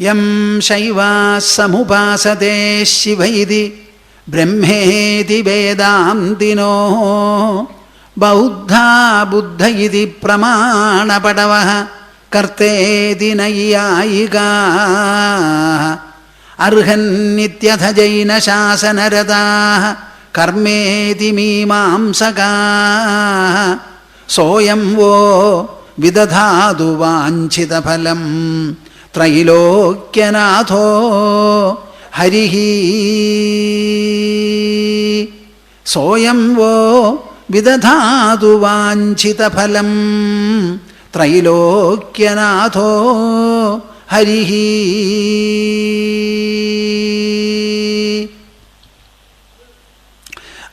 യം ശൈവാ സമുപാസതേ ശിവൈതി ബ്രഹ്മേതി വേദാന്തിനോ ബൗദ്ധാ ബുദ്ധ ഇതി പ്രമാണപടവഃ കർത്തേതി നൈയായികാഃ അർഹന്നിത്യഥ ജൈനശാസനരതാഃ കർമ്മേതി മീമാംസകാഃ സോയം വോ വിദധാതു വാഞ്ചിതഫലം ത്രൈലോക്യനാഥോ ഹരിഃ സോയം വോ വിദധാതു വാഞ്ചിതഫലം ത്രൈലോക്യനാഥോ ഹരിഃ.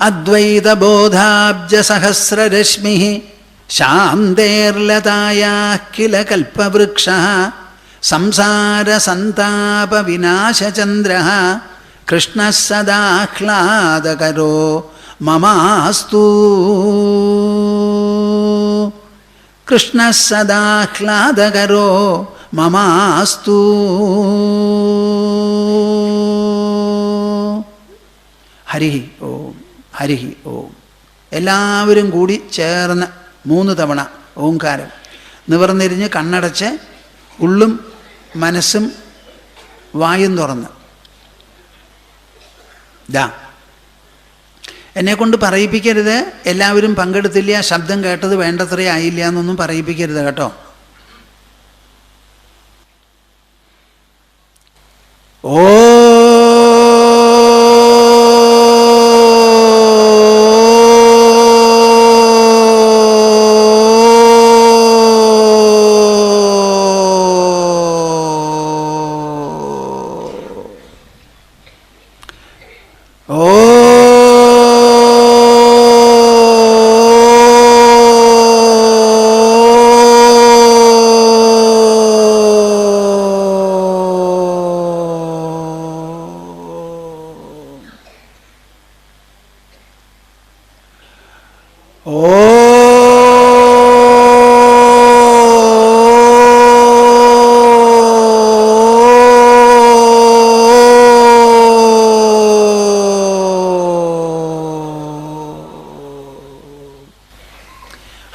അദ്വൈതബോധാബ്ജസഹസ്രരശ്മിഃ ശാന്തേർലതായാഃ കില കൽപവൃക്ഷഃ സംസാരസന്താപവിനാശചന്ദ്രഃ കൃഷ്ണഃ സദാഹ്ലാദകരോ മമാസ്തു. കൃഷ്ണഃ സദാഹ്ലാദകരോ മമാസ്തു. ഹരിഃ ഓം ഹരിഃ ഓം. എല്ലാവരും കൂടി ചേർന്ന് 3 തവണ ഓംകാരം നിവർന്നിരിഞ്ഞ് കണ്ണടച്ച് ഉള്ളും മനസ്സും വായും തുറന്ന്. എന്നെക്കൊണ്ട് പറയിപ്പിക്കരുത്, എല്ലാവരും പങ്കെടുത്തില്ല, ശബ്ദം കേട്ടത് വേണ്ടത്രേ ആയില്ല എന്നൊന്നും പറയിപ്പിക്കരുത് കേട്ടോ. ഓ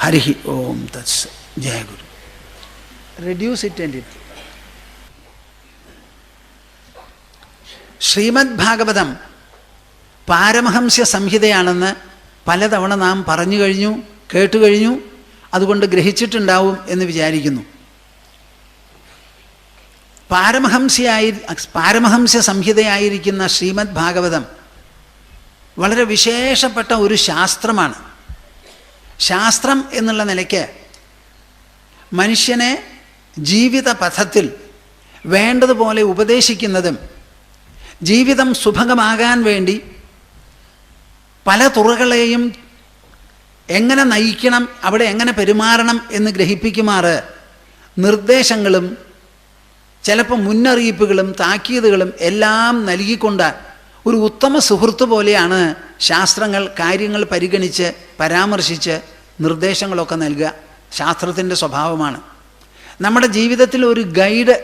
ഹരിഃ ഓം തത്സ. ജയ ഗുരു. Reduce it and it. Srimad Bhagavatam പാരമഹംസ്യ സംഹിതയാണെന്ന് പലതവണ നാം പറഞ്ഞു കഴിഞ്ഞു, കേട്ടുകഴിഞ്ഞു. അതുകൊണ്ട് ഗ്രഹിച്ചിട്ടുണ്ടാവും എന്ന് വിചാരിക്കുന്നു. പാരമഹംസ്യ സംഹിതയായിരിക്കുന്ന ശ്രീമദ് ഭാഗവതം വളരെ വിശേഷപ്പെട്ട ഒരു ശാസ്ത്രമാണ്. ശാസ്ത്രം എന്നുള്ള നിലയ്ക്ക് മനുഷ്യനെ ജീവിത പഥത്തിൽ വേണ്ടതുപോലെ ഉപദേശിക്കുന്നതും ജീവിതം സുഭഗമാകാൻ വേണ്ടി പല തുറകളെയും എങ്ങനെ നയിക്കണം, അവിടെ എങ്ങനെ പെരുമാറണം എന്ന് ഗ്രഹിപ്പിക്കുമാറ് നിർദ്ദേശങ്ങളും ചിലപ്പോൾ മുന്നറിയിപ്പുകളും താക്കീതുകളും എല്ലാം നൽകിക്കൊണ്ട് ഒരു ഉത്തമ സുഹൃത്ത് പോലെയാണ് ശാസ്ത്രങ്ങൾ കാര്യങ്ങൾ പരിഗണിച്ച് പരാമർശിച്ച് നിർദ്ദേശങ്ങളൊക്കെ നൽകുക. ശാസ്ത്രത്തിൻ്റെ സ്വഭാവമാണ്. നമ്മുടെ ജീവിതത്തിൽ ഒരു ഗൈഡ്,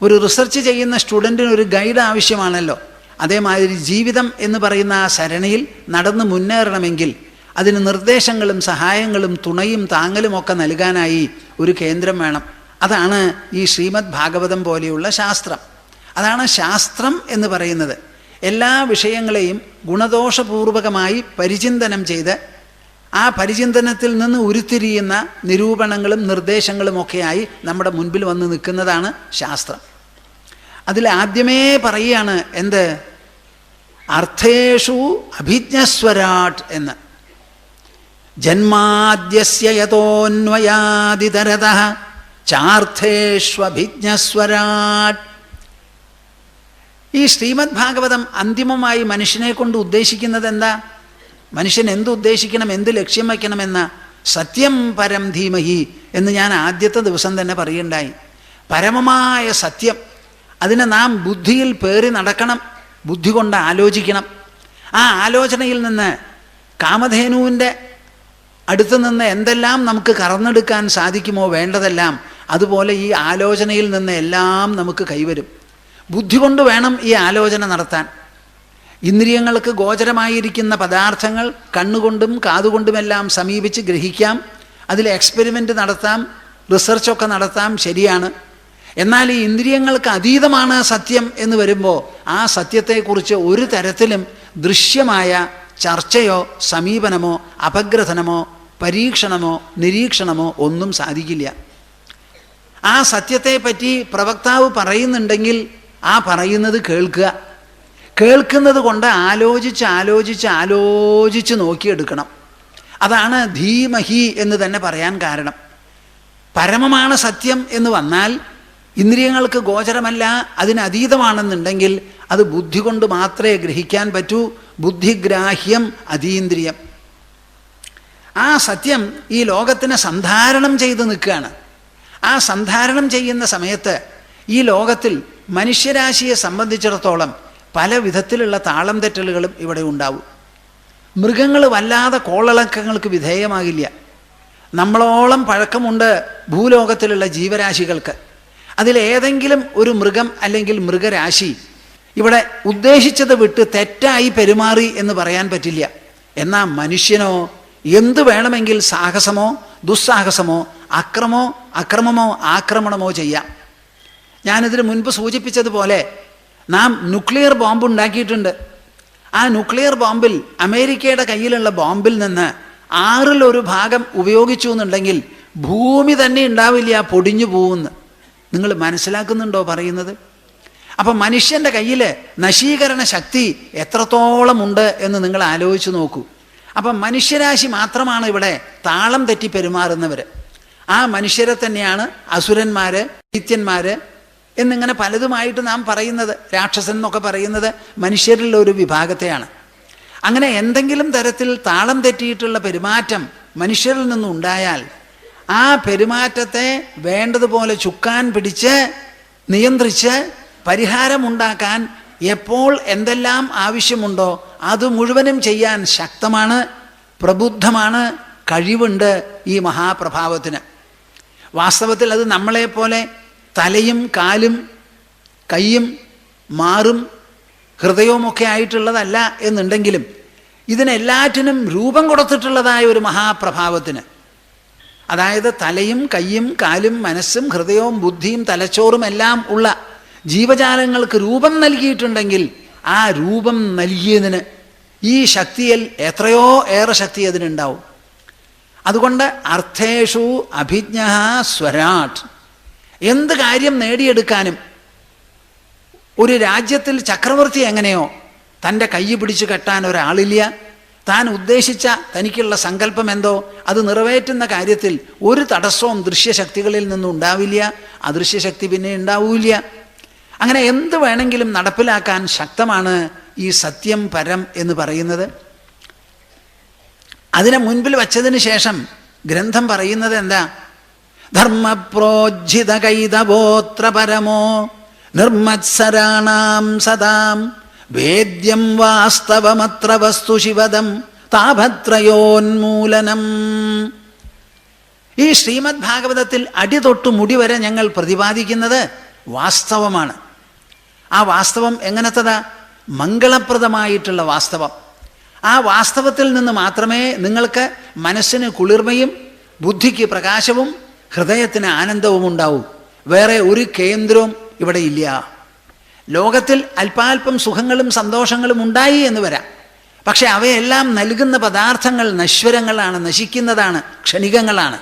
ഒരു റിസർച്ച് ചെയ്യുന്ന സ്റ്റുഡൻറ്റിന് ഒരു ഗൈഡ് ആവശ്യമാണല്ലോ. അതേമാതിരി ജീവിതം എന്ന് പറയുന്ന ആ സരണിയിൽ നടന്ന് മുന്നേറണമെങ്കിൽ അതിന് നിർദ്ദേശങ്ങളും സഹായങ്ങളും തുണയും താങ്ങലും ഒക്കെ നൽകാനായി ഒരു കേന്ദ്രം വേണം. അതാണ് ഈ ശ്രീമദ് ഭാഗവതം പോലെയുള്ള ശാസ്ത്രം. അതാണ് ശാസ്ത്രം എന്ന് പറയുന്നത്. എല്ലാ വിഷയങ്ങളെയും ഗുണദോഷപൂർവകമായി പരിചിന്തനം ചെയ്ത് ആ പരിചിന്തനത്തിൽ നിന്ന് ഉരുത്തിരിയുന്ന നിരൂപണങ്ങളും നിർദ്ദേശങ്ങളുമൊക്കെയായി നമ്മുടെ മുൻപിൽ വന്ന് നിൽക്കുന്നതാണ് ശാസ്ത്രം. അതിൽ ആദ്യമേ പറയുകയാണ് എന്ത്? അർത്ഥേഷു അഭിജ്ഞസ്വരാട്ട് എന്ന്. ജന്മാദ്യസ്യ യതോന്വയാദിതരതഃ ചാർത്ഥേഷ്വഭിജ്ഞസ്വരാട്ട്. ഈ ശ്രീമദ് ഭാഗവതം അന്തിമമായി മനുഷ്യനെ കൊണ്ട് ഉദ്ദേശിക്കുന്നത് എന്താ? മനുഷ്യൻ എന്തുദ്ദേശിക്കണം, എന്ത് ലക്ഷ്യം വയ്ക്കണമെന്ന സത്യം പരം ധീമഹി എന്ന് ഞാൻ ആദ്യത്തെ ദിവസം തന്നെ പറയുണ്ടായി. പരമമായ സത്യം, അതിനെ നാം ബുദ്ധിയിൽ പേറി നടക്കണം, ബുദ്ധി കൊണ്ട് ആലോചിക്കണം. ആ ആലോചനയിൽ നിന്ന് കാമധേനുവിൻ്റെ അടുത്ത് നിന്ന് എന്തെല്ലാം നമുക്ക് കറന്നെടുക്കാൻ സാധിക്കുമോ വേണ്ടതെല്ലാം അതുപോലെ ഈ ആലോചനയിൽ നിന്ന് എല്ലാം നമുക്ക് കൈവരും. ബുദ്ധി കൊണ്ട് വേണം ഈ ആലോചന നടത്താൻ. ഇന്ദ്രിയങ്ങൾക്ക് ഗോചരമായിരിക്കുന്ന പദാർത്ഥങ്ങൾ കണ്ണുകൊണ്ടും കാതുകൊണ്ടുമെല്ലാം സമീപിച്ച് ഗ്രഹിക്കാം, അതിൽ എക്സ്പെരിമെൻ്റ് നടത്താം, റിസർച്ചൊക്കെ നടത്താം, ശരിയാണ്. എന്നാൽ ഈ ഇന്ദ്രിയങ്ങൾക്ക് അതീതമാണ് സത്യം എന്ന് വരുമ്പോൾ ആ സത്യത്തെക്കുറിച്ച് ഒരു തരത്തിലും ദൃശ്യമായ ചർച്ചയോ സമീപനമോ അപഗ്രഥനമോ പരീക്ഷണമോ നിരീക്ഷണമോ ഒന്നും സാധിക്കില്ല. ആ സത്യത്തെപ്പറ്റി പ്രവക്താവ് പറയുന്നുണ്ടെങ്കിൽ ആ പറയുന്നത് കേൾക്കുക. കേൾക്കുന്നത് കൊണ്ട് ആലോചിച്ച് നോക്കിയെടുക്കണം. അതാണ് ധീമഹി എന്ന് തന്നെ പറയാൻ കാരണം. പരമമാണ് സത്യം എന്ന് വന്നാൽ ഇന്ദ്രിയങ്ങൾക്ക് ഗോചരമല്ല, അതിനതീതമാണെന്നുണ്ടെങ്കിൽ അത് ബുദ്ധി കൊണ്ട് മാത്രമേ ഗ്രഹിക്കാൻ പറ്റൂ. ബുദ്ധിഗ്രാഹ്യം അതീന്ദ്രിയം. ആ സത്യം ഈ ലോകത്തിനെ സന്ധാരണം ചെയ്ത് നിൽക്കുകയാണ്. ആ സന്ധാരണം ചെയ്യുന്ന സമയത്ത് ഈ ലോകത്തിൽ മനുഷ്യരാശിയെ സംബന്ധിച്ചിടത്തോളം പല വിധത്തിലുള്ള താളം തെറ്റലുകളും ഇവിടെ ഉണ്ടാവും. മൃഗങ്ങൾ വല്ലാതെ കോളിളക്കങ്ങൾക്ക് വിധേയമാകില്ല. നമ്മളോളം പഴക്കമുണ്ട് ഭൂലോകത്തിലുള്ള ജീവരാശികൾക്ക്. അതിലേതെങ്കിലും ഒരു മൃഗം അല്ലെങ്കിൽ മൃഗരാശി ഇവിടെ ഉദ്ദേശിച്ചത് വിട്ട് തെറ്റായി പെരുമാറി എന്ന് പറയാൻ പറ്റില്ല. എന്നാൽ മനുഷ്യനോ എന്തു വേണമെങ്കിൽ സാഹസമോ ദുസ്സാഹസമോ അക്രമമോ ആക്രമണമോ ചെയ്യാം. ഞാനിതിന് മുൻപ് സൂചിപ്പിച്ചതുപോലെ നാം ന്യൂക്ലിയർ ബോംബ് ഉണ്ടാക്കിയിട്ടുണ്ട്. ആ ന്യൂക്ലിയർ ബോംബിൽ അമേരിക്കയുടെ കയ്യിലുള്ള ബോംബിൽ നിന്ന് 1/6 ഉപയോഗിച്ചു എന്നുണ്ടെങ്കിൽ ഭൂമി തന്നെ ഉണ്ടാവില്ല, പൊടിഞ്ഞു പോകുമെന്ന്. നിങ്ങൾ മനസ്സിലാക്കുന്നുണ്ടോ പറയുന്നത്? അപ്പം മനുഷ്യൻ്റെ കയ്യിൽ നശീകരണ ശക്തി എത്രത്തോളം ഉണ്ട് എന്ന് നിങ്ങൾ ആലോചിച്ച് നോക്കൂ. അപ്പം മനുഷ്യരാശി മാത്രമാണ് ഇവിടെ താളം തെറ്റി പെരുമാറുന്നവർ. ആ മനുഷ്യരെ തന്നെയാണ് അസുരന്മാർ, ദൈത്യന്മാർ എന്നിങ്ങനെ പലതുമായിട്ട് നാം പറയുന്നത്. രാക്ഷസൻ എന്നൊക്കെ പറയുന്നത് മനുഷ്യരിലുള്ള ഒരു വിഭാഗത്തെയാണ്. അങ്ങനെ എന്തെങ്കിലും തരത്തിൽ താളം തെറ്റിയിട്ടുള്ള പെരുമാറ്റം മനുഷ്യരിൽ നിന്നുണ്ടായാൽ ആ പെരുമാറ്റത്തെ വേണ്ടതുപോലെ ചുക്കാൻ പിടിച്ച് നിയന്ത്രിച്ച് പരിഹാരമുണ്ടാക്കാൻ എപ്പോൾ എന്തെല്ലാം ആവശ്യമുണ്ടോ അത് മുഴുവനും ചെയ്യാൻ ശക്തമാണ്, പ്രബുദ്ധമാണ്, കഴിവുണ്ട് ഈ മഹാപ്രഭാവത്തിന്. വാസ്തവത്തിൽ അത് നമ്മളെപ്പോലെ തലയും കാലും കൈയും മാറും ഹൃദയവുമൊക്കെ ആയിട്ടുള്ളതല്ല എന്നുണ്ടെങ്കിലും ഇതിനെല്ലാറ്റിനും രൂപം കൊടുത്തിട്ടുള്ളതായ ഒരു മഹാപ്രഭാവത്തിന്, അതായത് തലയും കൈയും കാലും മനസ്സും ഹൃദയവും ബുദ്ധിയും തലച്ചോറും എല്ലാം ഉള്ള ജീവജാലങ്ങൾക്ക് രൂപം നൽകിയിട്ടുണ്ടെങ്കിൽ ആ രൂപം നൽകിയതിന് ഈ ശക്തിയിൽ എത്രയോ ഏറെ ശക്തി അതിനുണ്ടാവും. അതുകൊണ്ട് അർത്ഥേഷു അഭിജ്ഞ സ്വരാട്. എന്ത് കാര്യം നേടിയെടുക്കാനും ഒരു രാജ്യത്തിൽ ചക്രവർത്തി എങ്ങനെയോ തൻ്റെ കൈ പിടിച്ചു കെട്ടാൻ ഒരാളില്ല. താൻ ഉദ്ദേശിച്ച തനിക്കുള്ള സങ്കല്പം എന്തോ അത് നിറവേറ്റുന്ന കാര്യത്തിൽ ഒരു തടസ്സവും ദൃശ്യശക്തികളിൽ നിന്നും ഉണ്ടാവില്ല. അദൃശ്യശക്തി പിന്നെ ഉണ്ടാവില്ല. അങ്ങനെ എന്ത് വേണമെങ്കിലും നടപ്പിലാക്കാൻ ശക്തമാണ് ഈ സത്യം പരം എന്ന് പറയുന്നത്. അതിനെ മുൻപിൽ വച്ചതിന് ശേഷം ഗ്രന്ഥം പറയുന്നത് എന്താ? ധർമ്മപ്രോജ്ജിത കൈതവോത്ര പരമോ നിർമ്മത്സരാണാം സദാം വേദ്യം വാസ്തവമത്ര വസ്തു ശിവദം താപത്രയോന്മൂലനം. ഈ ശ്രീമദ് ഭാഗവതത്തിൽ അടിതൊട്ട് മുടി വരെ ഞങ്ങൾ പ്രതിപാദിക്കുന്നത് വാസ്തവമാണ്. ആ വാസ്തവം എങ്ങനത്തതാ? മംഗളപ്രദമായിട്ടുള്ള വാസ്തവം. ആ വാസ്തവത്തിൽ നിന്ന് മാത്രമേ നിങ്ങൾക്ക് മനസ്സിന് കുളിർമയും ബുദ്ധിക്ക് പ്രകാശവും ഹൃദയത്തിന് ആനന്ദവും ഉണ്ടാവൂ. വേറെ ഒരു കേന്ദ്രവും ഇവിടെ ഇല്ല. ലോകത്തിൽ അല്പാൽപ്പം സുഖങ്ങളും സന്തോഷങ്ങളും ഉണ്ടായി എന്ന് വരാം. പക്ഷെ അവയെല്ലാം നൽകുന്ന പദാർത്ഥങ്ങൾ നശ്വരങ്ങളാണ്, നശിക്കുന്നതാണ്, ക്ഷണികങ്ങളാണ്.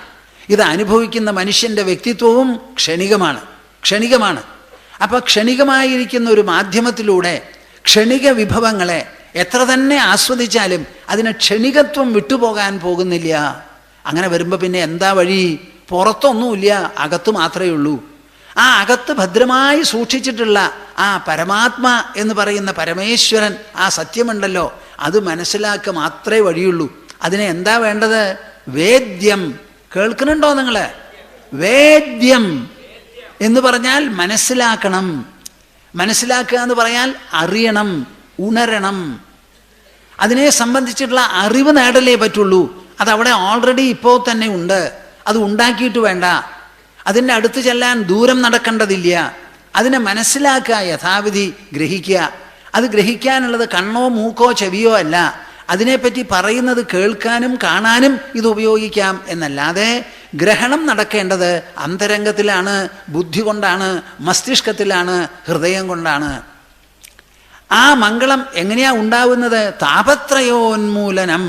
ഇത് അനുഭവിക്കുന്ന മനുഷ്യൻ്റെ വ്യക്തിത്വവും ക്ഷണികമാണ്. അപ്പോൾ ക്ഷണികമായിരിക്കുന്ന ഒരു മാധ്യമത്തിലൂടെ ക്ഷണിക വിഭവങ്ങളെ എത്ര തന്നെ ആസ്വദിച്ചാലും അതിന് ക്ഷണികത്വം വിട്ടുപോകാൻ പോകുന്നില്ല. അങ്ങനെ വരുമ്പോൾ പിന്നെ എന്താ വഴി? പുറത്തൊന്നുമില്ല, അകത്ത് മാത്രമേ ഉള്ളൂ. ആ അകത്ത് ഭദ്രമായി സൂക്ഷിച്ചിട്ടുള്ള ആ പരമാത്മ എന്ന് പറയുന്ന പരമേശ്വരൻ, ആ സത്യമുണ്ടല്ലോ, അത് മനസ്സിലാക്കുക മാത്രമേ വഴിയുള്ളൂ. അതിനെ എന്താ വേണ്ടത്? വേദ്യം. കേൾക്കുന്നുണ്ടോ നിങ്ങൾ? വേദ്യം എന്ന് പറഞ്ഞാൽ മനസ്സിലാക്കണം. മനസ്സിലാക്കുക എന്ന് പറഞ്ഞാൽ അറിയണം, ഉണരണം. അതിനെ സംബന്ധിച്ചിട്ടുള്ള അറിവ് നേടലേ പറ്റുള്ളൂ. അതവിടെ ഓൾറെഡി ഇപ്പോൾ തന്നെ ഉണ്ട്. അത് ഉണ്ടാക്കിയിട്ട് വേണ്ട. അതിൻ്റെ അടുത്ത് ചെല്ലാൻ ദൂരം നടക്കേണ്ടതില്ല. അതിനെ മനസ്സിലാക്കുക, യഥാവിധി ഗ്രഹിക്കുക. അത് ഗ്രഹിക്കാനുള്ളത് കണ്ണോ മൂക്കോ ചെവിയോ അല്ല. അതിനെപ്പറ്റി പറയുന്നത് കേൾക്കാനും കാണാനും ഇത് ഉപയോഗിക്കാം എന്നല്ലാതെ ഗ്രഹണം നടക്കേണ്ടത് അന്തരംഗത്തിലാണ്, ബുദ്ധി കൊണ്ടാണ്, മസ്തിഷ്കത്തിലാണ്, ഹൃദയം കൊണ്ടാണ്. ആ മംഗളം എങ്ങനെയാ ഉണ്ടാവുന്നത്? താപത്രയോന്മൂലനം.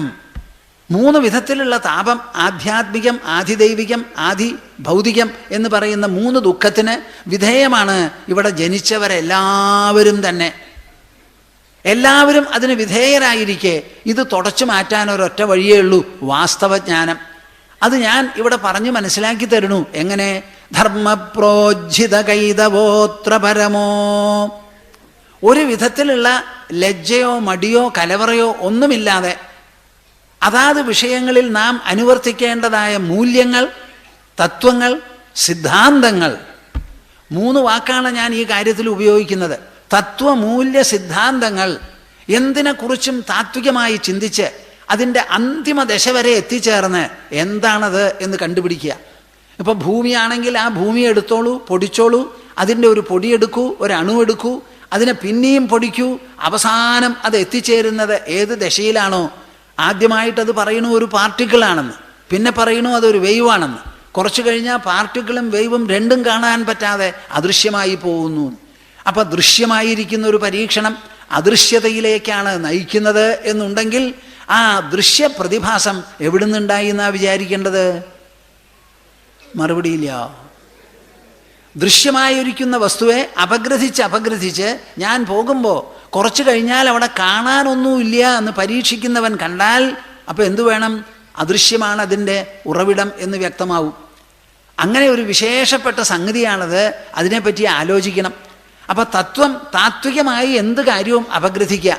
3 വിധത്തിലുള്ള താപം, ആധ്യാത്മികം, ആധിദൈവികം, ആധി ഭൗതികം എന്ന് പറയുന്ന 3 ദുഃഖത്തിന് വിധേയമാണ് ഇവിടെ ജനിച്ചവരെല്ലാവരും തന്നെ. എല്ലാവരും അതിന് വിധേയരായിരിക്കെ ഇത് തുടച്ചു മാറ്റാൻ ഒരൊറ്റ വഴിയേ ഉള്ളൂ, വാസ്തവജ്ഞാനം. അത് ഞാൻ ഇവിടെ പറഞ്ഞു മനസ്സിലാക്കി തരണു. എങ്ങനെ? ധർമ്മപ്രോജ്ജിത കൈതവോത്ര പരമോ. ഒരു വിധത്തിലുള്ള ലജ്ജയോ മടിയോ കലവറയോ ഒന്നുമില്ലാതെ അതാത് വിഷയങ്ങളിൽ നാം അനുവർത്തിക്കേണ്ടതായ മൂല്യങ്ങൾ, തത്വങ്ങൾ, സിദ്ധാന്തങ്ങൾ, 3 വാക്കാണ് ഞാൻ ഈ കാര്യത്തിൽ ഉപയോഗിക്കുന്നത്. തത്വമൂല്യ സിദ്ധാന്തങ്ങൾ എന്തിനെക്കുറിച്ചും താത്വികമായി ചിന്തിച്ച് അതിൻ്റെ അന്തിമ ദശ വരെ എത്തിച്ചേർന്ന് എന്താണത് എന്ന് കണ്ടുപിടിക്കുക. ഇപ്പോൾ ഭൂമിയാണെങ്കിൽ ആ ഭൂമി എടുത്തോളൂ, പൊടിച്ചോളൂ. അതിൻ്റെ ഒരു പൊടിയെടുക്കൂ, ഒരു അണുവെടുക്കൂ, അതിനെ പിന്നെയും പൊടിക്കൂ. അവസാനം അത് എത്തിച്ചേരുന്നത് ഏത് ദശയിലാണോ? ആദ്യമായിട്ടത് പറയണു ഒരു പാർട്ടിക്കിളാണെന്ന്, പിന്നെ പറയണു അതൊരു വേവാണെന്ന്. കുറച്ച് കഴിഞ്ഞാൽ പാർട്ടിക്കിളും വേവും രണ്ടും കാണാൻ പറ്റാതെ അദൃശ്യമായി പോകുന്നു. അപ്പം ദൃശ്യമായിരിക്കുന്ന ഒരു പരീക്ഷണം അദൃശ്യതയിലേക്കാണ് നയിക്കുന്നത് എന്നുണ്ടെങ്കിൽ ആ ദൃശ്യ പ്രതിഭാസം എവിടെ നിന്നുണ്ടായി എന്നാ വിചാരിക്കേണ്ടത്? മറുപടിയില്ല. ദൃശ്യമായിരിക്കുന്ന വസ്തുവെ അപഗ്രഥിച്ച് ഞാൻ പോകുമ്പോൾ കുറച്ച് കഴിഞ്ഞാൽ അവിടെ കാണാനൊന്നുമില്ല എന്ന് പരീക്ഷിക്കുന്നവൻ കണ്ടാൽ അപ്പോൾ എന്തു വേണം? അദൃശ്യമാണ് അതിൻ്റെ ഉറവിടം എന്ന് വ്യക്തമാവും. അങ്ങനെ ഒരു വിശേഷപ്പെട്ട സംഗതിയാണത്. അതിനെപ്പറ്റി ആലോചിക്കണം. അപ്പം തത്വം, താത്വികമായി എന്ത് കാര്യവും അപഗ്രഥിക്കുക.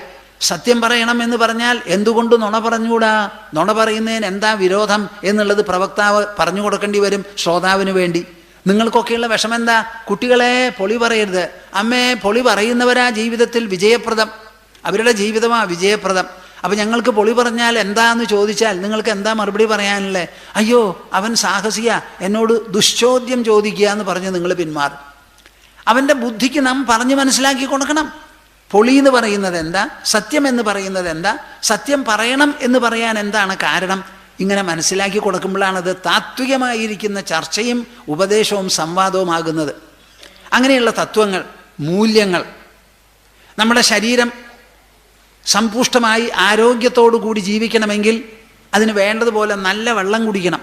സത്യം പറയണം എന്ന് പറഞ്ഞാൽ എന്തുകൊണ്ട് നുണ പറഞ്ഞുകൂടാ? നുണ പറയുന്നതിന് എന്താ വിരോധം എന്നുള്ളത് പ്രവക്താവ് പറഞ്ഞു കൊടുക്കേണ്ടി വരും ശ്രോതാവിന് വേണ്ടി. നിങ്ങൾക്കൊക്കെയുള്ള വിഷമം എന്താ? കുട്ടികളെ പൊളി പറയരുത്. അമ്മേ, പൊളി പറയുന്നവരാ ജീവിതത്തിൽ വിജയപ്രദം. അവരുടെ ജീവിതമാണ് വിജയപ്രദം. അപ്പം ഞങ്ങൾക്ക് പൊളി പറഞ്ഞാൽ എന്താന്ന് ചോദിച്ചാൽ നിങ്ങൾക്ക് എന്താ മറുപടി പറയാനുള്ളത്? അയ്യോ, അവൻ സാഹസിക, എന്നോട് ദുശ്ചോദ്യം ചോദിക്കുക എന്ന് പറഞ്ഞ് നിങ്ങൾ പിന്മാറും. അവൻ്റെ ബുദ്ധിക്ക് നാം പറഞ്ഞു മനസ്സിലാക്കി കൊടുക്കണം. പൊളി എന്ന് പറയുന്നത് എന്താ? സത്യം എന്ന് പറയുന്നത് എന്താ? സത്യം പറയണം എന്ന് പറയാൻ എന്താണ് കാരണം? ഇങ്ങനെ മനസ്സിലാക്കി കൊടുക്കുമ്പോഴാണത് താത്വികമായിരിക്കുന്ന ചർച്ചയും ഉപദേശവും സംവാദവുമാകുന്നത്. അങ്ങനെയുള്ള തത്വങ്ങൾ, മൂല്യങ്ങൾ. നമ്മുടെ ശരീരം സമ്പുഷ്ടമായി ആരോഗ്യത്തോടു കൂടി ജീവിക്കണമെങ്കിൽ അതിന് വേണ്ടതുപോലെ നല്ല വെള്ളം കുടിക്കണം,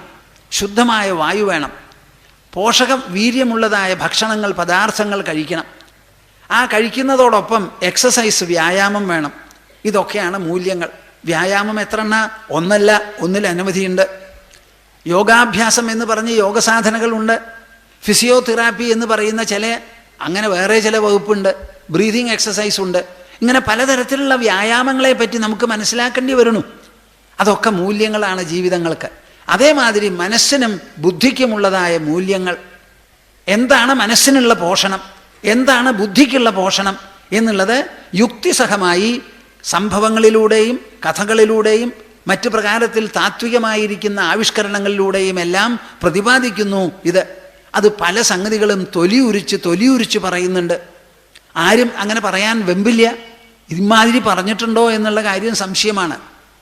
ശുദ്ധമായ വായു വേണം, പോഷകം വീര്യമുള്ളതായ ഭക്ഷണങ്ങൾ, പദാർത്ഥങ്ങൾ കഴിക്കണം. ആ കഴിക്കുന്നതോടൊപ്പം എക്സസൈസ്, വ്യായാമം വേണം. ഇതൊക്കെയാണ് മൂല്യങ്ങൾ. വ്യായാമം എത്രണ്ണ? ഒന്നല്ല, ഒന്നിൽ അനവധിയുണ്ട്. യോഗാഭ്യാസം എന്ന് പറഞ്ഞ് യോഗസാധനകളുണ്ട്. ഫിസിയോതെറാപ്പി എന്ന് പറയുന്ന അങ്ങനെ വേറെ ചില വകുപ്പുണ്ട്. ബ്രീതിങ് എക്സസൈസ് ഉണ്ട്. ഇങ്ങനെ പലതരത്തിലുള്ള വ്യായാമങ്ങളെ പറ്റി നമുക്ക് മനസ്സിലാക്കേണ്ടി വരുന്നു. അതൊക്കെ മൂല്യങ്ങളാണ് ജീവിതങ്ങൾക്ക്. അതേമാതിരി മനസ്സിനും ബുദ്ധിക്കുമുള്ളതായ മൂല്യങ്ങൾ. എന്താണ് മനസ്സിനുള്ള പോഷണം, എന്താണ് ബുദ്ധിക്കുള്ള പോഷണം എന്നുള്ളത് യുക്തിസഹമായി സംഭവങ്ങളിലൂടെയും കഥകളിലൂടെയും മറ്റു പ്രകാരത്തിൽ താത്വികമായിരിക്കുന്ന ആവിഷ്കരണങ്ങളിലൂടെയും എല്ലാം പ്രതിപാദിക്കുന്നു. അത് പല സംഗതികളും തൊലിയുരിച്ച് പറയുന്നുണ്ട്. ആരും അങ്ങനെ പറയാൻ വെമ്പില്ല. ഇമാതിരി പറഞ്ഞിട്ടുണ്ടോ എന്നുള്ള കാര്യം സംശയമാണ്.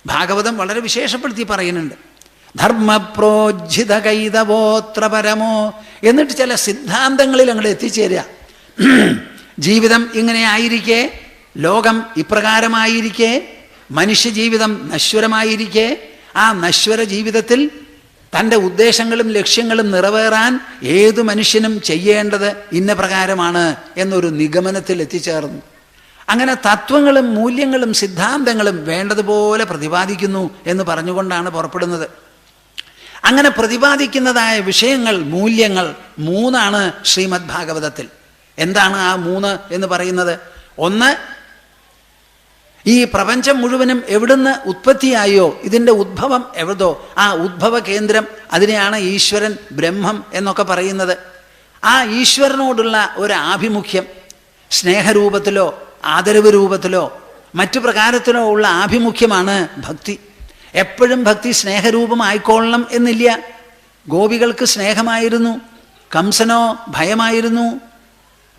ഭാഗവതം വളരെ വിശേഷപ്പെടുത്തി പറയുന്നുണ്ട്. ധർമ്മപ്രോജ്ജിത കൈതവോത്ര പരമോ. എന്നിട്ട് ചില സിദ്ധാന്തങ്ങളിൽ അങ്ങോട്ട് എത്തിച്ചേരുക. ജീവിതം ഇങ്ങനെ ആയിരിക്കെ, ലോകം ഇപ്രകാരമായിരിക്കെ, മനുഷ്യജീവിതം നശ്വരമായിരിക്കെ, ആ നശ്വര ജീവിതത്തിൽ തൻ്റെ ഉദ്ദേശങ്ങളും ലക്ഷ്യങ്ങളും നിറവേറാൻ ഏതു മനുഷ്യനും ചെയ്യേണ്ടത് ഇന്ന പ്രകാരമാണ് എന്നൊരു നിഗമനത്തിൽ എത്തിച്ചേർന്നു. അങ്ങനെ തത്വങ്ങളും മൂല്യങ്ങളും സിദ്ധാന്തങ്ങളും വേണ്ടതുപോലെ പ്രതിപാദിക്കുന്നു എന്ന് പറഞ്ഞുകൊണ്ടാണ് പുറപ്പെടുന്നത്. അങ്ങനെ പ്രതിപാദിക്കുന്നതായ വിഷയങ്ങൾ, മൂല്യങ്ങൾ 3 ശ്രീമദ് ഭാഗവതത്തിൽ. എന്താണ് ആ 3 എന്ന് പറയുന്നത്? ഒന്ന്, ഈ പ്രപഞ്ചം മുഴുവനും എവിടുന്ന് ഉത്പത്തിയായോ, ഇതിൻ്റെ ഉദ്ഭവം എവിടോ, ആ ഉദ്ഭവ കേന്ദ്രം, അതിനെയാണ് ഈശ്വരൻ, ബ്രഹ്മം എന്നൊക്കെ പറയുന്നത്. ആ ഈശ്വരനോടുള്ള ഒരു ആഭിമുഖ്യം, സ്നേഹരൂപത്തിലോ ആദരവ് രൂപത്തിലോ മറ്റു പ്രകാരത്തിലോ ഉള്ള ആഭിമുഖ്യമാണ് ഭക്തി. എപ്പോഴും ഭക്തി സ്നേഹരൂപമായിക്കൊള്ളണം എന്നില്ല. ഗോപികൾക്ക് സ്നേഹമായിരുന്നു, കംസനോ ഭയമായിരുന്നു,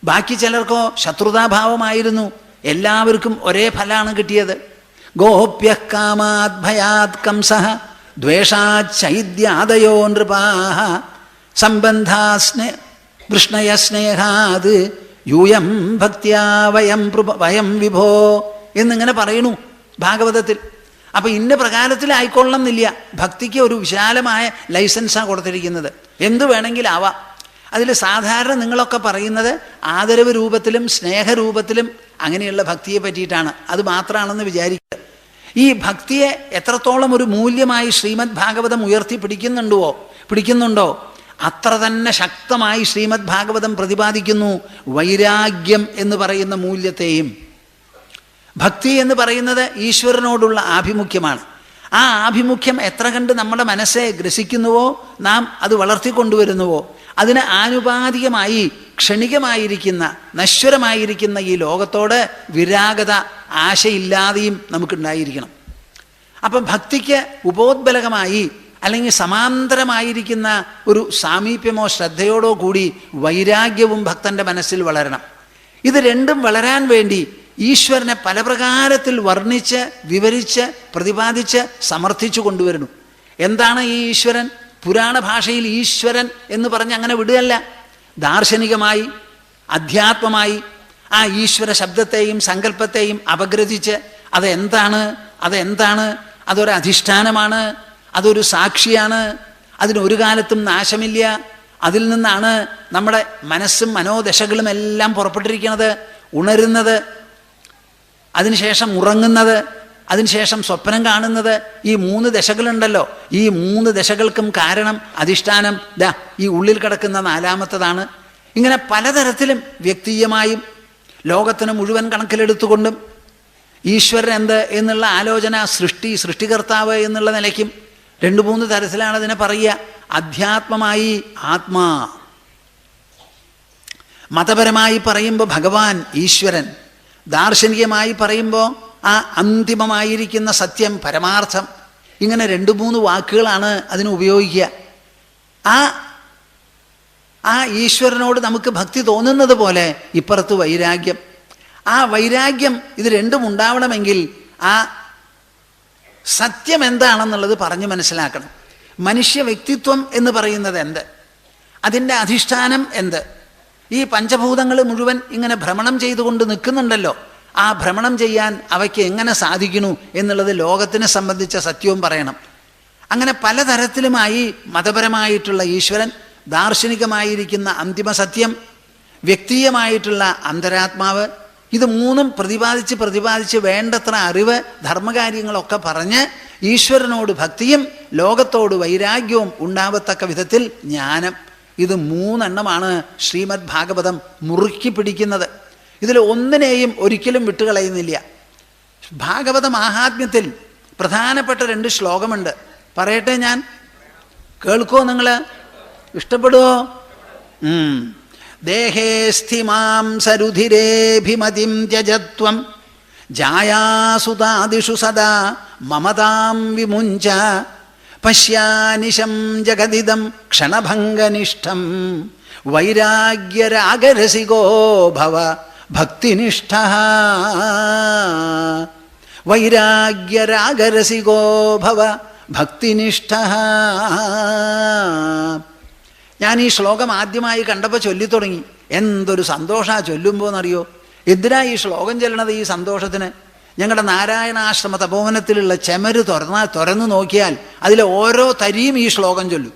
ബാക്കി ചിലർക്കോ ശത്രുതാഭാവമായിരുന്നു. എല്ലാവർക്കും ഒരേ ഫലമാണ് കിട്ടിയത്. ഗോപ്യഃ കാമാത് ഭയാത് കംസഃ ദ്വേഷാത് ചൈദ്യാദയോ നൃപാഃ സംബന്ധാസ്നേ വൃഷ്ണയ സ്നേഹാത് യൂയം ഭക്ത്യാ വയം വിഭോ എന്നിങ്ങനെ പറയണു ഭാഗവതത്തിൽ. അപ്പം ഇന്ന പ്രകാരത്തിലായിക്കൊള്ളണം എന്നില്ല. ഭക്തിക്ക് ഒരു വിശാലമായ ലൈസൻസാണ് കൊടുത്തിരിക്കുന്നത്. എന്തു വേണമെങ്കിലാവാം. അതിൽ സാധാരണ നിങ്ങളൊക്കെ പറയുന്നത് ആദരവ് രൂപത്തിലും സ്നേഹരൂപത്തിലും അങ്ങനെയുള്ള ഭക്തിയെ പറ്റിയിട്ടാണ്. അത് മാത്രമാണെന്ന് വിചാരിക്കുക. ഈ ഭക്തിയെ എത്രത്തോളം ഒരു മൂല്യമായി ശ്രീമദ് ഭാഗവതം ഉയർത്തി പിടിക്കുന്നുണ്ടോ അത്ര തന്നെ ശക്തമായി ശ്രീമദ് ഭാഗവതം പ്രതിപാദിക്കുന്നു വൈരാഗ്യം എന്ന് പറയുന്ന മൂല്യത്തെയും. ഭക്തി എന്ന് പറയുന്നത് ഈശ്വരനോടുള്ള ആഭിമുഖ്യമാണ്. ആ ആഭിമുഖ്യം എത്ര കണ്ട് നമ്മുടെ മനസ്സെ ഗ്രസിക്കുന്നുവോ, നാം അത് വളർത്തിക്കൊണ്ടുവരുന്നുവോ, അതിന് ആനുപാതികമായി ക്ഷണികമായിരിക്കുന്ന നശ്വരമായിരിക്കുന്ന ഈ ലോകത്തോട് വിരാഗത ആശയില്ലാതെയും നമുക്കുണ്ടായിരിക്കണം. അപ്പം ഭക്തിക്ക് ഉപോദ്ബലകമായി അല്ലെങ്കിൽ സമാന്തരമായിരിക്കുന്ന ഒരു സാമീപ്യമോ ശ്രദ്ധയോടോ കൂടി വൈരാഗ്യവും ഭക്തൻ്റെ മനസ്സിൽ വളരണം. ഇത് രണ്ടും വളരാൻ വേണ്ടി ഈശ്വരനെ പല പ്രകാരത്തിൽ വർണ്ണിച്ച് വിവരിച്ച് പ്രതിപാദിച്ച് സമർത്ഥിച്ചു കൊണ്ടുവരുന്നു. എന്താണ് ഈ ഈശ്വരൻ? പുരാണ ഭാഷയിൽ ഈശ്വരൻ എന്ന് പറഞ്ഞ് അങ്ങനെ വിടുകയല്ല. ദാർശനികമായി അധ്യാത്മമായി ആ ഈശ്വര ശബ്ദത്തെയും സങ്കല്പത്തെയും അപഗ്രഥിച്ച് അതെന്താണ്, അതൊരു അധിഷ്ഠാനമാണ്, അതൊരു സാക്ഷിയാണ്, അതിനൊരു കാലത്തും നാശമില്ല, അതിൽ നിന്നാണ് നമ്മുടെ മനസ്സും മനോദശകളും എല്ലാം പുറപ്പെട്ടിരിക്കുന്നത്, ഉണരുന്നത്, അതിനുശേഷം ഉറങ്ങുന്നത്, അതിനുശേഷം സ്വപ്നം കാണുന്നത്. ഈ 3 ദശകളുണ്ടല്ലോ. ഈ 3 ദശകൾക്കും കാരണം അധിഷ്ഠാനം ഈ ഉള്ളിൽ കിടക്കുന്ന 4ാമത്തതാണ്. ഇങ്ങനെ പലതരത്തിലും വ്യക്തിയമായും ലോകത്തിന് മുഴുവൻ കണക്കിലെടുത്തുകൊണ്ടും ഈശ്വരൻ എന്ത് എന്നുള്ള ആലോചന സൃഷ്ടികർത്താവ് എന്നുള്ള നിലയ്ക്കും 2-3 തരത്തിലാണ് അതിനെ പറയുക. അധ്യാത്മമായി ആത്മാ, മതപരമായി പറയുമ്പോൾ ഭഗവാൻ ഈശ്വരൻ, ദാർശനികമായി പറയുമ്പോൾ ആ അന്തിമമായിരിക്കുന്ന സത്യം പരമാർത്ഥം. ഇങ്ങനെ 2-3 വാക്കുകളാണ് അതിന് ഉപയോഗിക്കുക. ആ ഈശ്വരനോട് നമുക്ക് ഭക്തി തോന്നുന്നത് പോലെ ഇപ്പുറത്ത് വൈരാഗ്യം. ആ വൈരാഗ്യം ഇത് രണ്ടും ഉണ്ടാവണമെങ്കിൽ ആ സത്യം എന്താണെന്നുള്ളത് പറഞ്ഞ് മനസ്സിലാക്കണം. മനുഷ്യ വ്യക്തിത്വം എന്ന് പറയുന്നത് എന്ത്? അതിൻ്റെ അധിഷ്ഠാനം എന്ത്? ഈ പഞ്ചഭൂതങ്ങൾ മുഴുവൻ ഇങ്ങനെ ഭ്രമണം ചെയ്തുകൊണ്ട് നിൽക്കുന്നുണ്ടല്ലോ. ആ ഭ്രമണം ചെയ്യാൻ അവയ്ക്ക് എങ്ങനെ സാധിക്കുന്നു എന്നുള്ളത് ലോകത്തിനെ സംബന്ധിച്ച സത്യവും പറയണം. അങ്ങനെ പലതരത്തിലുമായി മതപരമായിട്ടുള്ള ഈശ്വരൻ, ദാർശനികമായിരിക്കുന്ന അന്തിമ സത്യം, വ്യക്തിയമായിട്ടുള്ള അന്തരാത്മാവ്, ഇത് 3ഉം പ്രതിപാദിച്ച് വേണ്ടത്ര അറിവ് ധർമ്മകാര്യങ്ങളൊക്കെ പറഞ്ഞ് ഈശ്വരനോട് ഭക്തിയും ലോകത്തോട് വൈരാഗ്യവും ഉണ്ടാവത്തക്ക വിധത്തിൽ ജ്ഞാനം, ഇത് 3 എണ്ണമാണ് ശ്രീമദ് ഭാഗവതം മുറുക്കി പിടിക്കുന്നത്. ഇതിൽ ഒന്നിനെയും ഒരിക്കലും വിട്ടുകളയുന്നില്ല. ഭാഗവത മാഹാത്മ്യത്തിൽ പ്രധാനപ്പെട്ട 2 ശ്ലോകമുണ്ട്. പറയട്ടെ, ഞാൻ കേൾക്കുമോ? നിങ്ങൾ ഇഷ്ടപ്പെടുമോ? ദേഹേ സ്ഥിമാം സരുധിരേഭിമതിം ത്യജത്വം ജായാസുതാദിഷു സദാ മമതാം വിമുഞ്ച പശ്യാനിശം ജഗദിദം ക്ഷണഭംഗനിഷ്ഠം വൈരാഗ്യരാഗരസികോ ഭവ ഭക്തിനിഷ്ഠഃ വൈരാഗ്യരാഗരസികോ ഭവ ഭക്തിനിഷ്ഠഃ. ഞാൻ ഈ ശ്ലോകം ആദ്യമായി കണ്ടപ്പോൾ ചൊല്ലിത്തുടങ്ങി. എന്തൊരു സന്തോഷമാണ് ചൊല്ലുമ്പോൾ എന്നറിയോ? എന്തിനാ ഈ ശ്ലോകം ചൊല്ലണത്? ഈ സന്തോഷത്തിന്. ഞങ്ങളുടെ നാരായണാശ്രമ തപോവനത്തിലുള്ള ചെമര് തുറന്നു നോക്കിയാൽ അതിലെ ഓരോ തരിയും ഈ ശ്ലോകം ചൊല്ലും.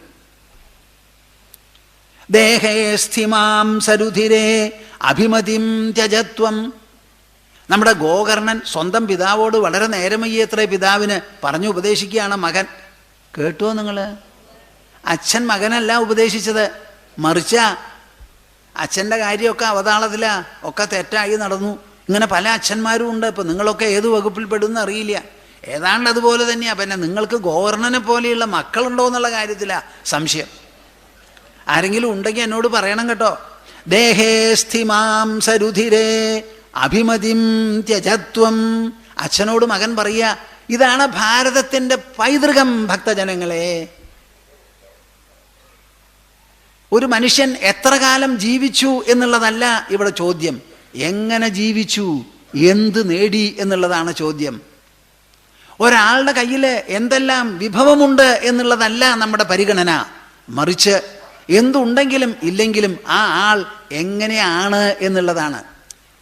ദേഹേ സ്ഥിമാം സരുധിരേ അഭിമതിം ത്യജത്വം. നമ്മുടെ ഗോകർണൻ സ്വന്തം പിതാവോട് വളരെ നേരമയ്യത്രേ പിതാവിന് പറഞ്ഞു ഉപദേശിക്കുകയാണ്. മകൻ കേട്ടോ? നിങ്ങൾ അച്ഛൻ മകനല്ല ഉപദേശിച്ചത്, മറിച്ച അച്ഛൻ്റെ കാര്യമൊക്കെ അവതാളത്തിലാ, ഒക്കെ തെറ്റായി നടന്നു. ഇങ്ങനെ പല അച്ഛന്മാരും ഉണ്ട്. ഇപ്പം നിങ്ങളൊക്കെ ഏത് വകുപ്പിൽ പെടുമെന്ന് അറിയില്ല. ഏതാണ്ട് അതുപോലെ തന്നെയാണ്. പിന്നെ നിങ്ങൾക്ക് ഗോവർണനെ പോലെയുള്ള മക്കളുണ്ടോ എന്നുള്ള കാര്യത്തിലാണ് സംശയം. ആരെങ്കിലും ഉണ്ടെങ്കിൽ എന്നോട് പറയണം കേട്ടോ. ദേഹേ സ്ഥിമാം സരുധിരേ അഭിമതിം ത്യജത്വം. അച്ഛനോട് മകൻ പറയുക, ഇതാണ് ഭാരതത്തിൻ്റെ പൈതൃകം ഭക്തജനങ്ങളെ. ഒരു മനുഷ്യൻ എത്ര കാലം ജീവിച്ചു എന്നുള്ളതല്ല ഇവിടെ ചോദ്യം, എങ്ങനെ ജീവിച്ചു, എന്ത് നേടി എന്നുള്ളതാണ് ചോദ്യം. ഒരാളുടെ കയ്യിൽ എന്തെല്ലാം വിഭവമുണ്ട് എന്നുള്ളതല്ല നമ്മുടെ പരിഗണന, മറിച്ച് എന്തുണ്ടെങ്കിലും ഇല്ലെങ്കിലും ആ ആൾ എങ്ങനെയാണ് എന്നുള്ളതാണ്.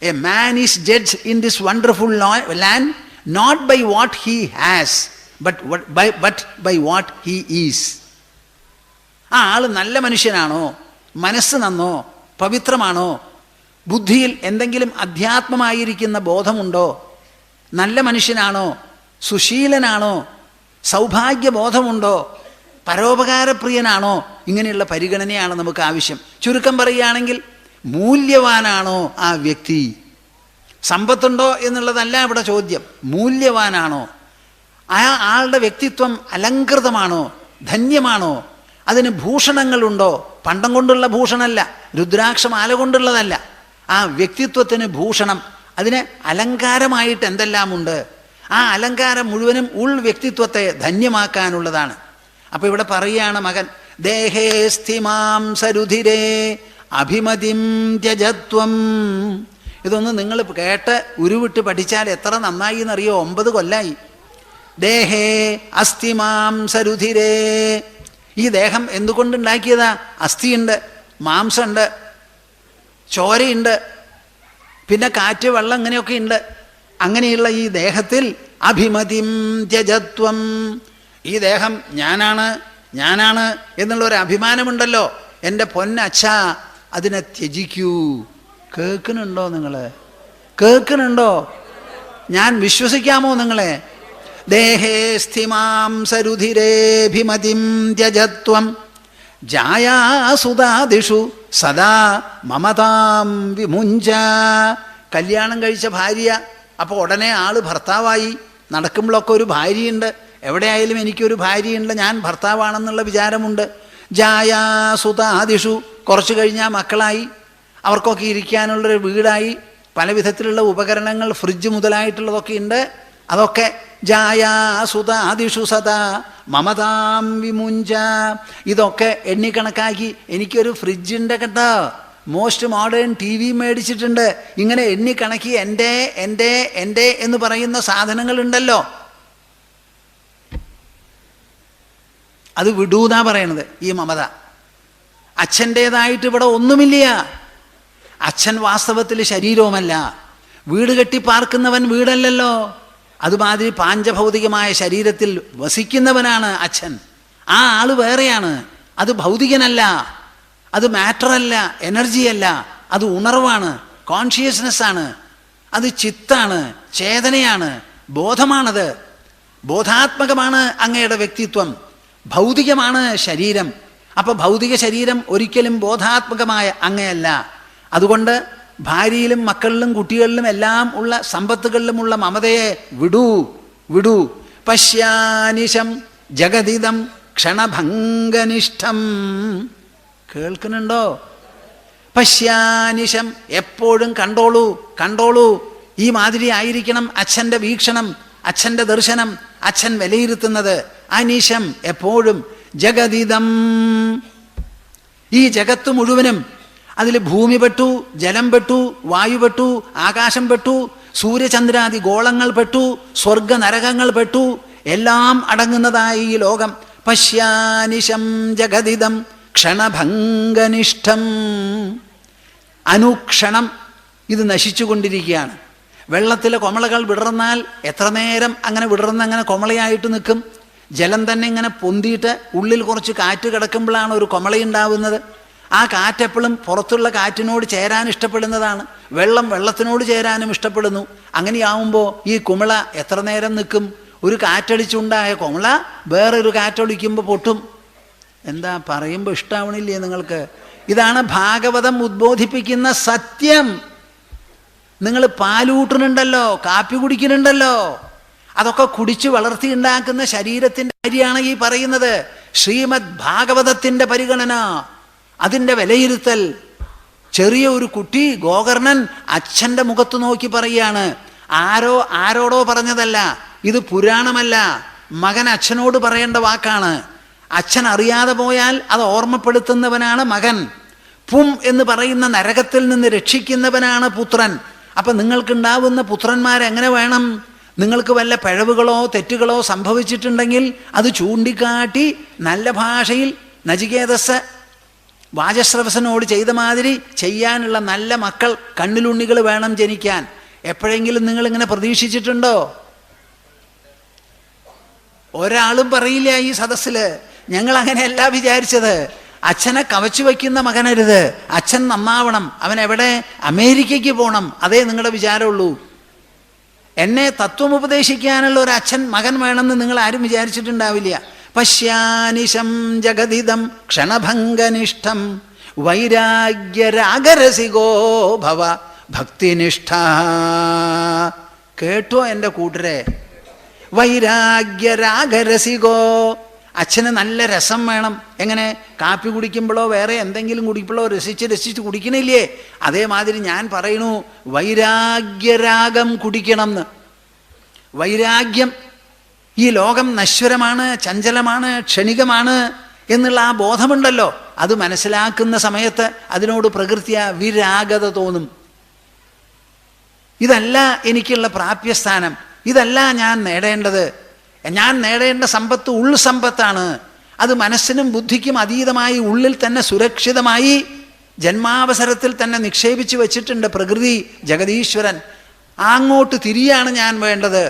A man is judge in this wonderful land not by what he has but by what he is. ആ ആൾ നല്ല മനുഷ്യനാണോ, മനസ്സ് നന്നോ, പവിത്രമാണോ, ബുദ്ധിയിൽ എന്തെങ്കിലും അധ്യാത്മമായിരിക്കുന്ന ബോധമുണ്ടോ, നല്ല മനുഷ്യനാണോ, സുശീലനാണോ, സൗഭാഗ്യബോധമുണ്ടോ, പരോപകാരപ്രിയനാണോ, ഇങ്ങനെയുള്ള പരിഗണനയാണ് നമുക്ക് ആവശ്യം. ചുരുക്കം പറയുകയാണെങ്കിൽ മൂല്യവാനാണോ ആ വ്യക്തി. സമ്പത്തുണ്ടോ എന്നുള്ളതല്ല ഇവിടെ ചോദ്യം, മൂല്യവാനാണോ, ആ ആളുടെ വ്യക്തിത്വം അലങ്കൃതമാണോ, ധന്യമാണോ, അതിന് ഭൂഷണങ്ങളുണ്ടോ, പണ്ടം കൊണ്ടുള്ള ഭൂഷണമല്ല, രുദ്രാക്ഷമാല കൊണ്ടുള്ളതല്ല, ആ വ്യക്തിത്വത്തിന് ഭൂഷണം, അതിന് അലങ്കാരമായിട്ട് എന്തെല്ലാമുണ്ട്, ആ അലങ്കാരം മുഴുവനും ഉൾ വ്യക്തിത്വത്തെ ധന്യമാക്കാനുള്ളതാണ്. അപ്പോൾ ഇവിടെ പറയുകയാണ് മകൻ, ദേഹേ സ്ഥിമാം സരുധിരേ അഭിമതിം ത്യജത്വം. ഇതൊന്ന് നിങ്ങൾ കേട്ട് ഉരുവിട്ട് പഠിച്ചാൽ എത്ര നന്നായി എന്നറിയോ. 9 കൊല്ലായി. ദേഹേ അസ്ഥിമാം സരുധിരേ. ഈ ദേഹം എന്തുകൊണ്ടുണ്ടാക്കിയതാ? അസ്ഥിയുണ്ട്, മാംസമുണ്ട്, ചോരയുണ്ട്, പിന്നെ കാറ്റ്, വെള്ളം, ഇങ്ങനെയൊക്കെ ഉണ്ട്. അങ്ങനെയുള്ള ഈ ദേഹത്തിൽ അഭിമതിം ത്യജത്വം, ഈ ദേഹം ഞാനാണ് എന്നുള്ളൊരു അഭിമാനമുണ്ടല്ലോ, എൻ്റെ പൊന്നച്ഛ, അതിനെ ത്യജിക്കൂ. കേൾക്കുന്നുണ്ടോ നിങ്ങൾ? കേൾക്കുന്നുണ്ടോ? ഞാൻ വിശ്വസിക്കാമോ നിങ്ങളെ? ദേഹേ സ്ഥിമാം സരുധിരേഭിമതിം ത്യജത്വം ജായാസുതാദിഷു സദാ മമതാം വിമുഞ്ച. കല്യാണം കഴിച്ച ഭാര്യ, അപ്പോൾ ഉടനെ ആള് ഭർത്താവായി. നടക്കുമ്പോഴൊക്കെ ഒരു ഭാര്യയുണ്ട്, എവിടെയായാലും എനിക്കൊരു ഭാര്യയുണ്ട്, ഞാൻ ഭർത്താവാണെന്നുള്ള വിചാരമുണ്ട്. ജായാസുതാദിഷു, കുറച്ച് കഴിഞ്ഞാൽ മക്കളായി, അവർക്കൊക്കെ ഇരിക്കാനുള്ളൊരു വീടായി, പല വിധത്തിലുള്ള ഉപകരണങ്ങൾ, ഫ്രിഡ്ജ് മുതലായിട്ടുള്ളതൊക്കെ ഉണ്ട്. അതൊക്കെ ജായാസുതാദിഷു സദാ മമതാം വിമുഞ്ച. ഇതൊക്കെ എണ്ണിക്കണക്കാക്കി എനിക്കൊരു ഫ്രിഡ്ജുണ്ട് കേട്ടോ, മോസ്റ്റ് മോഡേൺ TV മേടിച്ചിട്ടുണ്ട്. ഇങ്ങനെ എണ്ണിക്കണക്കി എൻ്റെ എൻ്റെ എൻ്റെ എന്ന് പറയുന്ന സാധനങ്ങളുണ്ടല്ലോ, അത് വിടൂന്നാ പറയണത് ഈ മമത. അച്ഛൻ്റേതായിട്ട് ഇവിടെ ഒന്നുമില്ല. അച്ഛൻ വാസ്തവത്തിൽ ശരീരവുമല്ല, വീട് കെട്ടി പാർക്കുന്നവൻ വീടല്ലല്ലോ. അതുമാതിരി പാഞ്ചഭൗതികമായ ശരീരത്തിൽ വസിക്കുന്നവനാണ് അച്ഛൻ. ആ ആള് വേറെയാണ്. അത് ഭൗതികനല്ല, അത് മാറ്ററല്ല, എനർജിയല്ല, അത് ഉണർവാണ്, കോൺഷ്യസ്നെസ്സാണ്, അത് ചിത്താണ്, ചേതനയാണ്, ബോധമാണത്. ബോധാത്മകമാണ് അങ്ങയുടെ വ്യക്തിത്വം, ഭൗതികമാണ് ശരീരം. അപ്പോൾ ഭൗതിക ശരീരം ഒരിക്കലും ബോധാത്മകമായ അങ്ങയല്ല. അതുകൊണ്ട് ഭാര്യയിലും മക്കളിലും കുട്ടികളിലും എല്ലാം ഉള്ള സമ്പത്തുകളിലുമുള്ള മമതയെ വിടൂ. പശ്യാനിശം ജഗതിദം ക്ഷണഭംഗനിഷ്ഠം. കേൾക്കുന്നുണ്ടോ? പശ്യാനിശം, എപ്പോഴും കണ്ടോളൂ. ഈ മാതിരി ആയിരിക്കണം അച്ഛൻ്റെ വീക്ഷണം, അച്ഛൻ്റെ ദർശനം, അച്ഛൻ വിലയിരുത്തുന്നത്. അനിശം, എപ്പോഴും. ജഗതിദം, ഈ ജഗത്ത് മുഴുവനും, അതിൽ ഭൂമി പെട്ടു, ജലം പെട്ടു, വായു പെട്ടു, ആകാശം പെട്ടു, സൂര്യചന്ദ്രാദി ഗോളങ്ങൾ പെട്ടു, സ്വർഗ നരകങ്ങൾ പെട്ടു, എല്ലാം അടങ്ങുന്നതായ ഈ ലോകം. പശ്യാനിശം ജഗതിദം ക്ഷണഭംഗനിഷ്ഠം. അനുക്ഷണം ഇത് നശിച്ചുകൊണ്ടിരിക്കുകയാണ്. വെള്ളത്തിലെ കൊമളകൾ വിടർന്നാൽ എത്ര നേരം അങ്ങനെ വിടർന്നങ്ങനെ കൊമളയായിട്ട് നിൽക്കും. ജലം തന്നെ ഇങ്ങനെ പൊന്തിയിട്ട് ഉള്ളിൽ കുറച്ച് കാറ്റ് കിടക്കുമ്പോഴാണ് ഒരു കൊമളയുണ്ടാവുന്നത്. ആ കാറ്റെപ്പോഴും പുറത്തുള്ള കാറ്റിനോട് ചേരാൻ ഇഷ്ടപ്പെടുന്നതാണ്, വെള്ളം വെള്ളത്തിനോട് ചേരാനും ഇഷ്ടപ്പെടുന്നു. അങ്ങനെയാവുമ്പോൾ ഈ കുമിള എത്ര നേരം നിൽക്കും? ഒരു കാറ്റടിച്ചുണ്ടായ കുമിള വേറൊരു കാറ്റടിക്കുമ്പോൾ പൊട്ടും. എന്താ പറയുമ്പോൾ ഇഷ്ടാവണില്ലേ നിങ്ങൾക്ക്? ഇതാണ് ഭാഗവതം ഉദ്ബോധിപ്പിക്കുന്ന സത്യം. നിങ്ങൾ പാലൂട്ടുന്നുണ്ടല്ലോ, കാപ്പി കുടിക്കുന്നുണ്ടല്ലോ, അതൊക്കെ കുടിച്ചു വളർത്തി ഉണ്ടാക്കുന്ന ശരീരത്തിൻ്റെ കാര്യമാണ് ഈ പറയുന്നത്. ശ്രീമദ് ഭാഗവതത്തിൻ്റെ പരിഗണന, അതിൻ്റെ വിലയിരുത്തൽ. ചെറിയ ഒരു കുട്ടി ഗോകർണൻ അച്ഛൻ്റെ മുഖത്ത് നോക്കി പറയുകയാണ്. ആരോടോ പറഞ്ഞതല്ല, ഇത് പുരാണമല്ല, മകൻ അച്ഛനോട് പറയേണ്ട വാക്കാണ്. അച്ഛൻ അറിയാതെ പോയാൽ അത് ഓർമ്മപ്പെടുത്തുന്നവനാണ് മകൻ. പും എന്ന് പറയുന്ന നരകത്തിൽ നിന്ന് രക്ഷിക്കുന്നവനാണ് പുത്രൻ. അപ്പം നിങ്ങൾക്കുണ്ടാവുന്ന പുത്രന്മാരെങ്ങനെ വേണം? നിങ്ങൾക്ക് വല്ല പിഴവുകളോ തെറ്റുകളോ സംഭവിച്ചിട്ടുണ്ടെങ്കിൽ അത് ചൂണ്ടിക്കാട്ടി നല്ല ഭാഷയിൽ നചികേതസ് വാജശ്രവസനോട് ചെയ്ത മാതിരി ചെയ്യാനുള്ള നല്ല മക്കൾ, കണ്ണിലുണ്ണികൾ വേണം ജനിക്കാൻ. എപ്പോഴെങ്കിലും നിങ്ങളിങ്ങനെ പ്രതീക്ഷിച്ചിട്ടുണ്ടോ? ഒരാളും പറയില്ല ഈ സദസ്സിൽ, ഞങ്ങൾ അങ്ങനെയല്ല വിചാരിച്ചത്. അച്ഛനെ കവച്ചു വയ്ക്കുന്ന മകനരുത്, അച്ഛൻ നന്നാവണം, അവൻ എവിടെ? അമേരിക്കയ്ക്ക് പോകണം, അതേ നിങ്ങളുടെ വിചാരമുള്ളൂ. എന്നെ തത്വമുപദേശിക്കാനുള്ള ഒരു അച്ഛൻ മകൻ വേണമെന്ന് നിങ്ങൾ ആരും വിചാരിച്ചിട്ടുണ്ടാവില്ല. പശ്യാനിശം ജഗതിദം ക്ഷണഭംഗനിഷ്ഠം വൈരാഗ്യരാഗരസികോ ഭവ ഭക്തിനിഷ്ഠ. കേട്ടോ എൻ്റെ കൂട്ടരെ? വൈരാഗ്യരാഗരസികോ. അച്ഛന് നല്ല രസം വേണം. എങ്ങനെ? കാപ്പി കുടിക്കുമ്പോഴോ വേറെ എന്തെങ്കിലും കുടിക്കുമ്പോഴോ രസിച്ച് കുടിക്കണില്ലേ? അതേമാതിരി ഞാൻ പറയണു, വൈരാഗ്യരാഗം കുടിക്കണം എന്ന്. വൈരാഗ്യം, ഈ ലോകം നശ്വരമാണ്, ചഞ്ചലമാണ്, ക്ഷണികമാണ് എന്നുള്ള ആ ബോധമുണ്ടല്ലോ, അത് മനസ്സിലാക്കുന്ന സമയത്ത് അതിനോട് പ്രകൃത്യ വിരാഗത തോന്നും. ഇതല്ല എനിക്കുള്ള പ്രാപ്യസ്ഥാനം, ഇതല്ല ഞാൻ നേടേണ്ടത്. ഞാൻ നേടേണ്ട സമ്പത്ത് ഉൾസമ്പത്താണ്. അത് മനസ്സിനും ബുദ്ധിക്കും അതീതമായി ഉള്ളിൽ തന്നെ സുരക്ഷിതമായി ജന്മാവസരത്തിൽ തന്നെ നിക്ഷേപിച്ച് വച്ചിട്ടുണ്ട് പ്രകൃതി, ജഗതീശ്വരൻ. അങ്ങോട്ട് തിരിയാണ് ഞാൻ വേണ്ടത്.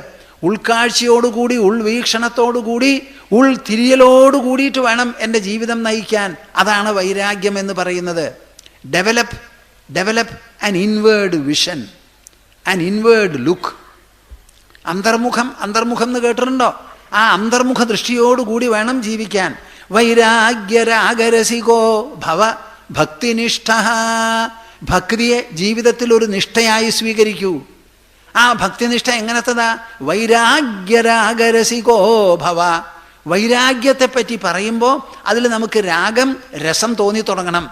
ഉൾക്കാഴ്ചയോടുകൂടി, ഉൾവീക്ഷണത്തോടുകൂടി, ഉൾതിരിയലോടുകൂടിയിട്ട് വേണം എൻ്റെ ജീവിതം നയിക്കാൻ. അതാണ് വൈരാഗ്യം എന്ന് പറയുന്നത്. Develop an inward vision, an inward look. അന്തർമുഖം എന്ന് കേട്ടിട്ടുണ്ടോ? ആ അന്തർമുഖ ദൃഷ്ടിയോടുകൂടി വേണം ജീവിക്കാൻ. വൈരാഗ്യരാഗരസികോ ഭവ ഭക്തിനിഷ്ഠ. ഭക്തിയെ ജീവിതത്തിൽ ഒരു നിഷ്ഠയായി സ്വീകരിക്കൂ. ആ ഭക്തിനിഷ്ഠ എങ്ങനത്തതാ? വൈരാഗ്യരാഗരസികോ ഭവ. വൈരാഗ്യത്തെപ്പറ്റി പറയുമ്പോൾ അതിൽ നമുക്ക് രാഗം, രസം തോന്നി തുടങ്ങണം.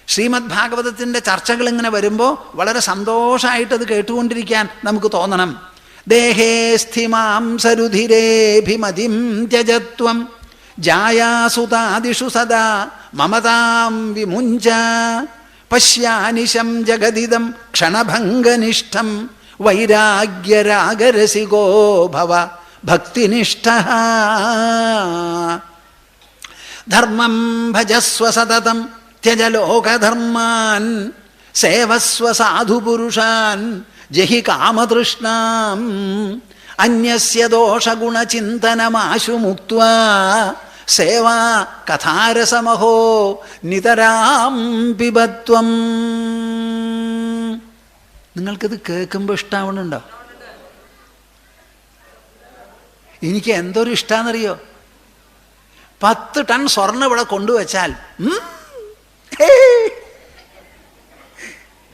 ശ്രീമദ് ഭാഗവതത്തിൻ്റെ ചർച്ചകൾ ഇങ്ങനെ വരുമ്പോൾ വളരെ സന്തോഷമായിട്ട് അത് കേട്ടുകൊണ്ടിരിക്കാൻ നമുക്ക് തോന്നണം. ദേഹേ സ്ഥിമാം സരുധിരേഭിമതിം ത്യജത്വം ജായാസുതാദിഷു സദാ മമതാം വിമുഞ്ച. പശ്യാനിശം ജഗതിദം ക്ഷണഭംഗനിഷ്ഠം വൈരാഗ്യരാഗരസികോ ഭവ ഭക്തിനിഷ്ഠ. ധർമ്മം ഭജസ്വ സതതം ത്യജ ലോകധർമാൻ സേവസ്വ സാധുപുരുഷാൻ ജഹി കാമതൃഷ്ണാം. അന്യസ്യ ദോഷഗുണചിന്തനമാശു മുക്ത്വാ സേവാ കഥാരസമഹോ നിതരാം പിബത്വം. നിങ്ങൾക്കിത് കേൾക്കുമ്പോൾ ഇഷ്ടാവണുണ്ടോ? എനിക്ക് എന്തൊരു ഇഷ്ടാന്നറിയോ? 10 ടൺ സ്വർണ്ണം ഇവിടെ കൊണ്ടുവച്ചാൽ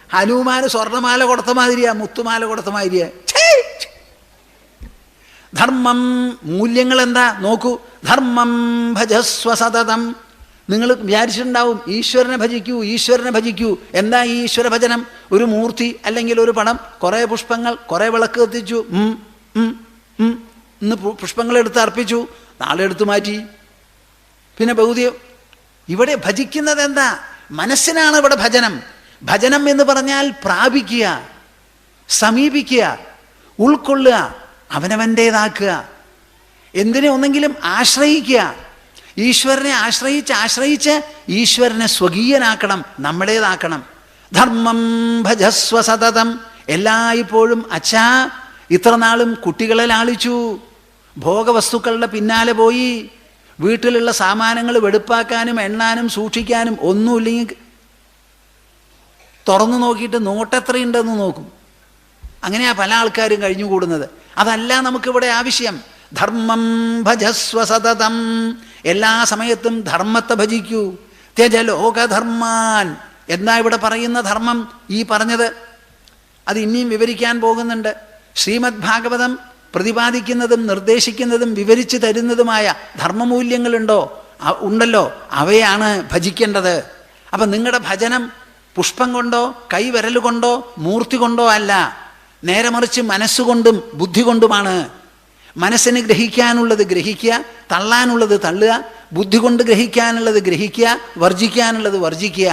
ഹനുമാന് സ്വർണ്ണമാല കൊടുത്ത മാതിരിയാ, മുത്തുമാല കൊടുത്ത മാതിരിയാ. ധർമ്മം, മൂല്യങ്ങൾ എന്താ നോക്കൂ. ധർമ്മം ഭജസ്വ സതതം. നിങ്ങൾ വിചാരിച്ചിട്ടുണ്ടാവും ഈശ്വരനെ ഭജിക്കൂ. എന്താ ഈ ഈശ്വര ഭജനം? ഒരു മൂർത്തി അല്ലെങ്കിൽ ഒരു പടം, കുറേ പുഷ്പങ്ങൾ, കുറേ വിളക്ക് കത്തിച്ചു, ഇന്ന് പുഷ്പങ്ങൾ എടുത്ത് അർപ്പിച്ചു, നാളെ എടുത്തു മാറ്റി, പിന്നെ ബൗദ്ധ്യം. ഇവിടെ ഭജിക്കുന്നത് എന്താ? മനസ്സിനാണ് ഇവിടെ ഭജനം. ഭജനം എന്ന് പറഞ്ഞാൽ പ്രാപിക്കുക, സമീപിക്കുക, ഉൾക്കൊള്ളുക, അവനവൻ്റേതാക്കുക. എന്തിനെ ഒന്നെങ്കിലും ആശ്രയിക്കുക. ഈശ്വരനെ ആശ്രയിച്ച് ഈശ്വരനെ സ്വകീയനാക്കണം, നമ്മുടേതാക്കണം. ധർമ്മം ഭജസ്വ സതതം. എല്ലായ്പ്പോഴും അച്ഛാ, ഇത്ര നാളും കുട്ടികളെ ലാളിച്ചു, ഭോഗവസ്തുക്കളുടെ പിന്നാലെ പോയി, വീട്ടിലുള്ള സാമാനങ്ങൾ വെടുപ്പാക്കാനും എണ്ണാനും സൂക്ഷിക്കാനും ഒന്നുമില്ലെങ്കിൽ തുറന്നു നോക്കിയിട്ട് നോട്ടെത്രയുണ്ടെന്ന് നോക്കും. അങ്ങനെയാ പല ആൾക്കാരും കഴിഞ്ഞുകൂടുന്നത്. അതല്ല നമുക്കിവിടെ ആവശ്യം. ധർമ്മം ഭജസ്വ സതതം. എല്ലാ സമയത്തും ധർമ്മത്തെ ഭജിക്കൂ. ത്യജ ലോകധർമാൻ. എന്നാ ഇവിടെ പറയുന്ന ധർമ്മം? ഈ പറഞ്ഞത് അത് ഇനിയും വിവരിക്കാൻ പോകുന്നുണ്ട്. ശ്രീമദ് ഭാഗവതം പ്രതിപാദിക്കുന്നതും നിർദ്ദേശിക്കുന്നതും വിവരിച്ചു തരുന്നതുമായ ധർമ്മമൂല്യങ്ങളുണ്ടോ? ഉണ്ടല്ലോ, അവയാണ് ഭജിക്കേണ്ടത്. അപ്പം നിങ്ങളുടെ ഭജനം പുഷ്പം കൊണ്ടോ കൈവിരൽ കൊണ്ടോ മൂർത്തി കൊണ്ടോ അല്ല, നേരെ മറിച്ച് മനസ്സുകൊണ്ടും ബുദ്ധി കൊണ്ടുമാണ്. മനസ്സിന് ഗ്രഹിക്കാനുള്ളത് ഗ്രഹിക്കുക, തള്ളാനുള്ളത് തള്ളുക, ബുദ്ധി കൊണ്ട് ഗ്രഹിക്കാനുള്ളത് ഗ്രഹിക്കുക, വർജിക്കാനുള്ളത് വർജിക്കുക.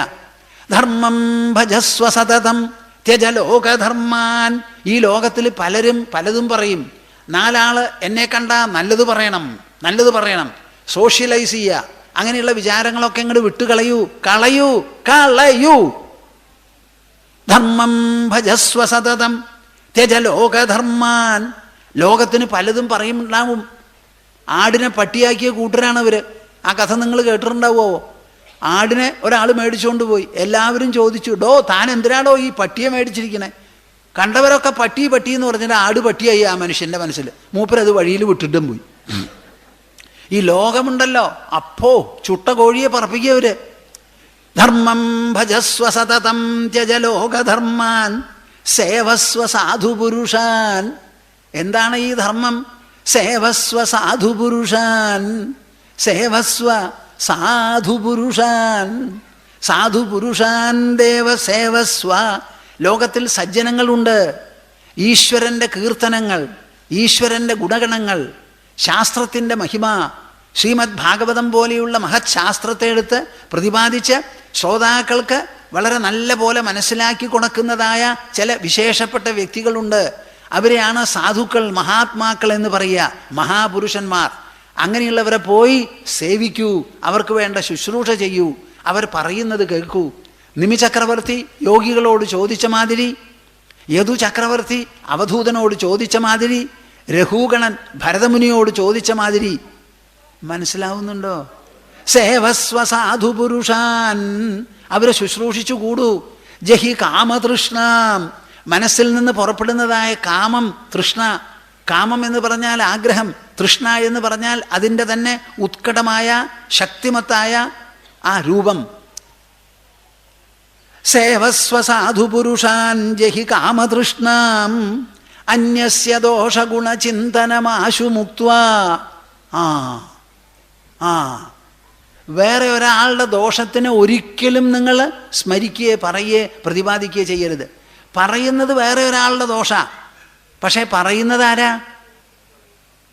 ധർമ്മം ഭജസ്വ സതതം ത്യജ ലോകധർമാൻ. ഈ ലോകത്തിൽ പലരും പലതും പറയും. 4 ആള് എന്നെ കണ്ട നല്ലത് പറയണം, നല്ലത് പറയണം, സോഷ്യലൈസ് ചെയ്യുക. അങ്ങനെയുള്ള വിചാരങ്ങളൊക്കെ അങ്ങോട്ട് വിട്ടുകളയൂ, കളയൂ കളയൂ. ധർമ്മം ഭജസ്വ സതതം ത്യജ ലോകധർമാൻ. ലോകത്തിന് പലതും പറയുന്നുണ്ടാവും. ആടിനെ പട്ടിയാക്കിയ കൂട്ടരാണ് അവർ. ആ കഥ നിങ്ങൾ കേട്ടിട്ടുണ്ടാവുമോ? ആടിനെ ഒരാൾ മേടിച്ചുകൊണ്ട് പോയി. എല്ലാവരും ചോദിച്ചു, ഡോ താൻ എന്തിനാടോ ഈ പട്ടിയെ മേടിച്ചിരിക്കണേ? കണ്ടവരൊക്കെ പട്ടി പട്ടി എന്ന് പറഞ്ഞിട്ട് ആട് പട്ടിയായി ആ മനുഷ്യൻ്റെ മനസ്സിൽ. മൂപ്പരത് വഴിയിൽ വിട്ടിട്ടും പോയി. ഈ ലോകമുണ്ടല്ലോ, അപ്പോ ചുട്ട കോഴിയെ പറപ്പിക്കവര്. ധർമ്മം ഭജസ്വ സതതം ത്യജ ലോകധർമാൻ സേവസ്വ സാധുപുരുഷാൻ. എന്താണ് ഈ ധർമ്മം? സേവസ്വ സാധുപുരുഷാൻ, സേവസ്വ സാധുപുരുഷാൻ. സാധുപുരുഷാൻ ദേവ സേവസ്വ. ലോകത്തിൽ സജ്ജനങ്ങളുണ്ട്. ഈശ്വരൻ്റെ കീർത്തനങ്ങൾ, ഈശ്വരൻ്റെ ഗുണഗണങ്ങൾ, ശാസ്ത്രത്തിൻ്റെ മഹിമ, ശ്രീമദ് ഭാഗവതം പോലെയുള്ള മഹത് ശാസ്ത്രത്തെ എടുത്ത് പ്രതിപാദിച്ച് ശ്രോതാക്കൾക്ക് വളരെ നല്ല പോലെ മനസ്സിലാക്കി കൊടുക്കുന്നതായ ചില വിശേഷപ്പെട്ട വ്യക്തികളുണ്ട്. അവരെയാണ് സാധുക്കൾ, മഹാത്മാക്കൾ എന്ന് പറയുക, മഹാപുരുഷന്മാർ. അങ്ങനെയുള്ളവരെ പോയി സേവിക്കൂ, അവർക്ക് വേണ്ട ശുശ്രൂഷ ചെയ്യൂ, അവർ പറയുന്നത് കേൾക്കൂ. നിമി ചക്രവർത്തി യോഗികളോട് ചോദിച്ച മാതിരി, യദു ചക്രവർത്തി അവധൂതനോട് ചോദിച്ച മാതിരി, രഘുഗണൻ ഭരതമുനിയോട് ചോദിച്ച മാതിരി. മനസ്സിലാവുന്നുണ്ടോ? സേവസ്വ സാധുപുരുഷാൻ. അവരെ ശുശ്രൂഷിച്ചു കൂടൂ. ജഹി കാമതൃഷ്ണാം. മനസ്സിൽ നിന്ന് പുറപ്പെടുന്നതായ കാമം, തൃഷ്ണ. കാമം എന്ന് പറഞ്ഞാൽ ആഗ്രഹം, തൃഷ്ണ എന്ന് പറഞ്ഞാൽ അതിൻ്റെ തന്നെ ഉത്കടമായ ശക്തിമത്തായ ആ രൂപം. സേവസ്വ സാധുപുരുഷാൻ ജഹി കാമതൃഷ്ണാം അന്യസ്യ ദോഷഗുണചിന്തനമാശു മുക്ത്വാ. വേറെ ഒരാളുടെ ദോഷത്തിന് ഒരിക്കലും നിങ്ങൾ സ്മരിക്കുകയോ പറയുകയോ പ്രതിപാദിക്കുകയോ ചെയ്യരുത്. പറയുന്നത് വേറെ ഒരാളുടെ ദോഷ, പക്ഷേ പറയുന്നത് ആരാ?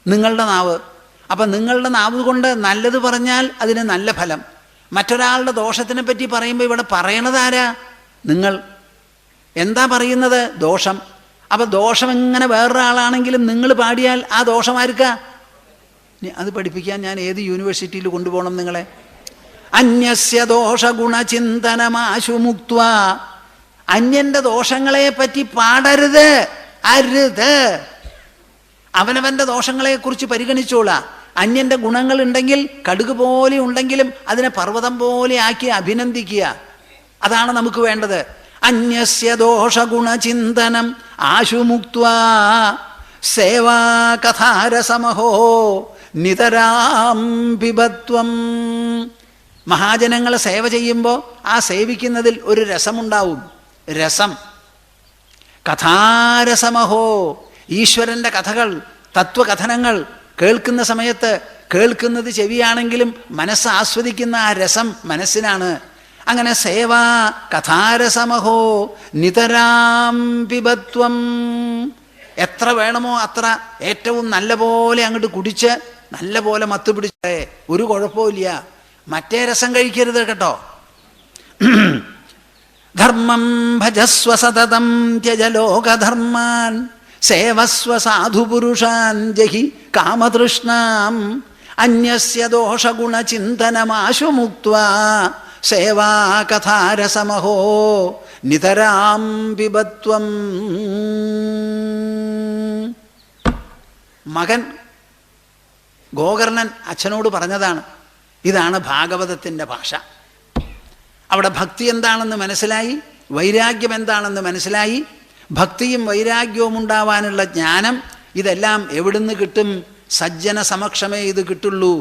നിങ്ങളുടെ നാവ്. അപ്പം നിങ്ങളുടെ നാവ് കൊണ്ട് നല്ലത് പറഞ്ഞാൽ അതിന് നല്ല ഫലം. മറ്റൊരാളുടെ ദോഷത്തിനെ പറ്റി പറയുമ്പോൾ ഇവിടെ പറയണത് ആരാ? നിങ്ങൾ. എന്താ പറയുന്നത്? ദോഷം. അപ്പം ദോഷം എങ്ങനെ വേറൊരാളാണെങ്കിലും നിങ്ങൾ പാടിയാൽ ആ ദോഷം ആർക്കാ? അത് പഠിപ്പിക്കാൻ ഞാൻ ഏത് യൂണിവേഴ്സിറ്റിയിൽ കൊണ്ടുപോകണം നിങ്ങളെ? അന്യസ്യ ദോഷഗുണചിന്തനമാശു മുക്ത്വാ. അന്യൻ്റെ ദോഷങ്ങളെ പറ്റി പാടരുത്, അരുത്. അവനവൻ്റെ ദോഷങ്ങളെക്കുറിച്ച് പരിഗണിച്ചോളാം. അന്യൻ്റെ ഗുണങ്ങളുണ്ടെങ്കിൽ കടുക് പോലെ ഉണ്ടെങ്കിലും അതിനെ പർവ്വതം പോലെ ആക്കി അഭിനന്ദിക്കുക. അതാണ് നമുക്ക് വേണ്ടത്. അന്യസ്യ ദോഷഗുണചിന്തനം ആശുമുക്ത്വാ സേവാ കഥാരസമഹോ നിതരാം പിബത്വം. മഹാജനങ്ങളെ സേവ ചെയ്യുമ്പോൾ ആ സേവിക്കുന്നതിൽ ഒരു രസമുണ്ടാവും. രസം. കഥാരസമഹോ. ഈശ്വരൻ്റെ കഥകൾ, തത്വകഥനങ്ങൾ കേൾക്കുന്ന സമയത്ത് കേൾക്കുന്നത് ചെവിയാണെങ്കിലും മനസ്സ് ആസ്വദിക്കുന്ന ആ രസം മനസ്സിനാണ്. അങ്ങനെ സേവാ കഥാരസമഹോ നിതരാം പിബത്വം. എത്ര വേണമോ അത്ര ഏറ്റവും നല്ല പോലെ അങ്ങോട്ട് കുടിച്ച് നല്ല പോലെ മത്ത് പിടിച്ചേ, ഒരു കുഴപ്പമില്ല. മറ്റേ രസം കഴിക്കരുത് കേട്ടോ. ധർമ്മം ഭജസ്വ സതതം ത്യജ ലോകധർമാൻ സേവസ്വ സാധുപുരുഷാൻ ജഹി കാമതൃഷ്ണാം അന്യസ്യ ദോഷഗുണചിന്തനമാശു മുക്ത്വാ സേവാ കഥാരസമഹോ നിതരാം പിബത്വം. മകൻ ഗോകർണൻ അച്ഛനോട് പറഞ്ഞതാണ്. ഇതാണ് ഭാഗവതത്തിൻ്റെ ഭാഷ. അവിടെ ഭക്തി എന്താണെന്ന് മനസ്സിലായി, വൈരാഗ്യം എന്താണെന്ന് മനസ്സിലായി. ഭക്തിയും വൈരാഗ്യവും ഉണ്ടാവാനുള്ള ജ്ഞാനം ഇതെല്ലാം എവിടുന്ന് കിട്ടും? സജ്ജന സമക്ഷമേ ഇത് കിട്ടുള്ളൂ.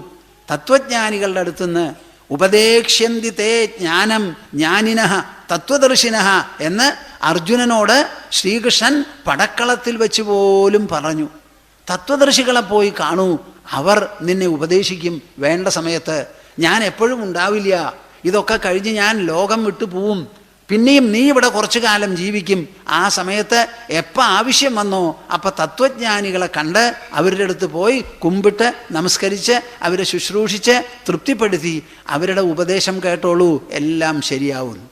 തത്വജ്ഞാനികളുടെ അടുത്തുനിന്ന്. ഉപദേക്ഷ്യന്തി തേ ജ്ഞാനം ജ്ഞാനിനഃ തത്വദർശിനഃ എന്ന് അർജുനനോട് ശ്രീകൃഷ്ണൻ പടക്കളത്തിൽ വെച്ച് പോലും പറഞ്ഞു. തത്വദർശികളെ പോയി കാണൂ, അവർ നിന്നെ ഉപദേശിക്കും വേണ്ട സമയത്ത്. ഞാൻ എപ്പോഴും ഉണ്ടാവില്ല, ഇതൊക്കെ കഴിഞ്ഞ് ഞാൻ ലോകം വിട്ടു പോവും. പിന്നെയും നീ ഇവിടെ കുറച്ചു കാലം ജീവിക്കും. ആ സമയത്ത് എപ്പോൾ ആവശ്യം വന്നോ അപ്പം തത്വജ്ഞാനികളെ കണ്ട് അവരുടെ അടുത്ത് പോയി കുമ്പിട്ട് നമസ്കരിച്ച് അവരെ ശുശ്രൂഷിച്ച് തൃപ്തിപ്പെടുത്തി അവരുടെ ഉപദേശം കേട്ടോളൂ, എല്ലാം ശരിയാവുന്നു.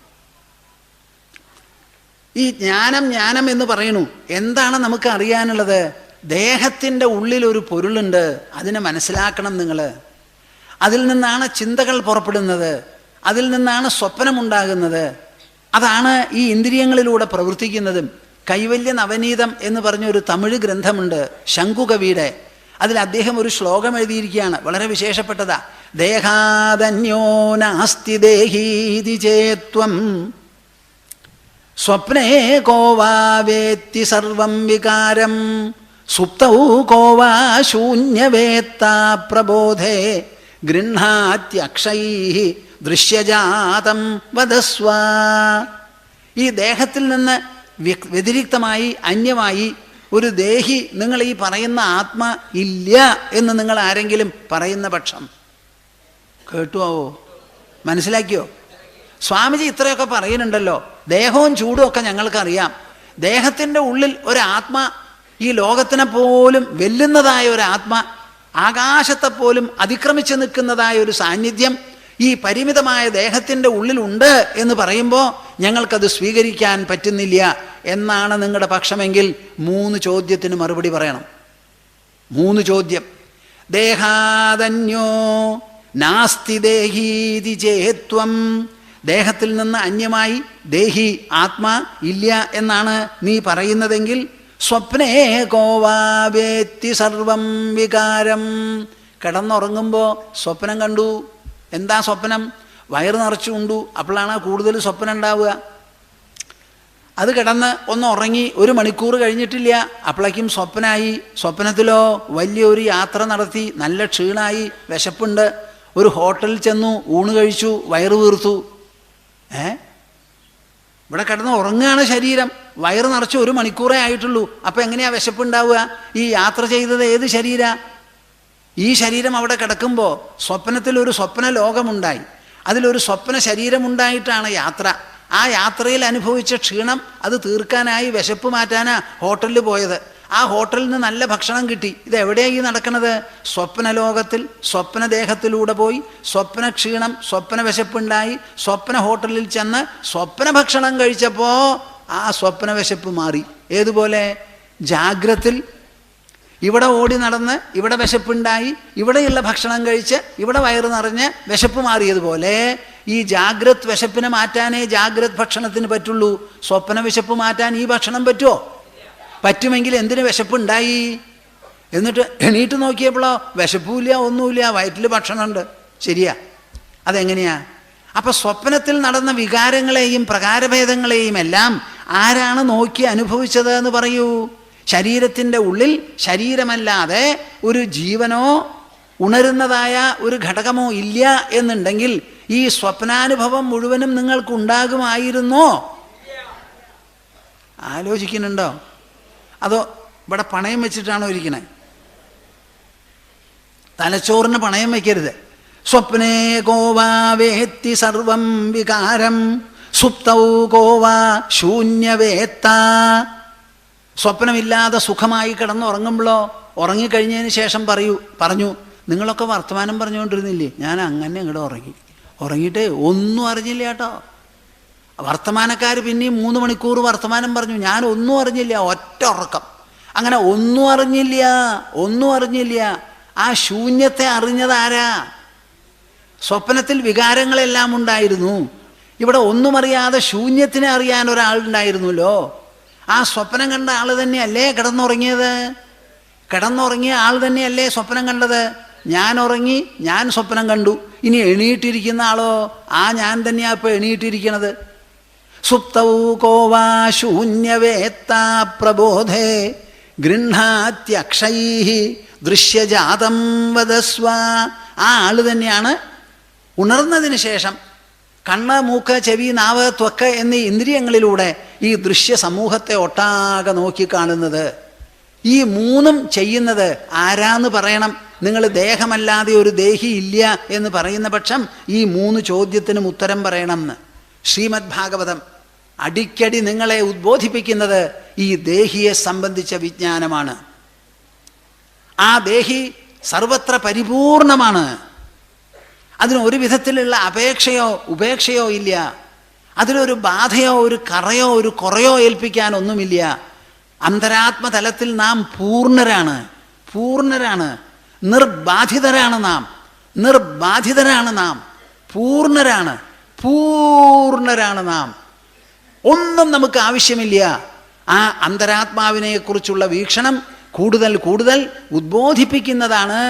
ഈ ജ്ഞാനം എന്ന് പറയണു. എന്താണ് നമുക്ക് അറിയാനുള്ളത്? ദേഹത്തിൻ്റെ ഉള്ളിലൊരു പൊരുളുണ്ട്, അതിനെ മനസ്സിലാക്കണം നിങ്ങൾ. അതിൽ നിന്നാണ് ചിന്തകൾ പുറപ്പെടുന്നത്, അതിൽ നിന്നാണ് സ്വപ്നമുണ്ടാകുന്നത്, അതാണ് ഈ ഇന്ദ്രിയങ്ങളിലൂടെ പ്രവർത്തിക്കുന്നതും. കൈവല്യ നവനീതം എന്ന് പറഞ്ഞൊരു തമിഴ് ഗ്രന്ഥമുണ്ട് ശങ്കുകവിയുടെ. അതിൽ അദ്ദേഹം ഒരു ശ്ലോകം എഴുതിയിരിക്കുകയാണ്, വളരെ വിശേഷപ്പെട്ടതാ. ദേഹാദന്യോ നാസ്തി ദേഹീതി ചേത്വം സ്വപ്നേ കോവാ വേത്തി സർവം വികാരം സുപ്തൗ കോവാ ശൂന്യവേത്താ പ്രബോധേ ഗൃഹാത്യക്ഷൈ ദൃശ്യജാതം വദസ്വ. ഈ ദേഹത്തിൽ നിന്ന് വ്യതിരിക്തമായി അന്യമായി ഒരു ദേഹി, നിങ്ങൾ ഈ പറയുന്ന ആത്മ ഇല്ല എന്ന് നിങ്ങൾ ആരെങ്കിലും പറയുന്ന പക്ഷം കേട്ടുവോ? മനസ്സിലാക്കിയോ? സ്വാമിജി ഇത്രയൊക്കെ പറയുന്നുണ്ടല്ലോ. ദേഹവും ചൂടും ഒക്കെ ഞങ്ങൾക്കറിയാം. ദേഹത്തിൻ്റെ ഉള്ളിൽ ഒരാത്മ, ഈ ലോകത്തിനെ പോലും വെല്ലുന്നതായ ഒരാത്മ, ആകാശത്തെ പോലും അതിക്രമിച്ച് നിൽക്കുന്നതായ ഒരു സാന്നിധ്യം ഈ പരിമിതമായ ദേഹത്തിൻ്റെ ഉള്ളിലുണ്ട് എന്ന് പറയുമ്പോൾ ഞങ്ങൾക്കത് സ്വീകരിക്കാൻ പറ്റുന്നില്ല എന്നാണ് നിങ്ങളുടെ പക്ഷമെങ്കിൽ 3 ചോദ്യത്തിന് മറുപടി പറയണം. 3 ചോദ്യം. ദേഹാദന്യോ നാസ്തി ദേഹീതി ചേത്വം, ദേഹത്തിൽ നിന്ന് അന്യമായി ദേഹി ആത്മാ ഇല്ല എന്നാണ് നീ പറയുന്നതെങ്കിൽ സ്വപ്നേ കോവാവേത്തി സർവം വികാരം, കിടന്നുറങ്ങുമ്പോൾ സ്വപ്നം കണ്ടു. എന്താ സ്വപ്നം? വയറ് നിറച്ചു കൊണ്ടു, അപ്പോഴാണ് കൂടുതൽ സ്വപ്നം ഉണ്ടാവുക. അത് കിടന്ന് ഒന്ന് ഉറങ്ങി 1 മണിക്കൂർ കഴിഞ്ഞിട്ടില്ല, അപ്പോഴേക്കും സ്വപ്നമായി. സ്വപ്നത്തിലോ വലിയൊരു യാത്ര നടത്തി, നല്ല ക്ഷീണമായി, വിശപ്പുണ്ട്, ഒരു ഹോട്ടലിൽ ചെന്നു, ഊണ് കഴിച്ചു, വയറ് വീർത്തു. ഇവിടെ കിടന്ന് ഉറങ്ങുകയാണ് ശരീരം, വയറ് നിറച്ച് 1 മണിക്കൂറേ ആയിട്ടുള്ളൂ. അപ്പം എങ്ങനെയാ വിശപ്പുണ്ടാവുക? ഈ യാത്ര ചെയ്തത് ഏത് ശരീര? ഈ ശരീരം അവിടെ കിടക്കുമ്പോൾ സ്വപ്നത്തിൽ ഒരു സ്വപ്ന ലോകമുണ്ടായി, അതിലൊരു സ്വപ്ന ശരീരമുണ്ടായിട്ടാണ് യാത്ര. ആ യാത്രയിൽ അനുഭവിച്ച ക്ഷീണം അത് തീർക്കാനായി, വിശപ്പ് മാറ്റാനാ ഹോട്ടലിൽ പോയത്. ആ ഹോട്ടലിൽ നിന്ന് നല്ല ഭക്ഷണം കിട്ടി. ഇതെവിടെയാണ് ഈ നടക്കുന്നത്? സ്വപ്നലോകത്തിൽ സ്വപ്നദേഹത്തിലൂടെ പോയി സ്വപ്ന ക്ഷീണം, സ്വപ്ന വിശപ്പുണ്ടായി, സ്വപ്ന ഹോട്ടലിൽ ചെന്ന് സ്വപ്ന ഭക്ഷണം കഴിച്ചപ്പോൾ ആ സ്വപ്ന വിശപ്പ് മാറി. ഏതുപോലെ? ജാഗ്രത്തിൽ ഇവിടെ ഓടി നടന്ന് ഇവിടെ വിശപ്പുണ്ടായി, ഇവിടെയുള്ള ഭക്ഷണം കഴിച്ച് ഇവിടെ വയറ് നിറഞ്ഞ് വിശപ്പ് മാറിയതുപോലെ ഈ ജാഗ്രത് വിശപ്പിനെ മാറ്റാനേ ജാഗ്രത് ഭക്ഷണത്തിന് പറ്റുള്ളൂ. സ്വപ്ന വിശപ്പ് മാറ്റാൻ ഈ ഭക്ഷണം പറ്റുമോ? പറ്റുമെങ്കിൽ എന്തിന് വിശപ്പുണ്ടായി? എന്നിട്ട് എണീറ്റ് നോക്കിയപ്പോഴോ വിശപ്പുമില്ല, ഒന്നുമില്ല, വയറ്റിൽ ഭക്ഷണമുണ്ട്. ശരിയാ? അതെങ്ങനെയാ? അപ്പം സ്വപ്നത്തിൽ നടന്ന വികാരങ്ങളെയും പ്രകാരഭേദങ്ങളെയും എല്ലാം ആരാണ് നോക്കി അനുഭവിച്ചത് എന്ന് പറയൂ. ശരീരത്തിൻ്റെ ഉള്ളിൽ ശരീരമല്ലാതെ ഒരു ജീവനോ ഉണരുന്നതായ ഒരു ഘടകമോ ഇല്ല എന്നുണ്ടെങ്കിൽ ഈ സ്വപ്നാനുഭവം മുഴുവനും നിങ്ങൾക്കുണ്ടാകുമായിരുന്നോ? ആലോചിക്കുന്നുണ്ടോ? അതോ ഇവിടെ പണയം വെച്ചിട്ടാണോ ഇരിക്കണേ? തലച്ചോറിന് പണയം വയ്ക്കരുത്. സ്വപ്നേ കോവാ വേത്തി സർവം വികാരം സുപ്തൗ കോവാ ശൂന്യവേത്ത. സ്വപ്നമില്ലാതെ സുഖമായി കിടന്നുറങ്ങുമ്പോഴോ ഉറങ്ങിക്കഴിഞ്ഞതിന് ശേഷം പറഞ്ഞു നിങ്ങളൊക്കെ വർത്തമാനം പറഞ്ഞുകൊണ്ടിരുന്നില്ലേ, ഞാൻ അങ്ങനെ ഇങ്ങോട്ട് ഉറങ്ങിയിട്ട് ഒന്നും അറിഞ്ഞില്ല കേട്ടോ. വർത്തമാനക്കാർ പിന്നെയും 3 മണിക്കൂർ വർത്തമാനം പറഞ്ഞു, ഞാൻ ഒന്നും അറിഞ്ഞില്ല, ഒറ്റ ഉറക്കം. അങ്ങനെ ഒന്നും അറിഞ്ഞില്ല. ആ ശൂന്യത്തെ അറിഞ്ഞതാരാ? സ്വപ്നത്തിൽ വികാരങ്ങളെല്ലാം ഉണ്ടായിരുന്നു, ഇവിടെ ഒന്നും അറിയാതെ ശൂന്യത്തിനെ അറിയാൻ ഒരാളുണ്ടായിരുന്നല്ലോ. ആ സ്വപ്നം കണ്ട ആൾ തന്നെയല്ലേ കിടന്നുറങ്ങിയത്? കിടന്നുറങ്ങിയ ആൾ തന്നെയല്ലേ സ്വപ്നം കണ്ടത്? ഞാൻ ഉറങ്ങി, ഞാൻ സ്വപ്നം കണ്ടു. ഇനി എണീറ്റിരിക്കുന്ന ആളോ? ആ ഞാൻ തന്നെയാ ഇപ്പോൾ എണീറ്റിരിക്കണത്. സുപ്തൗ കോവാ ശൂന്യവേത്താ പ്രബോധേ ഗൃഹാത്യക്ഷൈ ദൃശ്യജാതം വദസ്വ. ആ ആള് തന്നെയാണ് ഉണർന്നതിന് ശേഷം കണ്ണ്, മൂക്ക്, ചെവി, നാവ്, ത്വക്ക് എന്നീ ഇന്ദ്രിയങ്ങളിലൂടെ ഈ ദൃശ്യ സമൂഹത്തെ ഒട്ടാകെ നോക്കിക്കാണുന്നത്. ഈ 3ഉം ചെയ്യുന്നത് ആരാന്ന് പറയണം. നിങ്ങൾ ദേഹമല്ലാതെ ഒരു ദേഹി ഇല്ല എന്ന് പറയുന്ന പക്ഷം ഈ 3 ചോദ്യത്തിനും ഉത്തരം പറയണം എന്ന് ശ്രീമദ് ഭാഗവതം അടിക്കടി നിങ്ങളെ ഉദ്ബോധിപ്പിക്കുന്നത് ഈ ദേഹിയെ സംബന്ധിച്ച വിജ്ഞാനമാണ്. ആ ദേഹി സർവത്ര പരിപൂർണമാണ്. അതിന് ഒരു വിധത്തിലുള്ള അപേക്ഷയോ ഉപേക്ഷയോ ഇല്ല. അതിലൊരു ബാധയോ ഒരു കറയോ ഒരു കുറയോ ഏൽപ്പിക്കാനൊന്നുമില്ല. അന്തരാത്മതലത്തിൽ നാം പൂർണ്ണരാണ്, പൂർണ്ണരാണ്, നിർബാധിതരാണ് നാം, നിർബാധിതരാണ് നാം, പൂർണ്ണരാണ്, പൂർണ്ണരാണ് നാം. ഒന്നും നമുക്ക് ആവശ്യമില്ല. ആ അന്തരാത്മാവിനെക്കുറിച്ചുള്ള വീക്ഷണം കൂടുതൽ കൂടുതൽ ഉദ്ബോധിപ്പിക്കുന്നതാണ്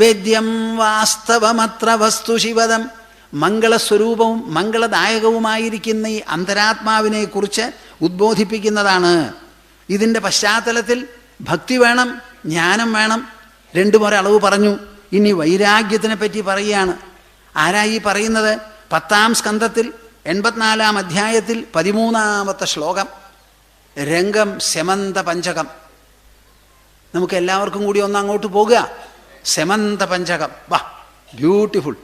വേദ്യം വാസ്തവമത്ര വസ്തു ശിവദം. മംഗളസ്വരൂപവും മംഗളദായകവുമായിരിക്കുന്ന ഈ അന്തരാത്മാവിനെക്കുറിച്ച് ഉദ്ബോധിപ്പിക്കുന്നതാണ്. ഇതിൻ്റെ പശ്ചാത്തലത്തിൽ ഭക്തി വേണം, ജ്ഞാനം വേണം. രണ്ടും ഒരളവ് പറഞ്ഞു. ഇനി വൈരാഗ്യത്തിനെ പറ്റി പറയുകയാണ്. ആരായി പറയുന്നത്? 10-ാം സ്കന്ധത്തിൽ 84-ാം അധ്യായത്തിൽ 13-ാമത്തെ ശ്ലോകം. രംഗം സെമന്ത പഞ്ചകം. നമുക്ക് എല്ലാവർക്കും കൂടി ഒന്ന് അങ്ങോട്ട് പോകുക. സെമന്ത പഞ്ചകം, വാ, ബ്യൂട്ടിഫുൾ.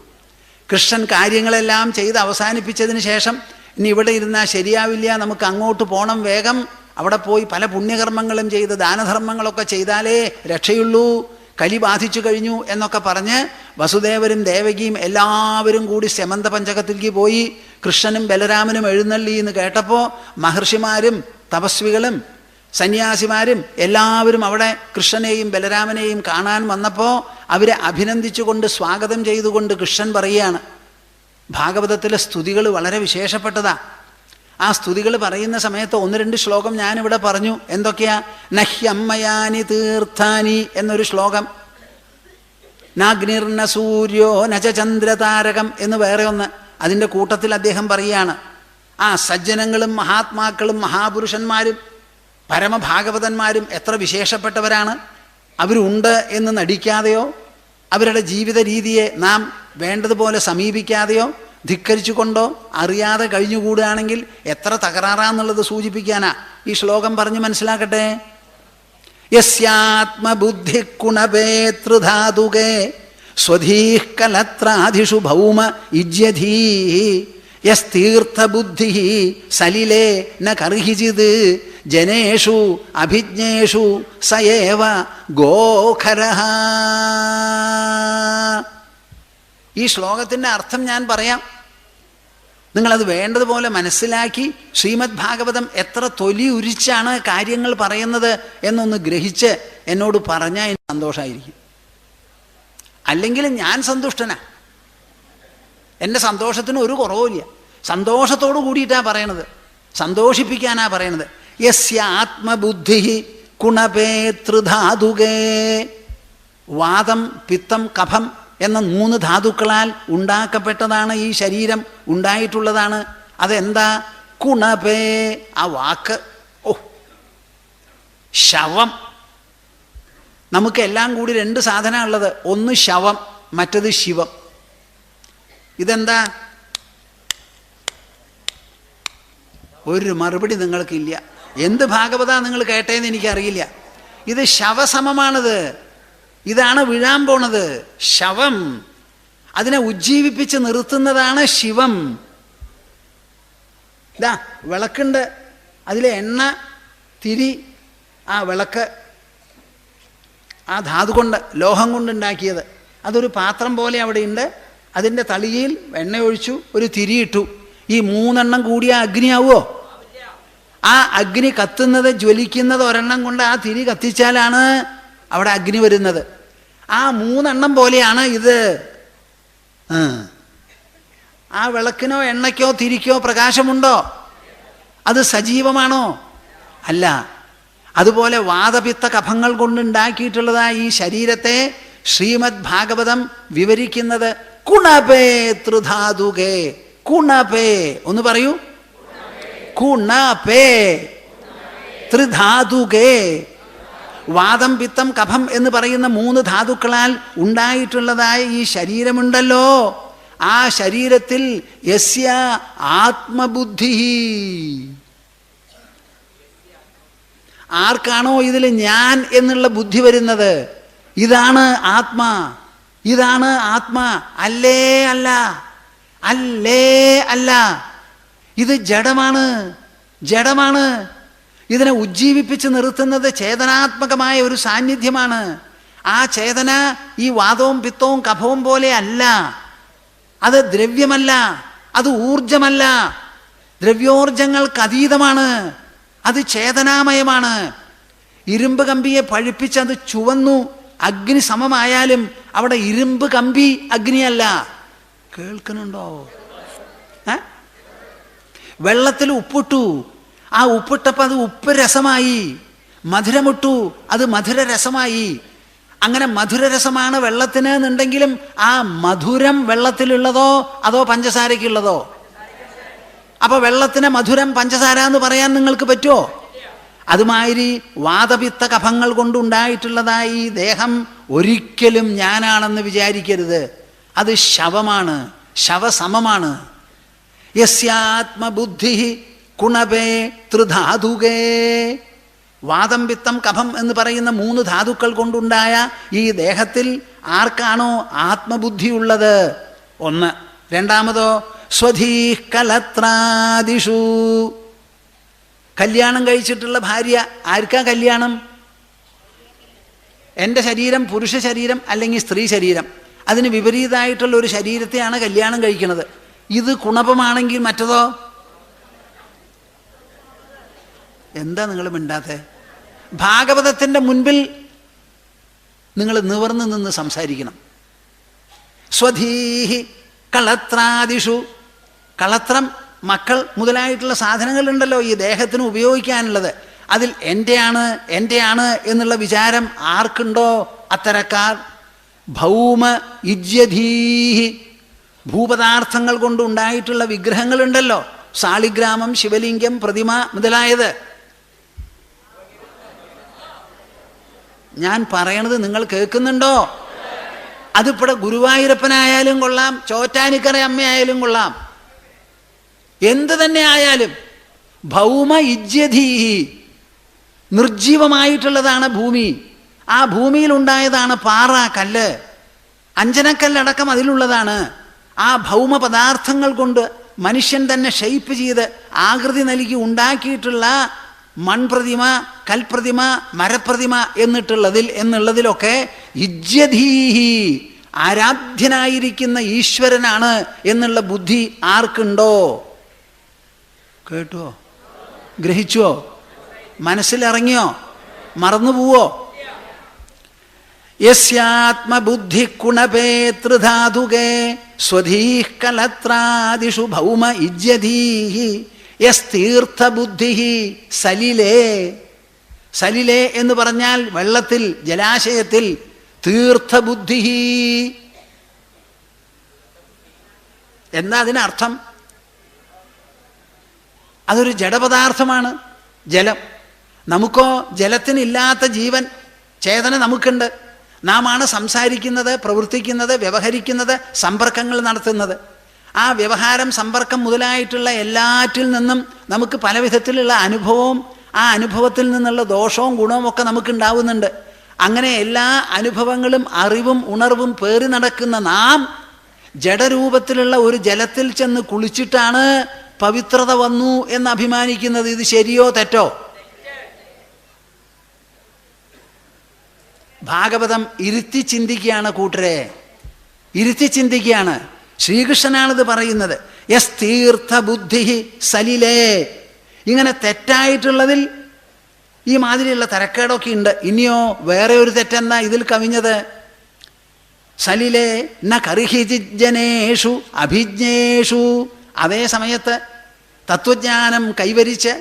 കൃഷ്ണൻ കാര്യങ്ങളെല്ലാം ചെയ്ത് അവസാനിപ്പിച്ചതിന് ശേഷം ഇനി ഇവിടെ ഇരുന്നാൽ ശരിയാവില്ല, നമുക്ക് അങ്ങോട്ട് പോകണം, വേഗം അവിടെ പോയി പല പുണ്യകർമ്മങ്ങളും ചെയ്ത് ദാനധർമ്മങ്ങളൊക്കെ ചെയ്താലേ രക്ഷയുള്ളൂ, കലി ബാധിച്ചു കഴിഞ്ഞു എന്നൊക്കെ പറഞ്ഞ് വസുദേവരും ദേവകിയും എല്ലാവരും കൂടി സെമന്ത പഞ്ചകത്തിലേക്ക് പോയി. കൃഷ്ണനും ബലരാമനും എഴുന്നള്ളി എന്ന് കേട്ടപ്പോൾ മഹർഷിമാരും തപസ്വികളും സന്യാസിമാരും എല്ലാവരും അവിടെ കൃഷ്ണനെയും ബലരാമനെയും കാണാൻ വന്നപ്പോൾ അവരെ അഭിനന്ദിച്ചുകൊണ്ട് സ്വാഗതം ചെയ്തുകൊണ്ട് കൃഷ്ണൻ പറയുകയാണ്. ഭാഗവതത്തിലെ സ്തുതികൾ വളരെ വിശേഷപ്പെട്ടതാ. ആ സ്തുതികൾ പറയുന്ന സമയത്ത് 1-2 ശ്ലോകം ഞാനിവിടെ പറഞ്ഞു. എന്തൊക്കെയാ? നഹ്യമ്മയാനി തീർത്ഥാനി എന്നൊരു ശ്ലോകം, നാഗ്നിർന സൂര്യോ നച ചന്ദ്രതാരകം എന്ന് വേറെ ഒന്ന്. അതിൻ്റെ കൂട്ടത്തിൽ അദ്ദേഹം പറയുകയാണ്, ആ സജ്ജനങ്ങളും മഹാത്മാക്കളും മഹാപുരുഷന്മാരും പരമഭാഗവതന്മാരും എത്ര വിശേഷപ്പെട്ടവരാണ്. അവരുണ്ട് എന്ന് നടിക്കാതെയോ അവരുടെ ജീവിത രീതിയെ നാം വേണ്ടതുപോലെ സമീപിക്കാതെയോ ധിക്കരിച്ചുകൊണ്ടോ അറിയാതെ കഴിഞ്ഞുകൂടുകയാണെങ്കിൽ എത്ര തകരാറാന്നുള്ളത് സൂചിപ്പിക്കാനാ ഈ ശ്ലോകം പറഞ്ഞ് മനസ്സിലാക്കട്ടെ. യസ്യാത്മബുദ്ധി കുണപേതൃധാതുകേ സ്വധീഃ കലത്രാധിഷു ഭൗമ ഇജ്യധീ യസ്തീർത്ഥബുദ്ധി സലിലേ ന കർഹിചിത് ജനേഷു അഭിജ്ഞേഷു സയേവ ഗോഖരഃ. ഈ ശ്ലോകത്തിൻ്റെ അർത്ഥം ഞാൻ പറയാം. നിങ്ങളത് വേണ്ടതുപോലെ മനസ്സിലാക്കി ശ്രീമദ് ഭാഗവതം എത്ര തൊലി ഉരിച്ചാണ് കാര്യങ്ങൾ പറയുന്നത് എന്നൊന്ന് ഗ്രഹിച്ച് എന്നോട് പറഞ്ഞാൽ എനിക്ക് സന്തോഷമായിരിക്കും. അല്ലെങ്കിൽ ഞാൻ സന്തുഷ്ടനാ. എൻ്റെ സന്തോഷത്തിന് ഒരു കുറവുമില്ല. സന്തോഷത്തോടു കൂടിയിട്ടാണ് പറയണത്, സന്തോഷിപ്പിക്കാനാ പറയണത്. യസ്യ ആത്മബുദ്ധി കുണപേതൃധാതുകേ. വാതം, പിത്തം, കഫം എന്ന 3 ധാതുക്കളാൽ ഉണ്ടാക്കപ്പെട്ടതാണ് ഈ ശരീരം, ഉണ്ടായിട്ടുള്ളതാണ്. അതെന്താ? കുണപേ, ആ വാക്ക്, ഓ, ശവം. നമുക്കെല്ലാം കൂടി 2 സാധനം ഉള്ളത്. ഒന്ന് ശവം, മറ്റത് ശിവം. ഇതെന്താ? ഒരു മറുപടി നിങ്ങൾക്കില്ല. എന്ത് ഭാഗവത നിങ്ങൾ കേട്ടേന്ന് എനിക്കറിയില്ല. ഇത് ശവസമമാണിത്. ഇതാണ് വീഴാൻ പോണത്. ശവം. അതിനെ ഉജ്ജീവിപ്പിച്ച് നിർത്തുന്നതാണ് ശിവം. ഇതാ വിളക്കുണ്ട്, അതിലെ എണ്ണ, തിരി, ആ വിളക്ക് ആ ധാതു കൊണ്ട്, ലോഹം കൊണ്ടുണ്ടാക്കിയത്. അതൊരു പാത്രം പോലെ അവിടെയുണ്ട്. അതിൻ്റെ തളിയിൽ എണ്ണ ഒഴിച്ചു, ഒരു തിരിയിട്ടു. ഈ 3 എണ്ണം കൂടിയ അഗ്നിയാവോ? ആ അഗ്നി കത്തുന്നത്, ജ്വലിക്കുന്നത് ഒരെണ്ണം കൊണ്ട് ആ തിരി കത്തിച്ചാലാണ് അവിടെ അഗ്നി വരുന്നത്. ആ 3 എണ്ണം പോലെയാണ് ഇത്. ആ വിളക്കിനോ എണ്ണയ്ക്കോ തിരിക്കോ പ്രകാശമുണ്ടോ? അത് സജീവമാണോ? അല്ല. അതുപോലെ വാതപിത്ത കഫങ്ങൾ കൊണ്ടുണ്ടാക്കിയിട്ടുള്ളതായ ഈ ശരീരത്തെ ശ്രീമദ് ഭാഗവതം വിവരിക്കുന്നത് കുണപേ ത്രിധാതുകേ. കുണപേ ഒന്ന് പറയൂ. കുണപേ ത്രിധാതുകേ. വാതം, പിത്തം, കഫം എന്ന് പറയുന്ന 3 ധാതുക്കളാൽ ഉണ്ടായിട്ടുള്ളതായ ഈ ശരീരമുണ്ടല്ലോ, ആ ശരീരത്തിൽ യസ്യ ആത്മബുദ്ധി. ആർക്കാണോ ഇതിൽ ഞാൻ എന്നുള്ള ബുദ്ധി വരുന്നത്, ഇതാണ് ആത്മാ, ഇതാണ് ആത്മാ. അല്ലേ അല്ല, അല്ലേ അല്ല, ഇത് ജഡമാണ്, ജഡമാണ്. ഇതിനെ ഉജ്ജീവിപ്പിച്ച് നിർത്തുന്നത് ചേതനാത്മകമായ ഒരു സാന്നിധ്യമാണ്. ആ ചേതന ഈ വാതവും പിത്തവും കഫവും പോലെ അല്ല. അത് ദ്രവ്യമല്ല, അത് ഊർജമല്ല, ദ്രവ്യോർജങ്ങൾക്ക് അതീതമാണ്. അത് ചേതനാമയമാണ്. ഇരുമ്പ് കമ്പിയെ പഴുപ്പിച്ചത് ചുവന്നു അഗ്നി സമമായാലും അവിടെ ഇരുമ്പ് കമ്പി അഗ്നിയല്ല. കേൾക്കുന്നുണ്ടോ? വെള്ളത്തിൽ ഉപ്പിട്ടു, ആ ഉപ്പിട്ടപ്പോൾ അത് ഉപ്പ് രസമായി. മധുരമിട്ടു, അത് മധുരരസമായി. അങ്ങനെ മധുരരസമാണ് വെള്ളത്തിന് എന്നുണ്ടെങ്കിലും ആ മധുരം വെള്ളത്തിലുള്ളതോ അതോ പഞ്ചസാരയ്ക്കുള്ളതോ? അപ്പൊ വെള്ളത്തിന് മധുരം പഞ്ചസാര എന്ന് പറയാൻ നിങ്ങൾക്ക് പറ്റുമോ? അതുമാതിരി വാതപിത്ത കഫങ്ങൾ കൊണ്ടുണ്ടായിട്ടുള്ളതായി ദേഹം ഒരിക്കലും ഞാനാണെന്ന് വിചാരിക്കരുത്. അത് ശവമാണ്, ശവസമമാണ്. യസ്യാത്മബുദ്ധി കുണപേ ത്രിധാതുകേ. വാതം പിത്തം കഫം എന്ന് പറയുന്ന 3 ധാതുക്കൾ കൊണ്ടുണ്ടായ ഈ ദേഹത്തിൽ ആർക്കാണോ ആത്മബുദ്ധിയുള്ളത്? ഒന്ന്. രണ്ടാമതോ സ്വധീഹ് കലത്രാദിഷു. കല്യാണം കഴിച്ചിട്ടുള്ള ഭാര്യ, ആർക്കാ കല്യാണം? എൻ്റെ ശരീരം പുരുഷ ശരീരം അല്ലെങ്കിൽ സ്ത്രീ ശരീരം, അതിന് വിപരീതമായിട്ടുള്ള ഒരു ശരീരത്തെയാണ് കല്യാണം കഴിക്കുന്നത്. ഇത് കുണപമാണെങ്കിൽ മറ്റതോ? എന്താ നിങ്ങൾ മിണ്ടാത്തെ? ഭാഗവതത്തിൻ്റെ മുൻപിൽ നിങ്ങൾ നിവർന്നു നിന്ന് സംസാരിക്കണം. സ്വധീഹി കളത്രാദിഷു. കളത്രം, മക്കൾ മുതലായിട്ടുള്ള സാധനങ്ങളുണ്ടല്ലോ ഈ ദേഹത്തിന് ഉപയോഗിക്കാനുള്ളത്. അതിൽ എൻ്റെയാണ് എൻ്റെയാണ് എന്നുള്ള വിചാരം ആർക്കുണ്ടോ അത്തരക്കാർ ഭൗമ ഇജ്യധീഹി. ഭൂപദാർത്ഥങ്ങൾ കൊണ്ടുണ്ടായിട്ടുള്ള വിഗ്രഹങ്ങളുണ്ടല്ലോ, സാളിഗ്രാമം, ശിവലിംഗം, പ്രതിമ മുതലായത്. ഞാൻ പറയണത് നിങ്ങൾ കേൾക്കുന്നുണ്ടോ? അതിവിടെ ഗുരുവായൂരപ്പനായാലും കൊള്ളാം, ചോറ്റാനിക്കര അമ്മയായാലും കൊള്ളാം, എന്ത് തന്നെ ആയാലും ഭൗമ ഇജ്യധീഹി. നിർജീവമായിട്ടുള്ളതാണ് ഭൂമി. ആ ഭൂമിയിൽ ഉണ്ടായതാണ് പാറ, കല്ല്, അഞ്ജനക്കല്ലടക്കം അതിലുള്ളതാണ്. ആ ഭൗമ പദാർത്ഥങ്ങൾ കൊണ്ട് മനുഷ്യൻ തന്നെ ഷെയ്പ്പ് ചെയ്ത് ആകൃതി നൽകി ഉണ്ടാക്കിയിട്ടുള്ള മൺപ്രതിമ, കൽപ്രതിമ, മരപ്രതിമ എന്നുള്ളതിലൊക്കെ ഇജ്യധീഹി, ആരാധ്യനായിരിക്കുന്ന ഈശ്വരനാണ് എന്നുള്ള ബുദ്ധി ആർക്കുണ്ടോ? കേട്ടോ? ഗ്രഹിച്ചോ? മനസ്സിലിറങ്ങിയോ? മറന്നുപോവോ? യസ്യാത്മബുദ്ധി കുണപേ ത്രിധാതുകേ സ്വധീഹ് കലത്രാദിഷു ഭൗമ ഇജ്യധീഹി യസ്തീർത്ഥബുദ്ധി സലിലേ. സലിലേ എന്ന് പറഞ്ഞാൽ വെള്ളത്തിൽ, ജലാശയത്തിൽ. തീർത്ഥബുദ്ധി എന്താ അതിനർത്ഥം? അതൊരു ജഡപദാർത്ഥമാണ് ജലം. നമുക്കോ ജലത്തിനില്ലാത്ത ജീവൻ, ചേതന നമുക്കുണ്ട്. നാമാണ് സംസാരിക്കുന്നത്, പ്രവർത്തിക്കുന്നത്, വ്യവഹരിക്കുന്നത്, സമ്പർക്കങ്ങൾ നടത്തുന്നത്. ആ വ്യവഹാരം, സമ്പർക്കം മുതലായിട്ടുള്ള എല്ലാറ്റിൽ നിന്നും നമുക്ക് പല വിധത്തിലുള്ള അനുഭവവും ആ അനുഭവത്തിൽ നിന്നുള്ള ദോഷവും ഗുണവും ഒക്കെ നമുക്കുണ്ടാവുന്നുണ്ട്. അങ്ങനെ എല്ലാ അനുഭവങ്ങളും അറിവും ഉണർവും പേറി നടക്കുന്ന നാം ജഡരൂപത്തിലുള്ള ഒരു ജലത്തിൽ ചെന്ന് കുളിച്ചിട്ടാണ് പവിത്രത വന്നു എന്ന് അഭിമാനിക്കുന്നത്. ഇത് ശരിയോ തെറ്റോ? ഭാഗവതം ഇരുത്തി ചിന്തിക്കുകയാണ് കൂട്ടരെ, ഇരുത്തി ചിന്തിക്കുകയാണ്. ശ്രീകൃഷ്ണനാണിത് പറയുന്നത്. യസ് തീർത്ഥബുദ്ധി സലിലേ. ഇങ്ങനെ തെറ്റായിട്ടുള്ളതിൽ ഈ മാതിരിയുള്ള തരക്കേടൊക്കെ ഉണ്ട്. ഇനിയോ വേറെ ഒരു തെറ്റെന്നാ ഇതിൽ കവിഞ്ഞത്? സലിലേ ന കർഹിജിജനേഷു അഭിജ്ഞേഷു. അതേ സമയത്ത് തത്വജ്ഞാനം കൈവരിച്ച്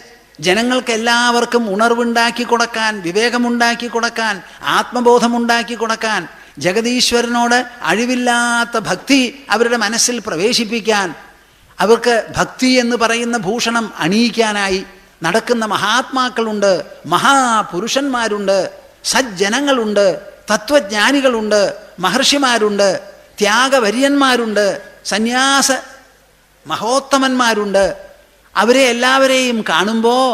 ജനങ്ങൾക്കെല്ലാവർക്കും ഉണർവുണ്ടാക്കി കൊടുക്കാൻ, വിവേകമുണ്ടാക്കി കൊടുക്കാൻ, ആത്മബോധമുണ്ടാക്കി കൊടുക്കാൻ, ജഗതീശ്വരനോട് അഴിവില്ലാത്ത ഭക്തി അവരുടെ മനസ്സിൽ പ്രവേശിപ്പിക്കാൻ, അവർക്ക് ഭക്തി എന്ന് പറയുന്ന ഭൂഷണം അണിയിക്കാനായി നടക്കുന്ന മഹാത്മാക്കളുണ്ട്, മഹാപുരുഷന്മാരുണ്ട്, സജ്ജനങ്ങളുണ്ട്, തത്വജ്ഞാനികളുണ്ട്, മഹർഷിമാരുണ്ട്, ത്യാഗവര്യന്മാരുണ്ട്, സന്യാസ മഹോത്തമന്മാരുണ്ട്. അവരെ എല്ലാവരെയും കാണുമ്പോൾ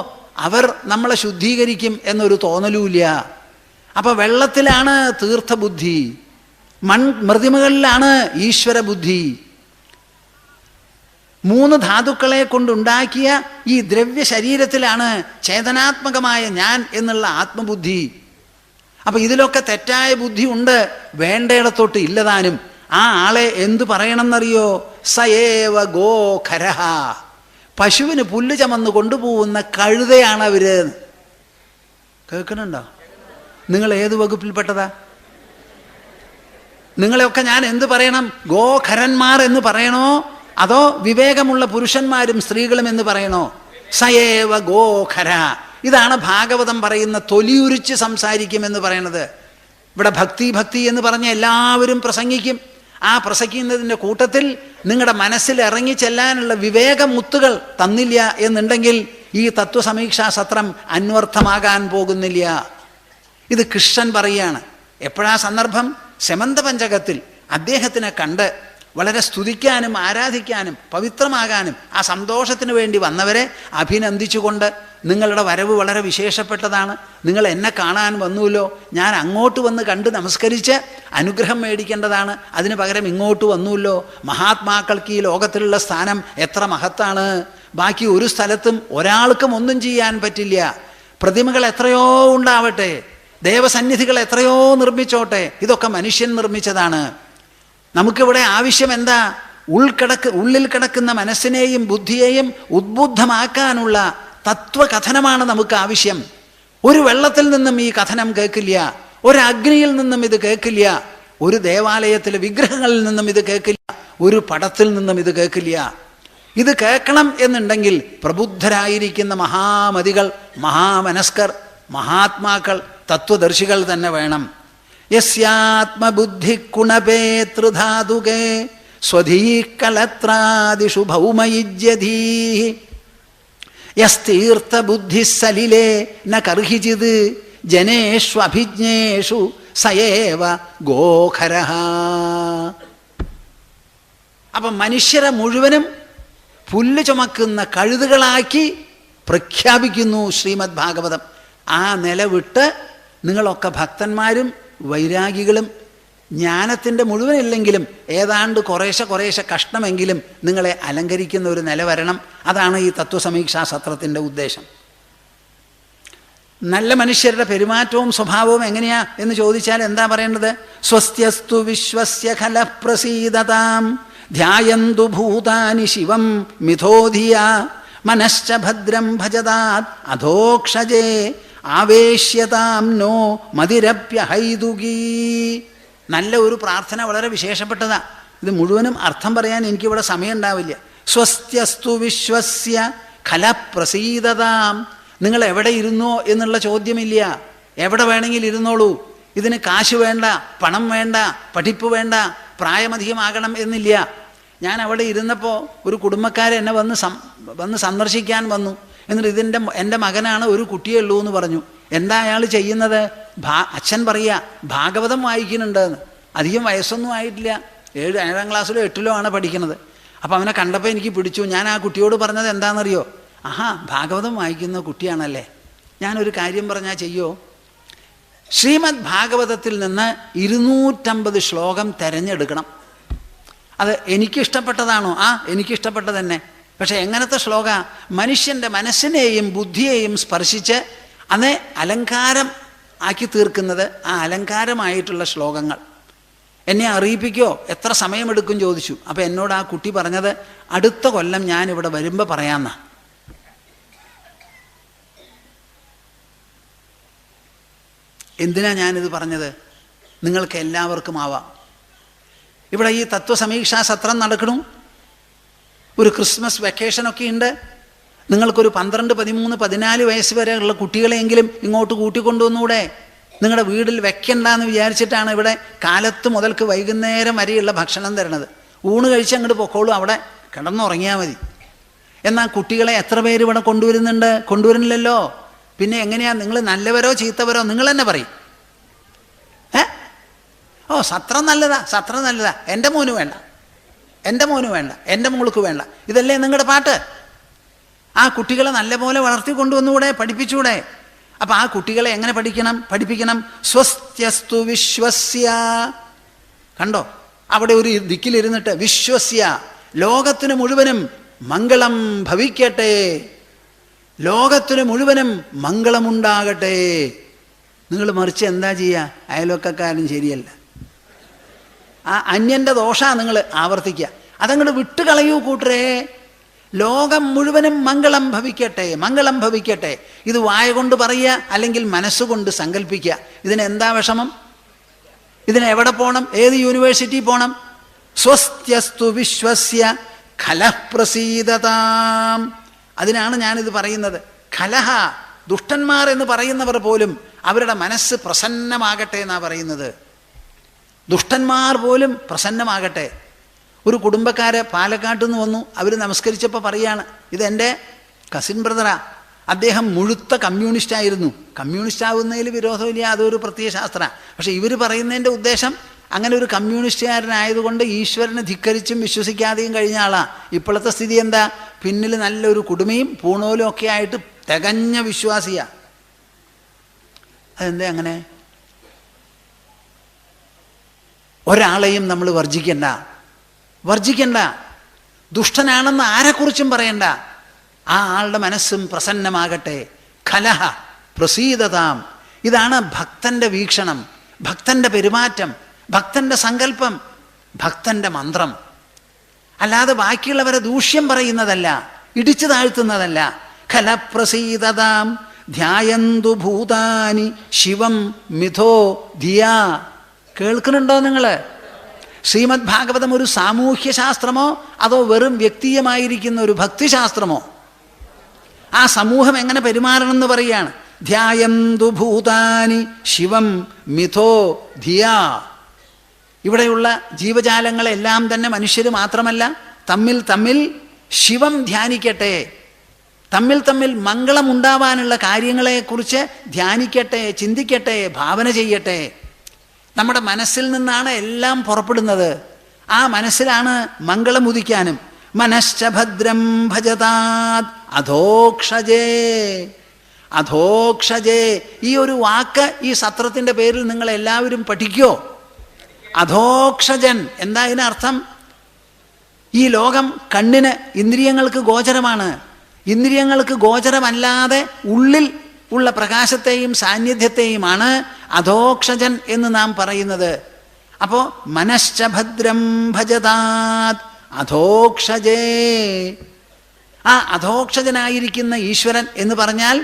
അവർ നമ്മളെ ശുദ്ധീകരിക്കും എന്നൊരു തോന്നലുമില്ല. അപ്പോൾ വെള്ളത്തിലാണ് തീർത്ഥബുദ്ധി, മൺപ്രതിമകളിലാണ് ഈശ്വരബുദ്ധി. 3 ധാതുക്കളെ കൊണ്ടുണ്ടാക്കിയ ഈ ദ്രവ്യ ശരീരത്തിലാണ് ചേതനാത്മകമായ ഞാൻ എന്നുള്ള ആത്മബുദ്ധി. അപ്പം ഇതിലൊക്കെ തെറ്റായ ബുദ്ധി ഉണ്ട്, വേണ്ടയിടത്തോട്ട് ഇല്ലതാനും. ആ ആളെ എന്തു പറയണമെന്നറിയോ? സയേവ ഗോഖരഹ, പശുവിന് പുല്ല് ചമന്ന് കൊണ്ടുപോകുന്ന കഴുതയാണ് അവര്. കേൾക്കണുണ്ടോ? നിങ്ങൾ ഏത് വകുപ്പിൽപ്പെട്ടതാ? നിങ്ങളെയൊക്കെ ഞാൻ എന്ത് പറയണം? ഗോഖരന്മാർ എന്ന് പറയണോ, അതോ വിവേകമുള്ള പുരുഷന്മാരും സ്ത്രീകളും എന്ന് പറയണോ? സയേവ ഗോഖര. ഇതാണ് ഭാഗവതം പറയുന്ന തൊലിയുരിച്ച് സംസാരിക്കുമെന്ന് പറയണത്. ഇവിടെ ഭക്തി ഭക്തി എന്ന് പറഞ്ഞ എല്ലാവരും പ്രസംഗിക്കും. ആ പ്രസംഗിക്കുന്നതിൻ്റെ കൂട്ടത്തിൽ നിങ്ങളുടെ മനസ്സിൽ ഇറങ്ങി ചെല്ലാനുള്ള വിവേകമുത്തുകൾ തന്നില്ല എന്നുണ്ടെങ്കിൽ ഈ തത്വസമീക്ഷാ സത്രം അന്വർത്ഥമാകാൻ പോകുന്നില്ല. ഇത് കൃഷ്ണൻ പറയുകയാണ്. എപ്പോഴാ സന്ദർഭം? ശമന്ത പഞ്ചകത്തിൽ അദ്ദേഹത്തിനെ കണ്ട് വളരെ സ്തുതിക്കാനും ആരാധിക്കാനും പവിത്രമാകാനും ആ സന്തോഷത്തിന് വേണ്ടി വന്നവരെ അഭിനന്ദിച്ചുകൊണ്ട്, നിങ്ങളുടെ വരവ് വളരെ വിശേഷപ്പെട്ടതാണ്, നിങ്ങൾ എന്നെ കാണാൻ വന്നുല്ലോ, ഞാൻ അങ്ങോട്ട് വന്ന് കണ്ട് നമസ്കരിച്ച് അനുഗ്രഹം മേടിക്കേണ്ടതാണ്, അതിന് പകരം ഇങ്ങോട്ട് വന്നുല്ലോ. മഹാത്മാക്കൾക്ക് ഈ ലോകത്തിലുള്ള സ്ഥാനം എത്ര മഹത്താണ്! ബാക്കി ഒരു സ്ഥലത്തും ഒരാൾക്കും ഒന്നും ചെയ്യാൻ പറ്റില്ല. പ്രതിമകൾ എത്രയോ ഉണ്ടാവട്ടെ, ദേവസന്നിധികൾ എത്രയോ നിർമ്മിച്ചോട്ടെ, ഇതൊക്കെ മനുഷ്യൻ നിർമ്മിച്ചതാണ്. നമുക്കിവിടെ ആവശ്യം എന്താ? ഉള്ളിൽ കിടക്കുന്ന മനസ്സിനെയും ബുദ്ധിയെയും ഉദ്ബുദ്ധമാക്കാനുള്ള തത്വകഥനമാണ് നമുക്ക് ആവശ്യം. ഒരു വെള്ളത്തിൽ നിന്നും ഈ കഥനം കേൾക്കില്ല, ഒരു അഗ്നിയിൽ നിന്നും ഇത് കേൾക്കില്ല, ഒരു ദേവാലയത്തിലെ വിഗ്രഹങ്ങളിൽ നിന്നും ഇത് കേൾക്കില്ല, ഒരു പടത്തിൽ നിന്നും ഇത് കേൾക്കില്ല. ഇത് കേൾക്കണം എന്നുണ്ടെങ്കിൽ പ്രബുദ്ധരായിരിക്കുന്ന മഹാമതികൾ, മഹാമനസ്കർ, മഹാത്മാക്കൾ, തത്വദർശികൾ തന്നെ വേണം. യസ്യാത്മബുദ്ധി കുണപേതൃധാതുകേ സ്വധീകലത്രാദിഷു ഭൗമയുജ്യധീ യസ്തീർത്ഥബുദ്ധി സലിലേ ന കർഹിചിത് ജനേഷു അഭിജ്ഞേഷു സയേവ ഗോഖരഃ. അപ്പം മനുഷ്യരെ മുഴുവനും പുല്ല് ചുമക്കുന്ന കഴുതുകളാക്കി പ്രഖ്യാപിക്കുന്നു ശ്രീമദ് ഭാഗവതം. ആ നില വിട്ട് നിങ്ങളൊക്കെ ഭക്തന്മാരും വൈരാഗികളും ജ്ഞാനത്തിൻ്റെ മുഴുവനില്ലെങ്കിലും ഏതാണ്ട് കുറേശ്ശെ കഷ്ണമെങ്കിലും നിങ്ങളെ അലങ്കരിക്കുന്ന ഒരു നില വരണം. അതാണ് ഈ തത്വസമീക്ഷാ സത്രത്തിൻ്റെ ഉദ്ദേശം. നല്ല മനുഷ്യരുടെ പെരുമാറ്റവും സ്വഭാവവും എങ്ങനെയാ എന്ന് ചോദിച്ചാൽ എന്താ പറയേണ്ടത്? സ്വസ്ത്യസ്തു വിശ്വസ്യ ഖലഃ പ്രസീദതാം ധ്യായന്തു ഭൂതാനി ശിവം മിഥോധിയ മനശ്ച ഭദ്രം ഭജതാത് അധോക്ഷജേ ആവേശ്യതാം നോ മതിരപ്യഹൈതുകീ. നല്ല ഒരു പ്രാർത്ഥന, വളരെ വിശേഷപ്പെട്ടതാ. ഇത് മുഴുവനും അർത്ഥം പറയാൻ എനിക്കിവിടെ സമയം ഉണ്ടാവില്ല. സ്വസ്ത്യസ്തു വിശ്വസ്യ ഖലഃ പ്രസീദതാം. നിങ്ങൾ എവിടെ ഇരുന്നോ എന്നുള്ള ചോദ്യമില്ല, എവിടെ വേണമെങ്കിലും ഇരുന്നോളൂ. ഇതിന് കാശ് വേണ്ട, പണം വേണ്ട, പഠിപ്പ് വേണ്ട, പ്രായമധികമാകണം എന്നില്ല. ഞാൻ അവിടെ ഇരുന്നപ്പോൾ ഒരു കുടുംബക്കാരൻ എന്നെ വന്ന് സന്ദർശിക്കാൻ വന്നു. എന്നിട്ട് എൻ്റെ മകനാണ്, ഒരു കുട്ടിയേ ഉള്ളൂ എന്ന് പറഞ്ഞു. എന്താ അയാൾ ചെയ്യുന്നത്? അച്ഛൻ പറയുക ഭാഗവതം വായിക്കുന്നുണ്ടെന്ന്. അധികം വയസ്സൊന്നും ആയിട്ടില്ല, 7-8 ക്ലാസ്സിലോ 8-ലോ ആണ് പഠിക്കുന്നത്. അപ്പം അവനെ കണ്ടപ്പോൾ എനിക്ക് പിടിച്ചു. ഞാൻ ആ കുട്ടിയോട് പറഞ്ഞത് എന്താണെന്നറിയോ? ആഹാ, ഭാഗവതം വായിക്കുന്ന കുട്ടിയാണല്ലേ, ഞാനൊരു കാര്യം പറഞ്ഞാൽ ചെയ്യോ? ശ്രീമദ് ഭാഗവതത്തിൽ നിന്ന് 250 ശ്ലോകം തിരഞ്ഞെടുക്കണം. അത് എനിക്കിഷ്ടപ്പെട്ടതാണോ? എനിക്കിഷ്ടപ്പെട്ടത് തന്നെ. പക്ഷെ എങ്ങനത്തെ ശ്ലോക? മനുഷ്യൻ്റെ മനസ്സിനെയും ബുദ്ധിയെയും സ്പർശിച്ച് അത് അലങ്കാരം ആക്കി തീർക്കുന്നത്, ആ അലങ്കാരമായിട്ടുള്ള ശ്ലോകങ്ങൾ. എന്നെ അറിയിപ്പിക്കോ, എത്ര സമയമെടുക്കും ചോദിച്ചു. അപ്പം എന്നോട് ആ കുട്ടി പറഞ്ഞത്, അടുത്ത കൊല്ലം ഞാനിവിടെ വരുമ്പോൾ പറയാമെന്നാ. എന്തിനാ ഞാനിത് പറഞ്ഞത്? നിങ്ങൾക്ക് എല്ലാവർക്കും ആവാം. ഇവിടെ ഈ തത്വസമീക്ഷാ സത്രം നടക്കണു, ഒരു ക്രിസ്മസ് വെക്കേഷനൊക്കെ ഉണ്ട്. നിങ്ങൾക്കൊരു 12, 13, 14 വയസ്സ് വരെയുള്ള കുട്ടികളെങ്കിലും ഇങ്ങോട്ട് കൂട്ടിക്കൊണ്ടുവന്നൂടെ? നിങ്ങളുടെ വീട്ടിൽ വെക്കണ്ടെന്ന് വിചാരിച്ചിട്ടാണ് ഇവിടെ കാലത്ത് മുതൽക്ക് വൈകുന്നേരം വരെയുള്ള ഭക്ഷണം തരണത്. ഊണ് കഴിച്ച് അങ്ങോട്ട് പൊക്കോളൂ, അവിടെ കിടന്നുറങ്ങിയാൽ മതി. എന്നാൽ കുട്ടികളെ എത്ര പേര് ഇവിടെ കൊണ്ടുവരുന്നുണ്ട്? കൊണ്ടുവരുന്നില്ലല്ലോ. പിന്നെ എങ്ങനെയാ? നിങ്ങൾ നല്ലവരോ ചീത്തവരോ നിങ്ങൾ തന്നെ പറയും. സത്രം നല്ലതാ, സത്രം നല്ലതാ, എൻ്റെ മോന് വേണ്ട, എൻ്റെ മോന് വേണ്ട, എൻ്റെ മോൾക്ക് വേണ്ട, ഇതല്ലേ നിങ്ങളുടെ പാട്ട്? ആ കുട്ടികളെ നല്ലപോലെ വളർത്തിക്കൊണ്ടുവന്നുകൂടെ? പഠിപ്പിച്ചൂടെ? അപ്പം ആ കുട്ടികളെ എങ്ങനെ പഠിപ്പിക്കണം? സ്വസ്ത്യസ്തു വിശ്വസ്യ. കണ്ടോ, അവിടെ ഒരു ദിക്കിലിരുന്നിട്ട് വിശ്വസ്യ, ലോകത്തിന് മുഴുവനും മംഗളം ഭവിക്കട്ടെ, ലോകത്തിന് മുഴുവനും മംഗളമുണ്ടാകട്ടെ. നിങ്ങൾ മറിച്ച് എന്താ ചെയ്യുക? അയൽവക്കക്കാരൻ ശരിയല്ല, ആ അന്യൻ്റെ ദോഷമാണ് നിങ്ങൾ ആവർത്തിക്കുക. അതങ്ങോട്ട് വിട്ടുകളയൂ കൂട്ടരേ. ലോകം മുഴുവനും മംഗളം ഭവിക്കട്ടെ, മംഗളം ഭവിക്കട്ടെ. ഇത് വായ കൊണ്ട് പറയുക, അല്ലെങ്കിൽ മനസ്സുകൊണ്ട് സങ്കല്പിക്കുക. ഇതിനെന്താ വിഷമം? ഇതിനെവിടെ പോകണം? ഏത് യൂണിവേഴ്സിറ്റി പോകണം? സ്വസ്ത്യസ്തു വിശ്വസ്യ ഖലഃ പ്രസീദതാം. അതിനാണ് ഞാനിത് പറയുന്നത്. ഖലഹ, ദുഷ്ടന്മാർ എന്ന് പറയുന്നവർ പോലും അവരുടെ മനസ്സ് പ്രസന്നമാകട്ടെ എന്നാണ് പറയുന്നത്. ദുഷ്ടന്മാർ പോലും പ്രസന്നമാകട്ടെ. ഒരു കുടുംബക്കാര് പാലക്കാട്ട് നിന്ന് വന്നു. അവർ നമസ്കരിച്ചപ്പോൾ പറയാണ്, ഇതെൻ്റെ കസിൻ ബ്രദറാ, അദ്ദേഹം മുഴുത്ത കമ്മ്യൂണിസ്റ്റായിരുന്നു. കമ്മ്യൂണിസ്റ്റ് ആവുന്നതിൽ വിരോധമില്ല, അതൊരു പ്രത്യയ ശാസ്ത്രമാണ്. പക്ഷേ ഇവർ പറയുന്നതിൻ്റെ ഉദ്ദേശം അങ്ങനെ ഒരു കമ്മ്യൂണിസ്റ്റുകാരനായതുകൊണ്ട് ഈശ്വരനെ ധിക്കരിച്ചും വിശ്വസിക്കാതെയും കഴിഞ്ഞ ആളാണ്. ഇപ്പോഴത്തെ സ്ഥിതി എന്താ? പിന്നിൽ നല്ലൊരു കുടുമയും പൂണോലും ഒക്കെ ആയിട്ട് തികഞ്ഞ വിശ്വാസിയാണ്. അതെന്താ അങ്ങനെ? ഒരാളെയും നമ്മൾ വർജിക്കണ്ട. ദുഷ്ടനാണെന്ന് ആരെക്കുറിച്ചും പറയണ്ട. ആ ആളുടെ മനസ്സും പ്രസന്നമാകട്ടെ. ഖലഹ പ്രസീദതാം. ഇതാണ് ഭക്തൻ്റെ വീക്ഷണം, ഭക്തൻ്റെ പെരുമാറ്റം, ഭക്തൻ്റെ സങ്കല്പം, ഭക്തൻ്റെ മന്ത്രം. അല്ലാതെ ബാക്കിയുള്ളവരെ ദൂഷ്യം പറയുന്നതല്ല, ഇടിച്ചു താഴ്ത്തുന്നതല്ല. ഖലപ്രസീദതാം ധ്യായന്തു ഭൂതാനി ശിവം മിഥോ ധിയാ. കേൾക്കുന്നുണ്ടോ നിങ്ങൾ? ശ്രീമദ് ഭാഗവതം ഒരു സാമൂഹ്യ ശാസ്ത്രമോ അതോ വെറും വ്യക്തിയമായിരിക്കുന്ന ഒരു ഭക്തിശാസ്ത്രമോ? ആ സമൂഹം എങ്ങനെ പെരുമാറണമെന്ന് പറയുകയാണ്. ധ്യായന്തു ഭൂതാനി ശിവം മിഥോ ധിയാ. ഇവിടെയുള്ള ജീവജാലങ്ങളെല്ലാം തന്നെ മനുഷ്യർ മാത്രമല്ല, തമ്മിൽ ശിവം ധ്യാനിക്കട്ടെ, തമ്മിൽ മംഗളമുണ്ടാവാനുള്ള കാര്യങ്ങളെക്കുറിച്ച് ധ്യാനിക്കട്ടെ, ചിന്തിക്കട്ടെ, ഭാവന ചെയ്യട്ടെ. നമ്മുടെ മനസ്സിൽ നിന്നാണ് എല്ലാം പുറപ്പെടുന്നത്. ആ മനസ്സിലാണ് മംഗളം ഉദിക്കാനും. മനശ്ച ഭദ്രം ഭജതാത് അധോക്ഷജേ. ഈ ഒരു വാക്ക് ഈ സത്രത്തിൻ്റെ പേരിൽ നിങ്ങൾ എല്ലാവരും പഠിക്കോ? അധോക്ഷജൻ എന്താ ഇതിനർത്ഥം? ഈ ലോകം കണ്ണിന്, ഇന്ദ്രിയങ്ങൾക്ക് ഗോചരമാണ്. ഇന്ദ്രിയങ്ങൾക്ക് ഗോചരമല്ലാതെ ഉള്ളിൽ ഉള്ള പ്രകാശത്തെയും സാന്നിധ്യത്തെയുമാണ് അധോക്ഷജൻ എന്ന് നാം പറയുന്നത്. അപ്പോൾ മനശ്ച ഭദ്രം ഭജതാത് അധോക്ഷജേ. ആ അധോക്ഷജനായിരിക്കുന്ന ഈശ്വരൻ എന്ന് പറഞ്ഞാൽ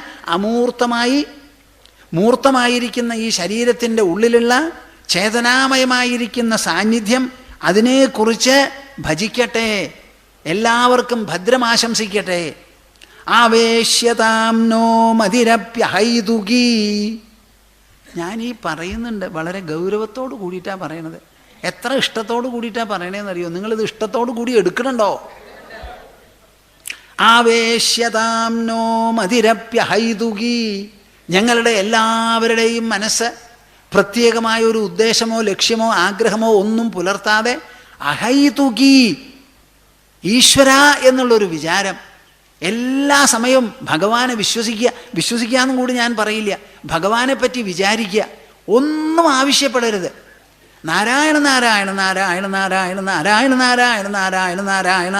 മൂർത്തമായിരിക്കുന്ന ഈ ശരീരത്തിൻ്റെ ഉള്ളിലുള്ള ചേതനാമയമായിരിക്കുന്ന സാന്നിധ്യം, അതിനെക്കുറിച്ച് ഭജിക്കട്ടെ, എല്ലാവർക്കും ഭദ്രമാശംസിക്കട്ടെ. ആവേശ്യതാം നോ മതിരപ്യഹൈതുകീ. ഞാൻ ഈ പറയുന്നുണ്ട് വളരെ ഗൗരവത്തോട് കൂടിയിട്ടാണ് പറയണത്. എത്ര ഇഷ്ടത്തോട് കൂടിയിട്ടാണ് പറയണതെന്നറിയോ? നിങ്ങളിത് ഇഷ്ടത്തോടു കൂടി എടുക്കണുണ്ടോ? ആവേശ്യതാം നോ മതിരപ്യഹൈതുകീ. ഞങ്ങളുടെ എല്ലാവരുടെയും മനസ്സ് പ്രത്യേകമായൊരു ഉദ്ദേശമോ ലക്ഷ്യമോ ആഗ്രഹമോ ഒന്നും പുലർത്താതെ അഹൈതുകീ, ഈശ്വര എന്നുള്ളൊരു വിചാരം, എല്ലാ സമയവും ഭഗവാനെ വിശ്വസിക്കുക എന്നും കൂടി ഞാൻ പറയില്ല, ഭഗവാനെ പറ്റി വിചാരിക്കുക. ഒന്നും ആവശ്യപ്പെടരുത്. നാരായണ നാരായണ നാരായണ നാരായണ നാരായണ നാരായണ നാരായണ നാരായണ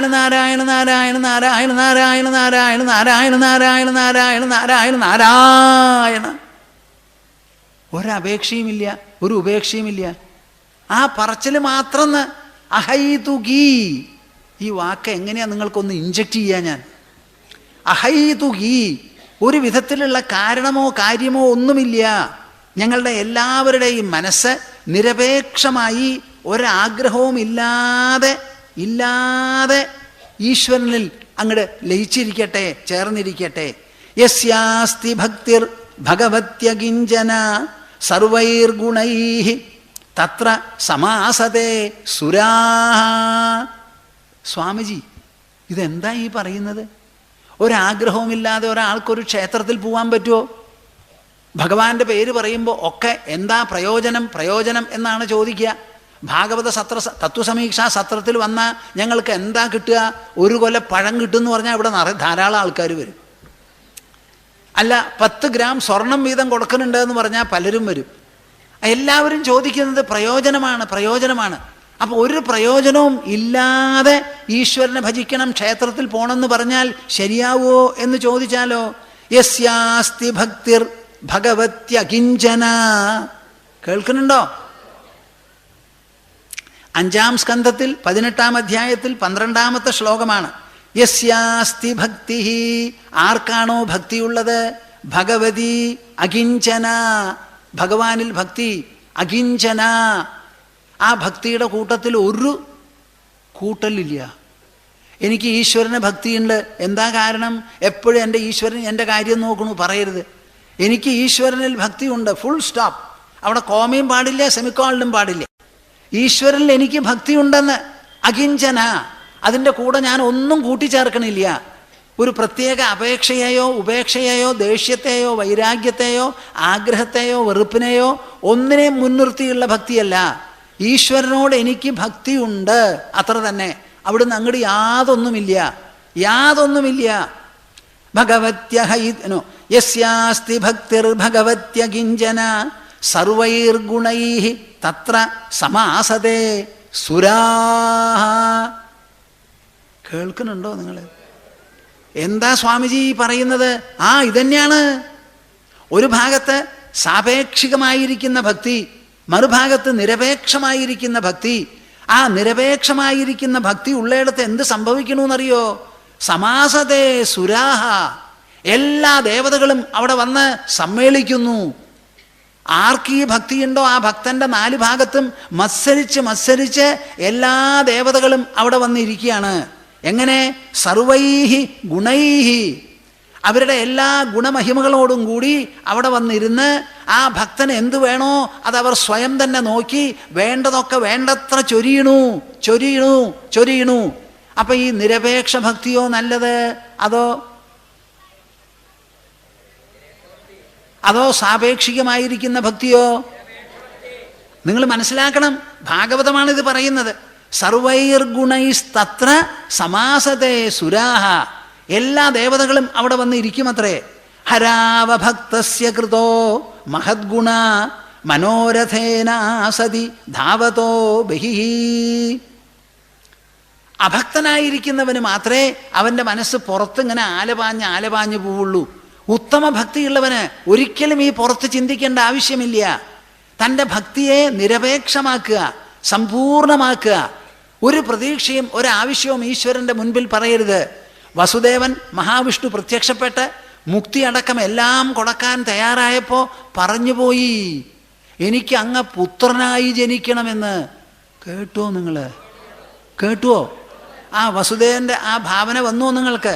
നാരായണ നാരായണ നാരായണ നാരായണ നാരായണ നാരായണ നാരായണ നാരായണ നാരായണ നാരായണ നാരായണ. ഒരപേക്ഷയുമില്ല, ഒരു ഉപേക്ഷയുമില്ല. ആ പറച്ചിൽ മാത്രം. അഹൈതുകീ, ഈ വാക്ക് എങ്ങനെയാണ് നിങ്ങൾക്കൊന്ന് ഇഞ്ചക്റ്റ് ചെയ്യാൻ ഞാൻ? അഹൈതുകീ, ഒരു വിധത്തിലുള്ള കാരണമോ കാര്യമോ ഒന്നുമില്ല. ഞങ്ങളുടെ എല്ലാവരുടെയും മനസ്സ് നിരപേക്ഷമായി ഒരാഗ്രഹവും ഇല്ലാതെ ഈശ്വരനിൽ അങ്ങോട്ട് ലയിച്ചിരിക്കട്ടെ, ചേർന്നിരിക്കട്ടെ. യസ്യാസ്തി ഭക്തിർ ഭഗവത്യകിഞ്ചന സർവൈർഗുണൈഃ തത്ര സമാസതേ സുരാഃ. സ്വാമിജി, ഇതെന്താ ഈ പറയുന്നത്? ഒരാഗ്രഹവുമില്ലാതെ ഒരാൾക്കൊരു ക്ഷേത്രത്തിൽ പോകാൻ പറ്റുമോ? ഭഗവാന്റെ പേര് പറയുമ്പോൾ ഒക്കെ എന്താ പ്രയോജനം എന്നാണ് ചോദിക്കുക. ഭാഗവത തത്വസമീക്ഷാ സത്രത്തിൽ വന്നാൽ ഞങ്ങൾക്ക് എന്താ കിട്ടുക? ഒരു കൊല പഴം കിട്ടുമെന്ന് പറഞ്ഞാൽ ഇവിടെ ധാരാളം ആൾക്കാർ വരും. അല്ല 10 ഗ്രാം സ്വർണം വീതം കൊടുക്കുന്നുണ്ട് എന്ന് പറഞ്ഞാൽ പലരും വരും. എല്ലാവരും ചോദിക്കുന്നത് പ്രയോജനമാണ്. അപ്പോൾ ഒരു പ്രയോജനവും ഇല്ലാതെ ഈശ്വരനെ ഭജിക്കണം, ക്ഷേത്രത്തിൽ പോകണമെന്ന് പറഞ്ഞാൽ ശരിയാവോ എന്ന് ചോദിച്ചാലോ? യസ്യാസ്തി ഭക്തിർ ഭഗവത്യകിഞ്ചന. കേൾക്കുന്നുണ്ടോ? 5-ാം സ്കന്ധത്തിൽ 18-ാം അധ്യായത്തിൽ 12-ാമത്തെ ശ്ലോകമാണ്. യസ്യാസ്തി ഭക്തി, ആർക്കാണോ ഭക്തിയുള്ളത്, ഭഗവതി അകിഞ്ചന, ഭഗവാനിൽ ഭക്തി, അകിഞ്ചന, ആ ഭക്തിയുടെ കൂട്ടത്തിൽ ഒരു കൂട്ടലില്ല. എനിക്ക് ഈശ്വരന് ഭക്തിയുണ്ട്, എന്താ കാരണം? എപ്പോഴും എൻ്റെ ഈശ്വരൻ എൻ്റെ കാര്യം നോക്കണു പറയരുത്. എനിക്ക് ഈശ്വരനിൽ ഭക്തിയുണ്ട്, ഫുൾ സ്റ്റോപ്പ്. അവിടെ കോമയും പാടില്ല, സെമിക്കോളിനും പാടില്ല. ഈശ്വരനിൽ എനിക്ക് ഭക്തിയുണ്ടെന്ന്, അകിഞ്ചന, അതിൻ്റെ കൂടെ ഞാൻ ഒന്നും കൂട്ടിച്ചേർക്കണില്ല. ഒരു പ്രത്യേക അപേക്ഷയെയോ ഉപേക്ഷയെയോ ദേഷ്യത്തെയോ വൈരാഗ്യത്തെയോ ആഗ്രഹത്തെയോ വെറുപ്പിനെയോ ഒന്നിനെയും മുൻനിർത്തിയുള്ള ഭക്തിയല്ല. ഈശ്വരനോട് എനിക്ക് ഭക്തിയുണ്ട്, അത്ര തന്നെ. അവിടുന്ന് അങ്ങോട്ട് യാതൊന്നുമില്ല. ഭഗവത്യഹൈനോ യസ്യാസ്തി ഭക്തിർ ഭഗവത്യകിഞ്ചന സർവൈർഗുണൈഃ തത്ര സമാസതേ സുരാഃ. കേൾക്കുന്നുണ്ടോ നിങ്ങൾ? എന്താ സ്വാമിജി പറയുന്നത്? ഇതന്നെയാണ്. ഒരു ഭാഗത്ത് സാപേക്ഷികമായിരിക്കുന്ന ഭക്തി, മറുഭാഗത്ത് നിരപേക്ഷമായിരിക്കുന്ന ഭക്തി. ആ നിരപേക്ഷമായിരിക്കുന്ന ഭക്തി ഉള്ളയിടത്ത് എന്ത് സംഭവിക്കണമെന്നറിയോ? സമാസതേ സുരാഹ, എല്ലാ ദേവതകളും അവിടെ വന്ന് സമ്മേളിക്കുന്നു. ആർക്ക് ഈ ഭക്തിയുണ്ടോ ആ ഭക്തന്റെ 4 ഭാഗത്തും മത്സരിച്ച് എല്ലാ ദേവതകളും അവിടെ വന്നിരിക്കുകയാണ്. എങ്ങനെ? സർവൈഹി ഗുണൈഹി, അവരുടെ എല്ലാ ഗുണമഹിമകളോടും കൂടി അവിടെ വന്നിരുന്ന് ആ ഭക്തന് എന്തു വേണോ അതവർ സ്വയം തന്നെ നോക്കി വേണ്ടതൊക്കെ വേണ്ടത്ര ചൊരിയണു. അപ്പം ഈ നിരപേക്ഷ ഭക്തിയോ നല്ലത്, അതോ സാപേക്ഷികമായിരിക്കുന്ന ഭക്തിയോ? നിങ്ങൾ മനസ്സിലാക്കണം, ഭാഗവതമാണിത് പറയുന്നത്. സർവൈർഗുണൈസ്തത്ര സമാസതേ സുരാഹ, എല്ലാ ദേവതകളും അവിടെ വന്ന് ഇരിക്കുമത്രേ. ഹരാവഭക്തസ്യ കൃതോ മഹദ്ഗുണ മനോരഥേനാസതി ധാവതോ ബഹിഃ. അഭക്തനായിരിക്കുന്നവന് മാത്രമേ അവൻ്റെ മനസ്സ് പുറത്തിങ്ങനെ ആലപാഞ്ഞ് പോവുള്ളൂ. ഉത്തമ ഭക്തിയുള്ളവന് ഒരിക്കലും ഈ പുറത്ത് ചിന്തിക്കേണ്ട ആവശ്യമില്ല. തൻ്റെ ഭക്തിയെ നിരപേക്ഷമാക്കുക, സമ്പൂർണമാക്കുക. ഒരു പ്രതീക്ഷയും ഒരാവശ്യവും ഈശ്വരൻ്റെ മുൻപിൽ പറയരുത്. വസുദേവൻ മഹാവിഷ്ണു പ്രത്യക്ഷപ്പെട്ട് മുക്തി അടക്കം എല്ലാം കൊടുക്കാൻ തയ്യാറായപ്പോൾ പറഞ്ഞുപോയി, എനിക്ക് അങ്ങ് പുത്രനായി ജനിക്കണമെന്ന്. കേട്ടോ നിങ്ങൾ? കേട്ടുവോ? വസുദേവൻ്റെ ആ ഭാവന വന്നുവോ നിങ്ങൾക്ക്?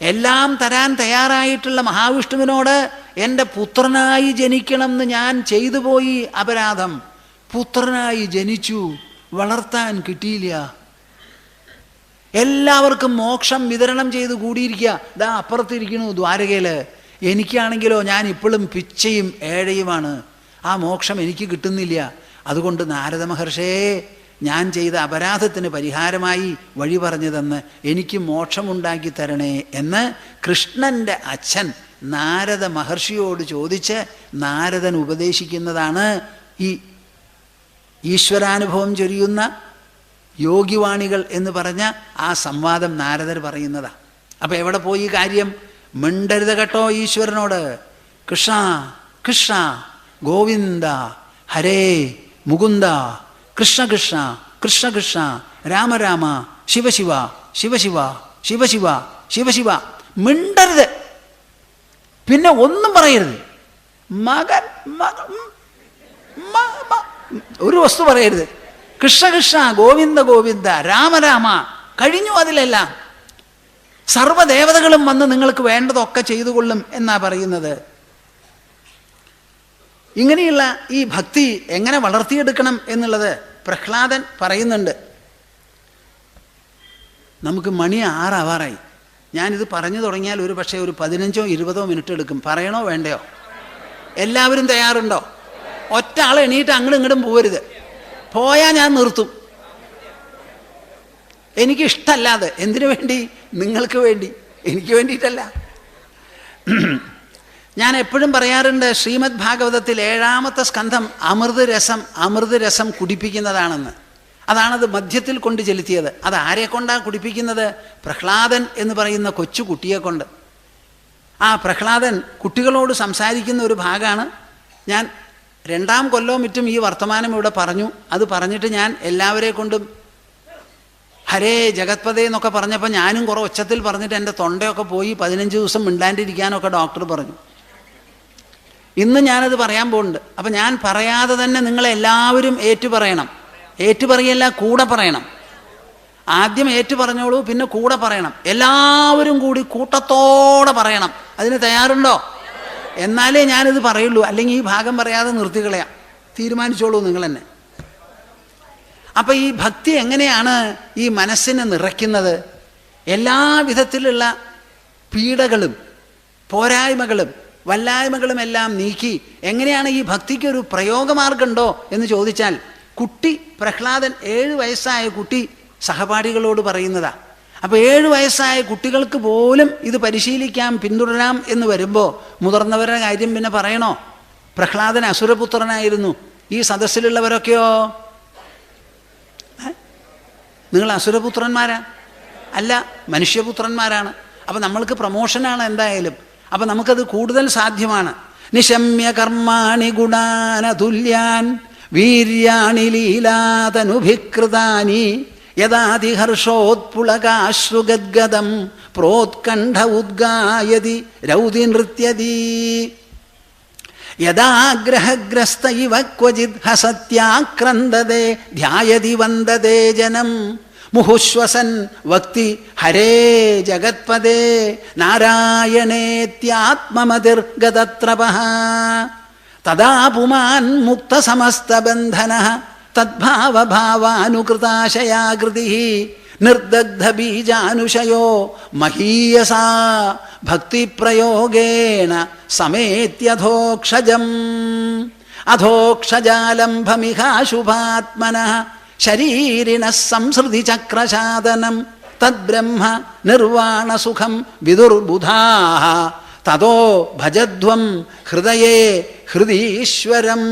എല്ലാം തരാൻ തയ്യാറായിട്ടുള്ള മഹാവിഷ്ണുവിനോട് എൻ്റെ പുത്രനായി ജനിക്കണം എന്ന് ഞാൻ ചെയ്തു പോയി അപരാധം. പുത്രനായി ജനിച്ചു, വളർത്താൻ കിട്ടിയില്ല. എല്ലാവർക്കും മോക്ഷം വിതരണം ചെയ്ത് കൂടിയിരിക്കുക. ദാ അപ്പുറത്തിരിക്കണു ദ്വാരകയിൽ. എനിക്കാണെങ്കിലോ ഞാൻ ഇപ്പോഴും പിച്ചയും ഏഴയുമാണ്. ആ മോക്ഷം എനിക്ക് കിട്ടുന്നില്ല. അതുകൊണ്ട് നാരദ മഹർഷേ, ഞാൻ ചെയ്ത അപരാധത്തിന് പരിഹാരമായി വഴി പറഞ്ഞു തന്ന് എനിക്ക് മോക്ഷമുണ്ടാക്കി തരണേ എന്ന് കൃഷ്ണൻ്റെ അച്ഛൻ നാരദ മഹർഷിയോട് ചോദിച്ച് നാരദൻ ഉപദേശിക്കുന്നതാണ് ഈ ഈശ്വരാനുഭവം ചൊരിയുന്ന യോഗിവാണികൾ എന്ന് പറഞ്ഞ ആ സംവാദം നാരദർ പറയുന്നതാണ്. അപ്പം എവിടെ പോയി കാര്യം? മിണ്ടരുത് കേട്ടോ ഈശ്വരനോട്. കൃഷ്ണ കൃഷ്ണ ഗോവിന്ദ ഹരേ മുകുന്ദ, കൃഷ്ണ കൃഷ്ണ കൃഷ്ണ കൃഷ്ണ രാമ രാമ ശിവശിവ ശിവശിവ ശിവശിവ ശിവശിവ. മിണ്ടരുത്, പിന്നെ ഒന്നും പറയരുത്. മകൻ ഒരു വസ്തു പറയരുത്. കൃഷ്ണ കൃഷ്ണ ഗോവിന്ദ ഗോവിന്ദ രാമ രാമ, കഴിഞ്ഞു. അതിലെല്ലാം സർവ്വദേവതകളും വന്ന് നിങ്ങൾക്ക് വേണ്ടതൊക്കെ ചെയ്തുകൊള്ളും എന്നാ പറയുന്നത്. ഇങ്ങനെയുള്ള ഈ ഭക്തി എങ്ങനെ വളർത്തിയെടുക്കണം എന്നുള്ളത് പ്രഹ്ലാദൻ പറയുന്നുണ്ട്. നമുക്ക് മണി 6 ആവാറായി. ഞാനിത് പറഞ്ഞു തുടങ്ങിയാൽ ഒരു പക്ഷേ ഒരു 15-20 മിനിറ്റ് എടുക്കും. പറയണോ വേണ്ടയോ? എല്ലാവരും തയ്യാറുണ്ടോ? ഒറ്റ ആൾ എണീറ്റ് അങ്ങോട്ടും ഇങ്ങോട്ടും പോകരുത്. പോയാൽ ഞാൻ നിർത്തും. എനിക്കിഷ്ടമല്ലാതെ. എന്തിനു വേണ്ടി? നിങ്ങൾക്ക് വേണ്ടി, എനിക്ക് വേണ്ടിയിട്ടല്ല. ഞാൻ എപ്പോഴും പറയാറുണ്ട്, ശ്രീമദ് ഭാഗവതത്തിൽ 7ാമത്തെ സ്കന്ധം അമൃതരസം കുടിപ്പിക്കുന്നതാണെന്ന്. അതാണത് മധ്യത്തിൽ കൊണ്ട് ചെലുത്തിയത്. അത് ആരെ കൊണ്ടാണ് കുടിപ്പിക്കുന്നത്? പ്രഹ്ലാദൻ എന്ന് പറയുന്ന കൊച്ചു കുട്ടിയെ കൊണ്ട്. ആ പ്രഹ്ലാദൻ കുട്ടികളോട് സംസാരിക്കുന്ന ഒരു ഭാഗമാണ്. ഞാൻ 2ാം കൊല്ലവും മറ്റും ഈ വർത്തമാനം ഇവിടെ പറഞ്ഞു. അത് പറഞ്ഞിട്ട് ഞാൻ എല്ലാവരെ കൊണ്ടും ഹരേ ജഗത്പതേ എന്നൊക്കെ പറഞ്ഞപ്പോൾ ഞാനും കുറേ ഒച്ചത്തിൽ പറഞ്ഞിട്ട് എൻ്റെ തൊണ്ടയൊക്കെ പോയി. 15 ദിവസം മിണ്ടാണ്ടിരിക്കാനൊക്കെ ഡോക്ടർ പറഞ്ഞു. ഇന്ന് ഞാനത് പറയാൻ പോകുന്നുണ്ട്. അപ്പം ഞാൻ പറയാതെ തന്നെ നിങ്ങളെല്ലാവരും ഏറ്റുപറയണം. ഏറ്റുപറയല്ല, കൂടെ പറയണം. ആദ്യം ഏറ്റു പറഞ്ഞോളൂ, പിന്നെ കൂടെ പറയണം. എല്ലാവരും കൂടി കൂട്ടത്തോടെ പറയണം. അതിന് തയ്യാറുണ്ടോ? എന്നാലേ ഞാനിത് പറയുള്ളൂ. അല്ലെങ്കിൽ ഈ ഭാഗം പറയാതെ നിർത്തിക്കളയാം. തീരുമാനിച്ചോളൂ നിങ്ങൾ തന്നെ. അപ്പം ഈ ഭക്തി എങ്ങനെയാണ് ഈ മനസ്സിനെ നിറയ്ക്കുന്നത്? എല്ലാ വിധത്തിലുള്ള പീഡകളും പോരായ്മകളും വല്ലായ്മകളും എല്ലാം നീക്കി എങ്ങനെയാണ് ഈ ഭക്തിക്കൊരു പ്രയോഗമാർഗമുണ്ടോ എന്ന് ചോദിച്ചാൽ, കുട്ടി പ്രഹ്ലാദൻ 7 വയസ്സായ കുട്ടി സഹപാഠികളോട് പറയുന്നതാ. അപ്പോൾ 7 വയസ്സായ കുട്ടികൾക്ക് പോലും ഇത് പരിശീലിക്കാം, പിന്തുടരാം എന്ന് വരുമ്പോൾ മുതിർന്നവരുടെ കാര്യം പിന്നെ പറയണോ? പ്രഹ്ലാദൻ അസുരപുത്രനായിരുന്നു. ഈ സദസ്സിലുള്ളവരൊക്കെയോ നിങ്ങൾ അസുരപുത്രന്മാരാ? അല്ല, മനുഷ്യപുത്രന്മാരാണ്. അപ്പം നമ്മൾക്ക് പ്രമോഷനാണ് എന്തായാലും. അപ്പം നമുക്കത് കൂടുതൽ സാധ്യമാണ്. നിശമ്യ കർമാണി ഗുണാനതുല്യാൻ വീര്യാണി ലീലാതനുഭികൃതാനി യദാതിഹർഷോത്പുളകാശ്രുഗദ്ഗദം പ്രോത്കണ്ഠ ഉദ്ഗായതി രൗതി നൃത്യതി യദാഗ്രഹഗ്രസ്ത ഇവ ക്വചിത് ഹസത്യാക്രന്ദതേ ധ്യായതി വന്ദതേ ജനം മുഹുശ്വസൻ വക്തി ഹരേ ജഗത്പദേ നാരായണേത്യാത്മമതിർഗതത്രപഃ തദാ പുമാൻ മുക്തസമസ്തബന്ധനഃ തദ്ഭാവഭാവാനുകൃതാശയാകൃതിഃ നിർദഗ്ധബീജാനുശയോ മഹീയസാ ഭക്തിപ്രയോഗേണ സമേത്യധോക്ഷജം അധോക്ഷജാലംഭമിഹാശുഭാത്മനഃ ശരീരിണഃ സംസൃതി ചക്രശാദനം തദ്ബ്രഹ്മ നിർവാണസുഖം വിദുർബുധാഃ തതോ ഭജധ്വം ഹൃദയേ ഹൃദീശ്വരം.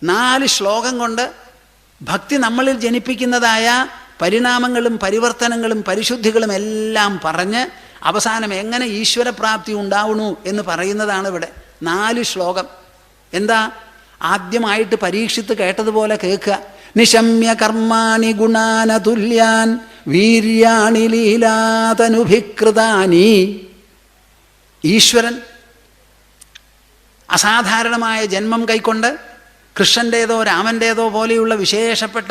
4 ശ്ലോകം കൊണ്ട് ഭക്തി നമ്മളിൽ ജനിപ്പിക്കുന്നതായ പരിണാമങ്ങളും പരിവർത്തനങ്ങളും പരിശുദ്ധികളും എല്ലാം പറഞ്ഞ് അവസാനം എങ്ങനെ ഈശ്വരപ്രാപ്തി ഉണ്ടാവണു എന്ന് പറയുന്നതാണ് ഇവിടെ. 4 ശ്ലോകം. എന്താ? ആദ്യമായിട്ട് പരീക്ഷിത്ത് കേട്ടതുപോലെ കേൾക്കുക. നിശമ്യ കർമാണി ഗുണാനതുല്യാൻ വീര്യാണി ലീലാതനുഭികൃതാനി. ഈശ്വരൻ അസാധാരണമായ ജന്മം കൈക്കൊണ്ട് കൃഷ്ണൻ്റേതോ രാമൻ്റേതോ പോലെയുള്ള വിശേഷപ്പെട്ട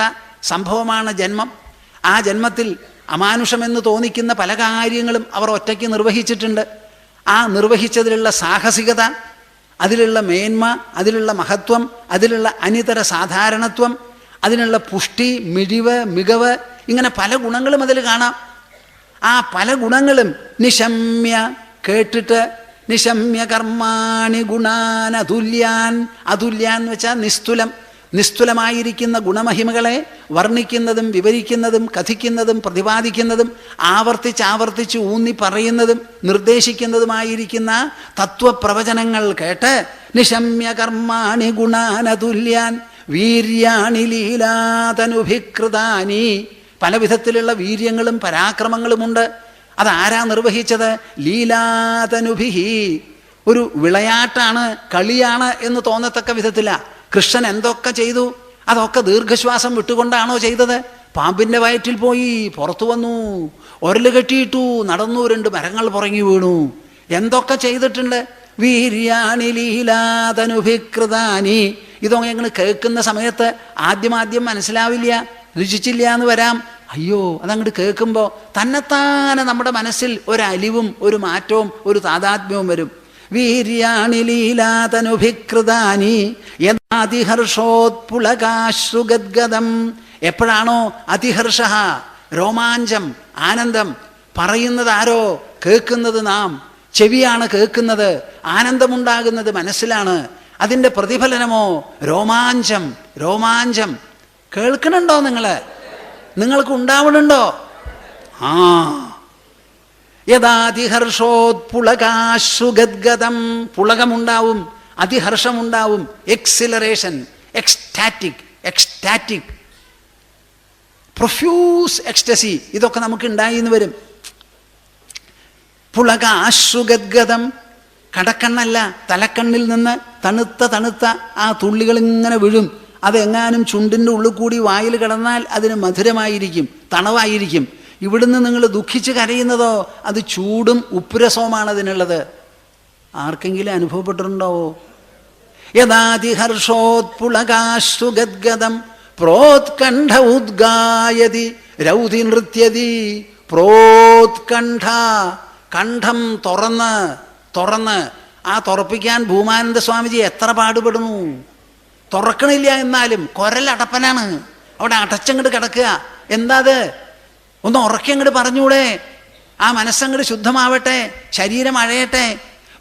സംഭവമാണ് ജന്മം. ആ ജന്മത്തിൽ അമാനുഷമെന്ന് തോന്നിക്കുന്ന പല കാര്യങ്ങളും അവർ ഒറ്റയ്ക്ക് നിർവഹിച്ചിട്ടുണ്ട്. ആ നിർവഹിച്ചതിലുള്ള സാഹസികത, അതിലുള്ള മേന്മ, അതിലുള്ള മഹത്വം, അതിലുള്ള അനിതര സാധാരണത്വം, അതിനുള്ള പുഷ്ടി, മികവ്, ഇങ്ങനെ പല ഗുണങ്ങളും അതിൽ കാണാം. ആ പല ഗുണങ്ങളും നിശമ്യ കേട്ടിട്ട്, നിശമ്യ കർമാണി ഗുണാനതുല്യാൻ. അതുല്യാൻ എന്ന് വെച്ചാൽ നിസ്തുലം. നിസ്തുലമായിരിക്കുന്ന ഗുണമഹിമകളെ വർണ്ണിക്കുന്നതും വിവരിക്കുന്നതും കഥിക്കുന്നതും പ്രതിപാദിക്കുന്നതും ആവർത്തിച്ച് ഊന്നി പറയുന്നതും നിർദ്ദേശിക്കുന്നതുമായിരിക്കുന്ന തത്വപ്രവചനങ്ങൾ കേട്ട് നിശമ്യ കർമാണി ഗുണാനതുല്യാൻ വീര്യാണി ലീലാതനുഭികൃതാനി. പല വിധത്തിലുള്ള വീര്യങ്ങളും പരാക്രമങ്ങളുമുണ്ട്. അതാരാ നിർവഹിച്ചത്? ലീലാതനുഭിഹി. ഒരു വിളയാട്ടാണ്, കളിയാണ് എന്ന് തോന്നത്തക്ക വിധത്തില. കൃഷ്ണൻ എന്തൊക്കെ ചെയ്തു? അതൊക്കെ ദീർഘശ്വാസം വിട്ടുകൊണ്ടാണോ ചെയ്തത്? പാമ്പിൻ്റെ വയറ്റിൽ പോയി, പുറത്തു വന്നു, ഒരല് കെട്ടിയിട്ടു, നടന്നു, 2 മരങ്ങൾ പുറങ്ങി വീണു. എന്തൊക്കെ ചെയ്തിട്ടുണ്ട്? വീര്യാണി ലീലാതനുഭികൃതാനി. ഇതൊക്കെ ഞങ്ങൾ കേൾക്കുന്ന സമയത്ത് ആദ്യം മനസ്സിലാവില്ല, രുചിച്ചില്ല എന്ന് വരാം. അയ്യോ, അതങ്ങോട്ട് കേൾക്കുമ്പോൾ തന്നെത്താനെ നമ്മുടെ മനസ്സിൽ ഒരലിവും ഒരു മാറ്റവും ഒരു താതാത്മ്യവും വരും. വീര്യാണി ലീലാതനുഭികൃതാനി യദാതിഹർഷോത്പുളകാശ്രുഗദ്ഗദം. എപ്പോഴാണോ അതിഹർഷ, രോമാഞ്ചം, ആനന്ദം, പറയുന്നത് ആരോ, കേൾക്കുന്നത് നാം. ചെവിയാണ് കേൾക്കുന്നത്, ആനന്ദമുണ്ടാകുന്നത് മനസ്സിലാണ്. അതിൻ്റെ പ്രതിഫലനമോ രോമാഞ്ചം. കേൾക്കണുണ്ടോ? നിങ്ങൾക്ക് ഉണ്ടാവണുണ്ടോ? യഥാതിഹർഷോത്പുളകാശ്രുഗദ്ഗതം, പുളകമുണ്ടാവും, അതിഹർഷമുണ്ടാവും, എക്സിലറേഷൻ, എക്സ്റ്റാറ്റിക്, പ്രൊഫ്യൂസ് എക്സ്റ്റസി, ഇതൊക്കെ നമുക്ക് ഉണ്ടായി എന്ന് വരും. പുളകാശ്രുഗദ്ഗതം, കടക്കണ്ണല്ല, തലക്കണ്ണിൽ നിന്ന് തണുത്ത ആ തുള്ളികൾ ഇങ്ങനെ വീഴും. അതെങ്ങാനും ചുണ്ടിൻ്റെ ഉള്ളിൽ കൂടി വായിൽ കിടന്നാൽ അതിന് മധുരമായിരിക്കും, തണവായിരിക്കും. ഇവിടുന്ന് നിങ്ങൾ ദുഃഖിച്ച് കരയുന്നതോ അത് ചൂടും ഉപ്പുരസവുമാണ് അതിനുള്ളത്. ആർക്കെങ്കിലും അനുഭവപ്പെട്ടിട്ടുണ്ടാവോ? യഥാതിഹർഷോത്പുളകാശ്രുഗദ്ഗതം പ്രോത്കണ്ഠ ഉദ്ഗായതി രൗതി നൃത്യതി. പ്രോത്കണ്ഠ, കണ്ഠം തുറന്ന് ആ തുറപ്പിക്കാൻ ഭൂമാനന്ദ സ്വാമിജി എത്ര പാടുപെടുന്നു. തുറക്കണില്ല, എന്നാലും കുരലടപ്പനാണ്, അവിടെ അടച്ചങ്ങോട്ട് കിടക്കുക. എന്താ അത്? ഒന്ന് ഉറക്കങ്ങോട്ട് പറഞ്ഞൂടെ? ആ മനസ്സങ്ങോട്ട് ശുദ്ധമാവട്ടെ, ശരീരം അഴയട്ടെ.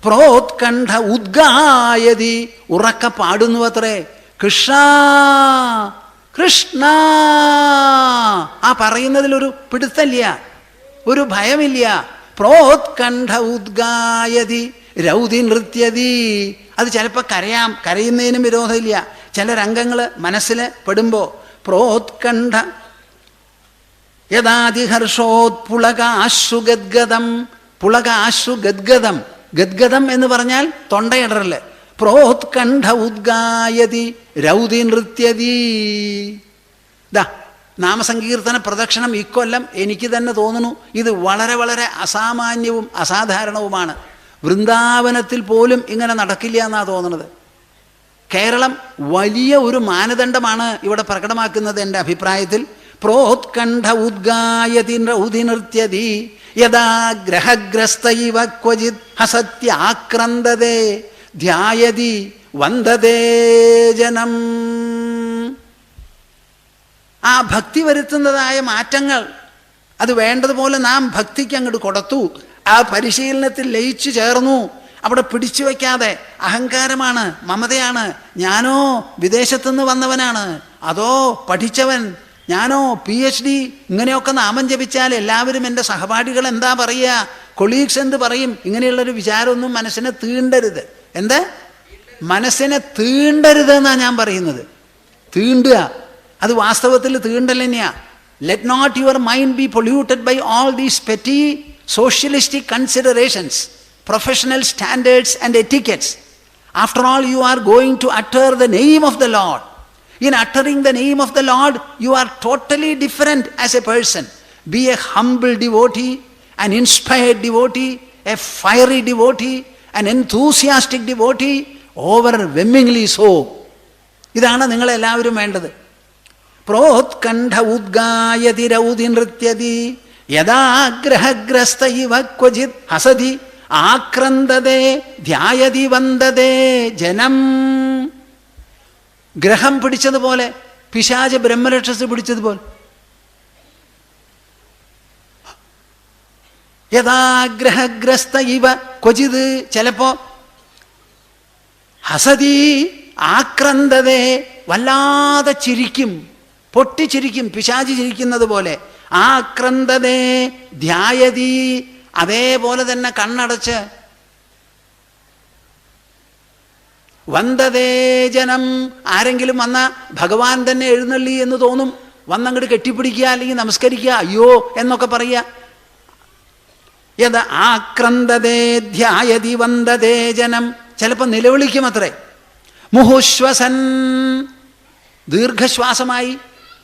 പ്രോത്കണ്ഠ ഉദ്ഗായതി, ഉറക്ക പാടുന്നു അത്രേ. കൃഷ്ണ കൃഷ്ണ, ആ പറയുന്നതിലൊരു പിടുത്തമില്ല, ഒരു ഭയമില്ല. പ്രോത്കണ്ഠ ഉദ്ഗായതി രൗതി നൃത്യതി. അത് ചിലപ്പോൾ കരയുന്നതിനും വിരോധമില്ല. ചില രംഗങ്ങൾ മനസ്സിൽ പെടുമ്പോൾ പ്രോത്കണ്ഠ യഥാതിഹർഷോത്പുളകാശ്രുഗദ്ഗതം, പുളകാശ്രുഗദ്ഗതം, ഗദ്ഗതം എന്ന് പറഞ്ഞാൽ തൊണ്ടയിടറല്. പ്രോത്കണ്ഠ ഉദ്ഗായതി രൗതി നൃത്യതി. നാമസങ്കീർത്തന പ്രദക്ഷിണം ഇക്കൊല്ലം എനിക്ക് തന്നെ തോന്നുന്നു ഇത് വളരെ വളരെ അസാമാന്യവും അസാധാരണവുമാണ്. വൃന്ദാവനത്തിൽ പോലും ഇങ്ങനെ നടക്കില്ല എന്നാണ് തോന്നുന്നത്. കേരളം വലിയ ഒരു മാനദണ്ഡമാണ് ഇവിടെ പ്രകടമാക്കുന്നത് എൻ്റെ അഭിപ്രായത്തിൽ. പ്രോത്കണ്ഠ ഉദ്ഗായതി രൗതി നൃത്യതി യഥാ ഗ്രഹഗ്രസ്തൈവ ക്വചിത് ഹസത്യാക്രന്ദതേ ധ്യായതി വന്ദതേ ജനം. ആ ഭക്തി വരുത്തുന്നതായ മാറ്റങ്ങൾ അത് വേണ്ടതുപോലെ നാം ഭക്തിക്ക് അങ്ങോട്ട് കൊടുത്തു. ആ പരിശീലനത്തിൽ ലയിച്ചു ചേർന്നു. അവിടെ പിടിച്ചു വയ്ക്കാതെ അഹങ്കാരമാണ്, മമതയാണ്. ഞാനോ വിദേശത്തുനിന്ന് വന്നവനാണ്, അതോ പഠിച്ചവൻ, ഞാനോ PhD, ഇങ്ങനെയൊക്കെ നാമം ജപിച്ചാൽ എല്ലാവരും എൻ്റെ സഹപാഠികൾ എന്താ പറയുക, കൊളീഗ്സ് എന്ത് പറയും, ഇങ്ങനെയുള്ളൊരു വിചാരമൊന്നും മനസ്സിനെ തീണ്ടരുത്. എന്താ മനസ്സിനെ തീണ്ടരുത് എന്നാണ് ഞാൻ പറയുന്നത്. തീണ്ടുക അത് വാസ്തവത്തിൽ തീണ്ടൽ തന്നെയാ. Let not your mind be polluted by all these petty socialistic considerations, professional standards and etiquettes. After all, you are going to utter the name of the Lord. In uttering the name of the Lord, you are totally different as a person. Be a humble devotee, an inspired devotee, a fiery devotee, an enthusiastic devotee, overwhelmingly so. ഇതാണ് നിങ്ങളെല്ലാവരും വേണ്ടത്. പ്രോത്കണ്ഠ ഉദ്ഗായതി രൗതി നൃത്യതി യഥാഗ്രഹഗ്രസ്ത ഇവ ക്വചിത് ഹസതി ആക്രന്ദതേ ധ്യായതി വന്ദതേ ജനം. ഗ്രഹം പിടിച്ചതുപോലെ, പിശാച ബ്രഹ്മരക്ഷസ് പിടിച്ചതുപോലെ. യഥാഗ്രഹഗ്രസ്ത ഇവ ക്വചിത്, ചിലപ്പോ ഹസതി ആക്രന്ദതേ, വല്ലാതെ ചിരിക്കും, പൊട്ടിച്ചിരിക്കും, പിശാചി ചിരിക്കുന്നത് പോലെ. ആക്രന്ദതേ ധ്യായതി, അതേപോലെ തന്നെ കണ്ണടച്ച്. വന്ദതേ ജനം, ആരെങ്കിലും വന്ന ഭഗവാൻ തന്നെ എഴുന്നള്ളി എന്ന് തോന്നും. വന്നങ്ങോട്ട് കെട്ടിപ്പിടിക്കുക, അല്ലെങ്കിൽ നമസ്കരിക്കുക, അയ്യോ എന്നൊക്കെ പറയുക. യദ ആക്രന്ദതേ ധ്യായതി വന്ദതേ ജനം. ചിലപ്പോൾ നിലവിളിക്കും അത്രേ. മുഹുശ്വസൻ, ദീർഘശ്വാസമായി,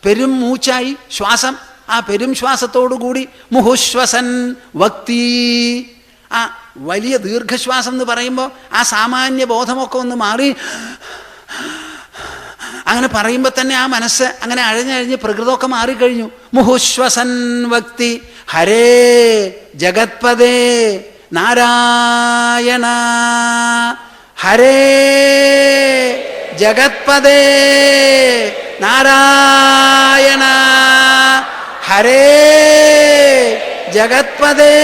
പെരും മൂച്ചായി ശ്വാസം. ആ പെരും ശ്വാസത്തോടുകൂടി മുഹുശ്വസൻ വക്തി, ആ വലിയ ദീർഘശ്വാസം എന്ന് പറയുമ്പോൾ ആ സാമാന്യ ബോധമൊക്കെ ഒന്ന് മാറി അങ്ങനെ പറയുമ്പോൾ തന്നെ ആ മനസ്സ് അങ്ങനെ അഴഞ്ഞഴിഞ്ഞ് പ്രകൃതമൊക്കെ മാറിക്കഴിഞ്ഞു. മുഹുശ്വസൻ വക്തി ഹരേ ജഗത്പദേ നാരായണ, ഹരേ ജഗത്പദേ നാരായണ, ഹരേ ജഗത്പദേ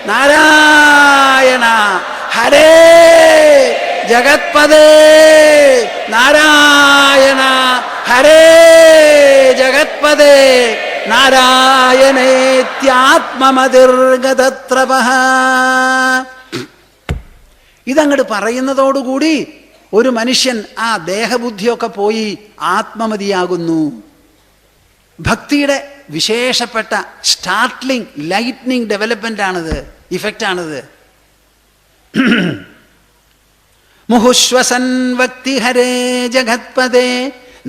നാരായണ, ഹരേ ജഗത്പദേ നാരായണ, ഹരേ ജഗത്പദേ നാരായണേത്യാത്മമതിർഗതത്രപഃ. ഇതങ്ങോട്ട് പറയുന്നതോടുകൂടി ഒരു മനുഷ്യൻ ആ ദേഹബുദ്ധിയൊക്കെ പോയി ആത്മമതിയാകുന്നു. ഭക്തിയുടെ വിശേഷപ്പെട്ട സ്റ്റാർട്ട്ലിംഗ് ലൈറ്റ്നിങ് ഡെവലപ്മെൻ്റാണിത്, ഇഫക്റ്റാണിത്. മുഹുശ്വസൻ ഭക്തിഹരേ ജഗത്പദേ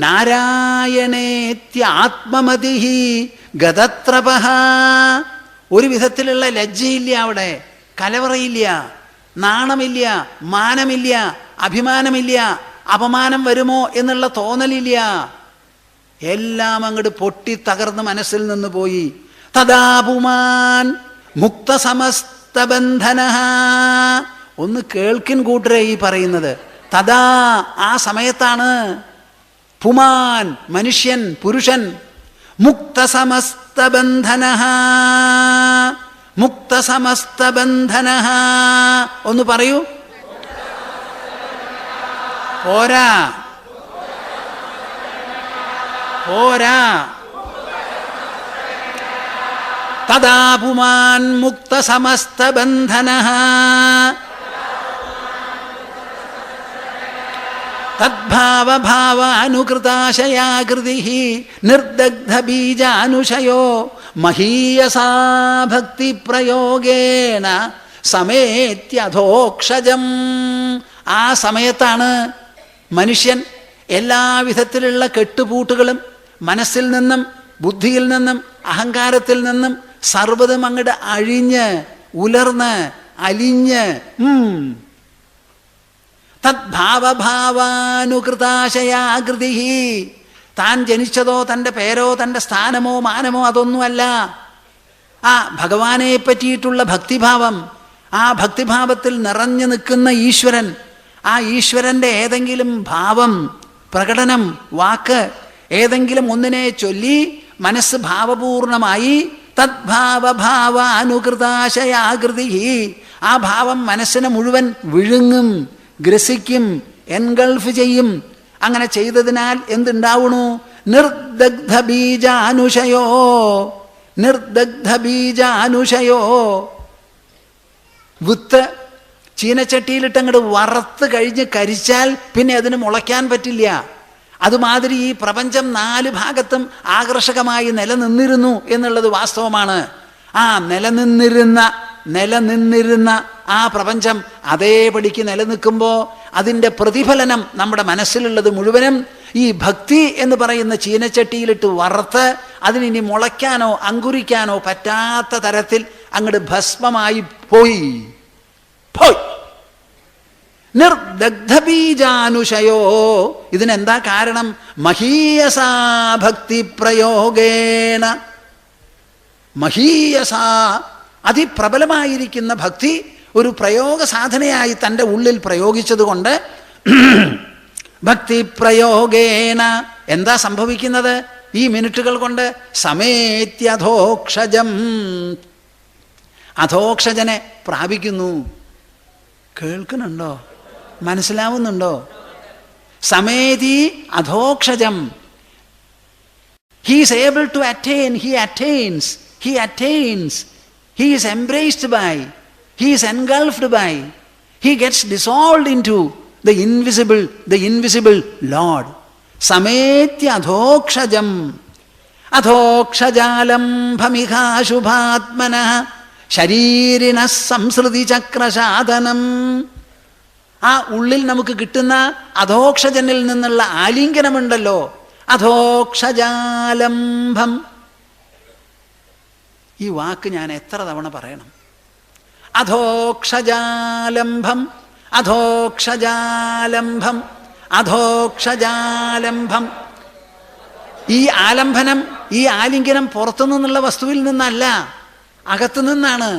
നാരായണേത്യാത്മമതിഃ ഗതത്രപഃ. ഒരു വിധത്തിലുള്ള ലജ്ജയില്ല, അവിടെ കലവറയില്ല, നാണമില്ല, മാനമില്ല, അഭിമാനമില്ല, അപമാനം വരുമോ എന്നുള്ള തോന്നലില്ല. എല്ലാം അങ്ങോട്ട് പൊട്ടി തകർന്ന് മനസ്സിൽ നിന്ന് പോയി. തദാപുമാൻ മുക്തസമസ്തബന്ധനഃ. ഒന്ന് കേൾക്കിൻ കൂട്ടരെ ഈ പറയുന്നത്. തദാ ആ സമയത്താണ്, പുമാൻ മനുഷ്യൻ പുരുഷൻ, മുക്തസമസ്തബന്ധനഃ മുക്തസമസ്തബന്ധനഃ. ഒന്ന് പറയൂ. പോരാ പോരാ. തദാ പുമാൻ മുക്തസമസ്തബന്ധനഃ തദ്ഭാവഭാവാനുകൃതാശയാകൃതിഃ നിർദഗ്ധബീജാനുശയോ മഹീയസാ ഭക്തിപ്രയോഗേണ സമേത്യധോക്ഷജം. ആ സമയത്താണ് മനുഷ്യൻ എല്ലാവിധത്തിലുള്ള കെട്ടുപൂട്ടുകളും മനസ്സിൽ നിന്നും ബുദ്ധിയിൽ നിന്നും അഹങ്കാരത്തിൽ നിന്നും സർവ്വതും അങ്ങോട്ട് അഴിഞ്ഞ് ഉലർന്ന് അലിഞ്ഞ് തദ്ഭാവഭാവാനുകൃതാശയാകൃതിഃ. താൻ ജനിച്ചതോ തൻ്റെ പേരോ തൻ്റെ സ്ഥാനമോ മാനമോ അതൊന്നുമല്ല. ആ ഭഗവാനെ പറ്റിയിട്ടുള്ള ഭക്തിഭാവം, ആ ഭക്തിഭാവത്തിൽ നിറഞ്ഞു നിൽക്കുന്ന ഈശ്വരൻ, ആ ഈശ്വരൻ്റെ ഏതെങ്കിലും ഭാവം, പ്രകടനം, വാക്ക്, ഏതെങ്കിലും ഒന്നിനെ ചൊല്ലി മനസ്സ് ഭാവപൂർണമായി തദ്ഭാവഭാവാനുകൃതാശയാകൃതിഃ. ആ ഭാവം മനസ്സിനെ മുഴുവൻ വിഴുങ്ങും, ഗ്രസിക്കും, എൻഗൾഫ് ചെയ്യും. അങ്ങനെ ചെയ്തതിനാൽ എന്തുണ്ടാവണു? നിർദഗ്ധബീജാനുശയോ. നിർദഗ്ധബീജാനുശയോ. വിത്ത് ചീനച്ചട്ടിയിലിട്ടങ്ങോട്ട് വറുത്ത് കഴിഞ്ഞ് കരിച്ചാൽ പിന്നെ അതിന് മുളയ്ക്കാൻ പറ്റില്ല. അതുമാതിരി ഈ പ്രപഞ്ചം 4 ഭാഗത്തും ആകർഷകമായി നിലനിന്നിരുന്നു എന്നുള്ളത് വാസ്തവമാണ്. ആ നിലനിന്നിരുന്ന ആ പ്രപഞ്ചം അതേപടിക്ക് നിലനിൽക്കുമ്പോൾ അതിൻ്റെ പ്രതിഫലനം നമ്മുടെ മനസ്സിലുള്ളത് മുഴുവനും ഈ ഭക്തി എന്ന് പറയുന്ന ചീനച്ചട്ടിയിലിട്ട് വറുത്ത് അതിനി മുളയ്ക്കാനോ അങ്കുരിക്കാനോ പറ്റാത്ത തരത്തിൽ അങ്ങോട്ട് ഭസ്മമായി പോയി. നിർദഗ്ധബീജാനുശയോ. ഇതിനെന്താ കാരണം? മഹീയസാ ഭക്തി പ്രയോഗേണ. മഹീയസാ അതിപ്രബലമായിരിക്കുന്ന ഭക്തി ഒരു പ്രയോഗ സാധനയായി തൻ്റെ ഉള്ളിൽ പ്രയോഗിച്ചതുകൊണ്ട് ഭക്തി പ്രയോഗേണ എന്താ സംഭവിക്കുന്നത്? ഈ മിനിറ്റുകൾ കൊണ്ട് സമേത്യധോക്ഷജം, അധോക്ഷജനെ പ്രാപിക്കുന്നു. കേൾക്കുന്നുണ്ടോ? മനസ്സിലാവുന്നുണ്ടോ? സമേതി അധോക്ഷജം. He is able to attain, he attains, he is embraced by, he is engulfed by, he gets dissolved into the invisible Lord. Sametya adhokshajam. Adhokshjalambhamikashubhatmanah ശരീരിണഃ സംസൃതി ചക്രശാദനം. ആ ഉള്ളിൽ നമുക്ക് കിട്ടുന്ന അധോക്ഷജനിൽ നിന്നുള്ള ആലിംഗനമുണ്ടല്ലോ, അധോക്ഷജാലംഭം. ഈ വാക്ക് ഞാൻ എത്ര തവണ പറയണം? അധോക്ഷജാലംഭം, അധോക്ഷജാലംഭം, അധോക്ഷജാലംഭം. ഈ ആലംബനം, ഈ ആലിംഗനം പുറത്തുനിന്നുള്ള വസ്തുവിൽ നിന്നല്ല, അകത്തു നിന്നാണ്.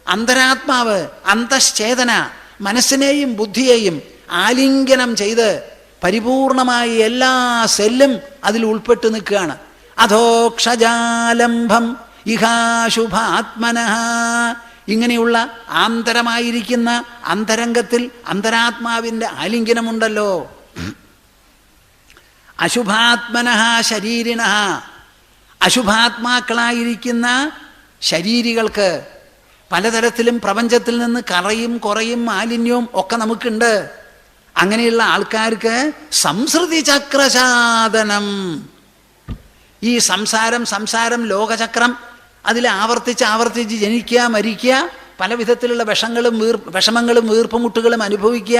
അന്തരാത്മാവ്, അന്തശ്ചേതന മനസ്സിനെയും ബുദ്ധിയെയും ആലിംഗനം ചെയ്ത് പരിപൂർണമായി എല്ലാ സെല്ലും അതിൽ ഉൾപ്പെട്ടു നിൽക്കുകയാണ്. അധോക്ഷജാലംഭം ഇഹാശുഭാത്മനഃ. ഇങ്ങനെയുള്ള ആന്തരമായിരിക്കുന്ന അന്തരംഗത്തിൽ അന്തരാത്മാവിൻ്റെ ആലിംഗനമുണ്ടല്ലോ. അശുഭാത്മനഃ ശരീരിണഃ. അശുഭാത്മാക്കളായിരിക്കുന്ന ശരീരികൾക്ക് പലതരത്തിലും പ്രപഞ്ചത്തിൽ നിന്ന് കറയും കുറയും മാലിന്യവും ഒക്കെ നമുക്കുണ്ട്. അങ്ങനെയുള്ള ആൾക്കാർക്ക് സംസൃതി ചക്രസാധനം, ഈ സംസാരം ലോകചക്രം, അതിൽ ആവർത്തിച്ച് ജനിക്കുക, മരിക്കുക, പല വിധത്തിലുള്ള വിഷമങ്ങളും വീർപ്പുമുട്ടുകളും അനുഭവിക്കുക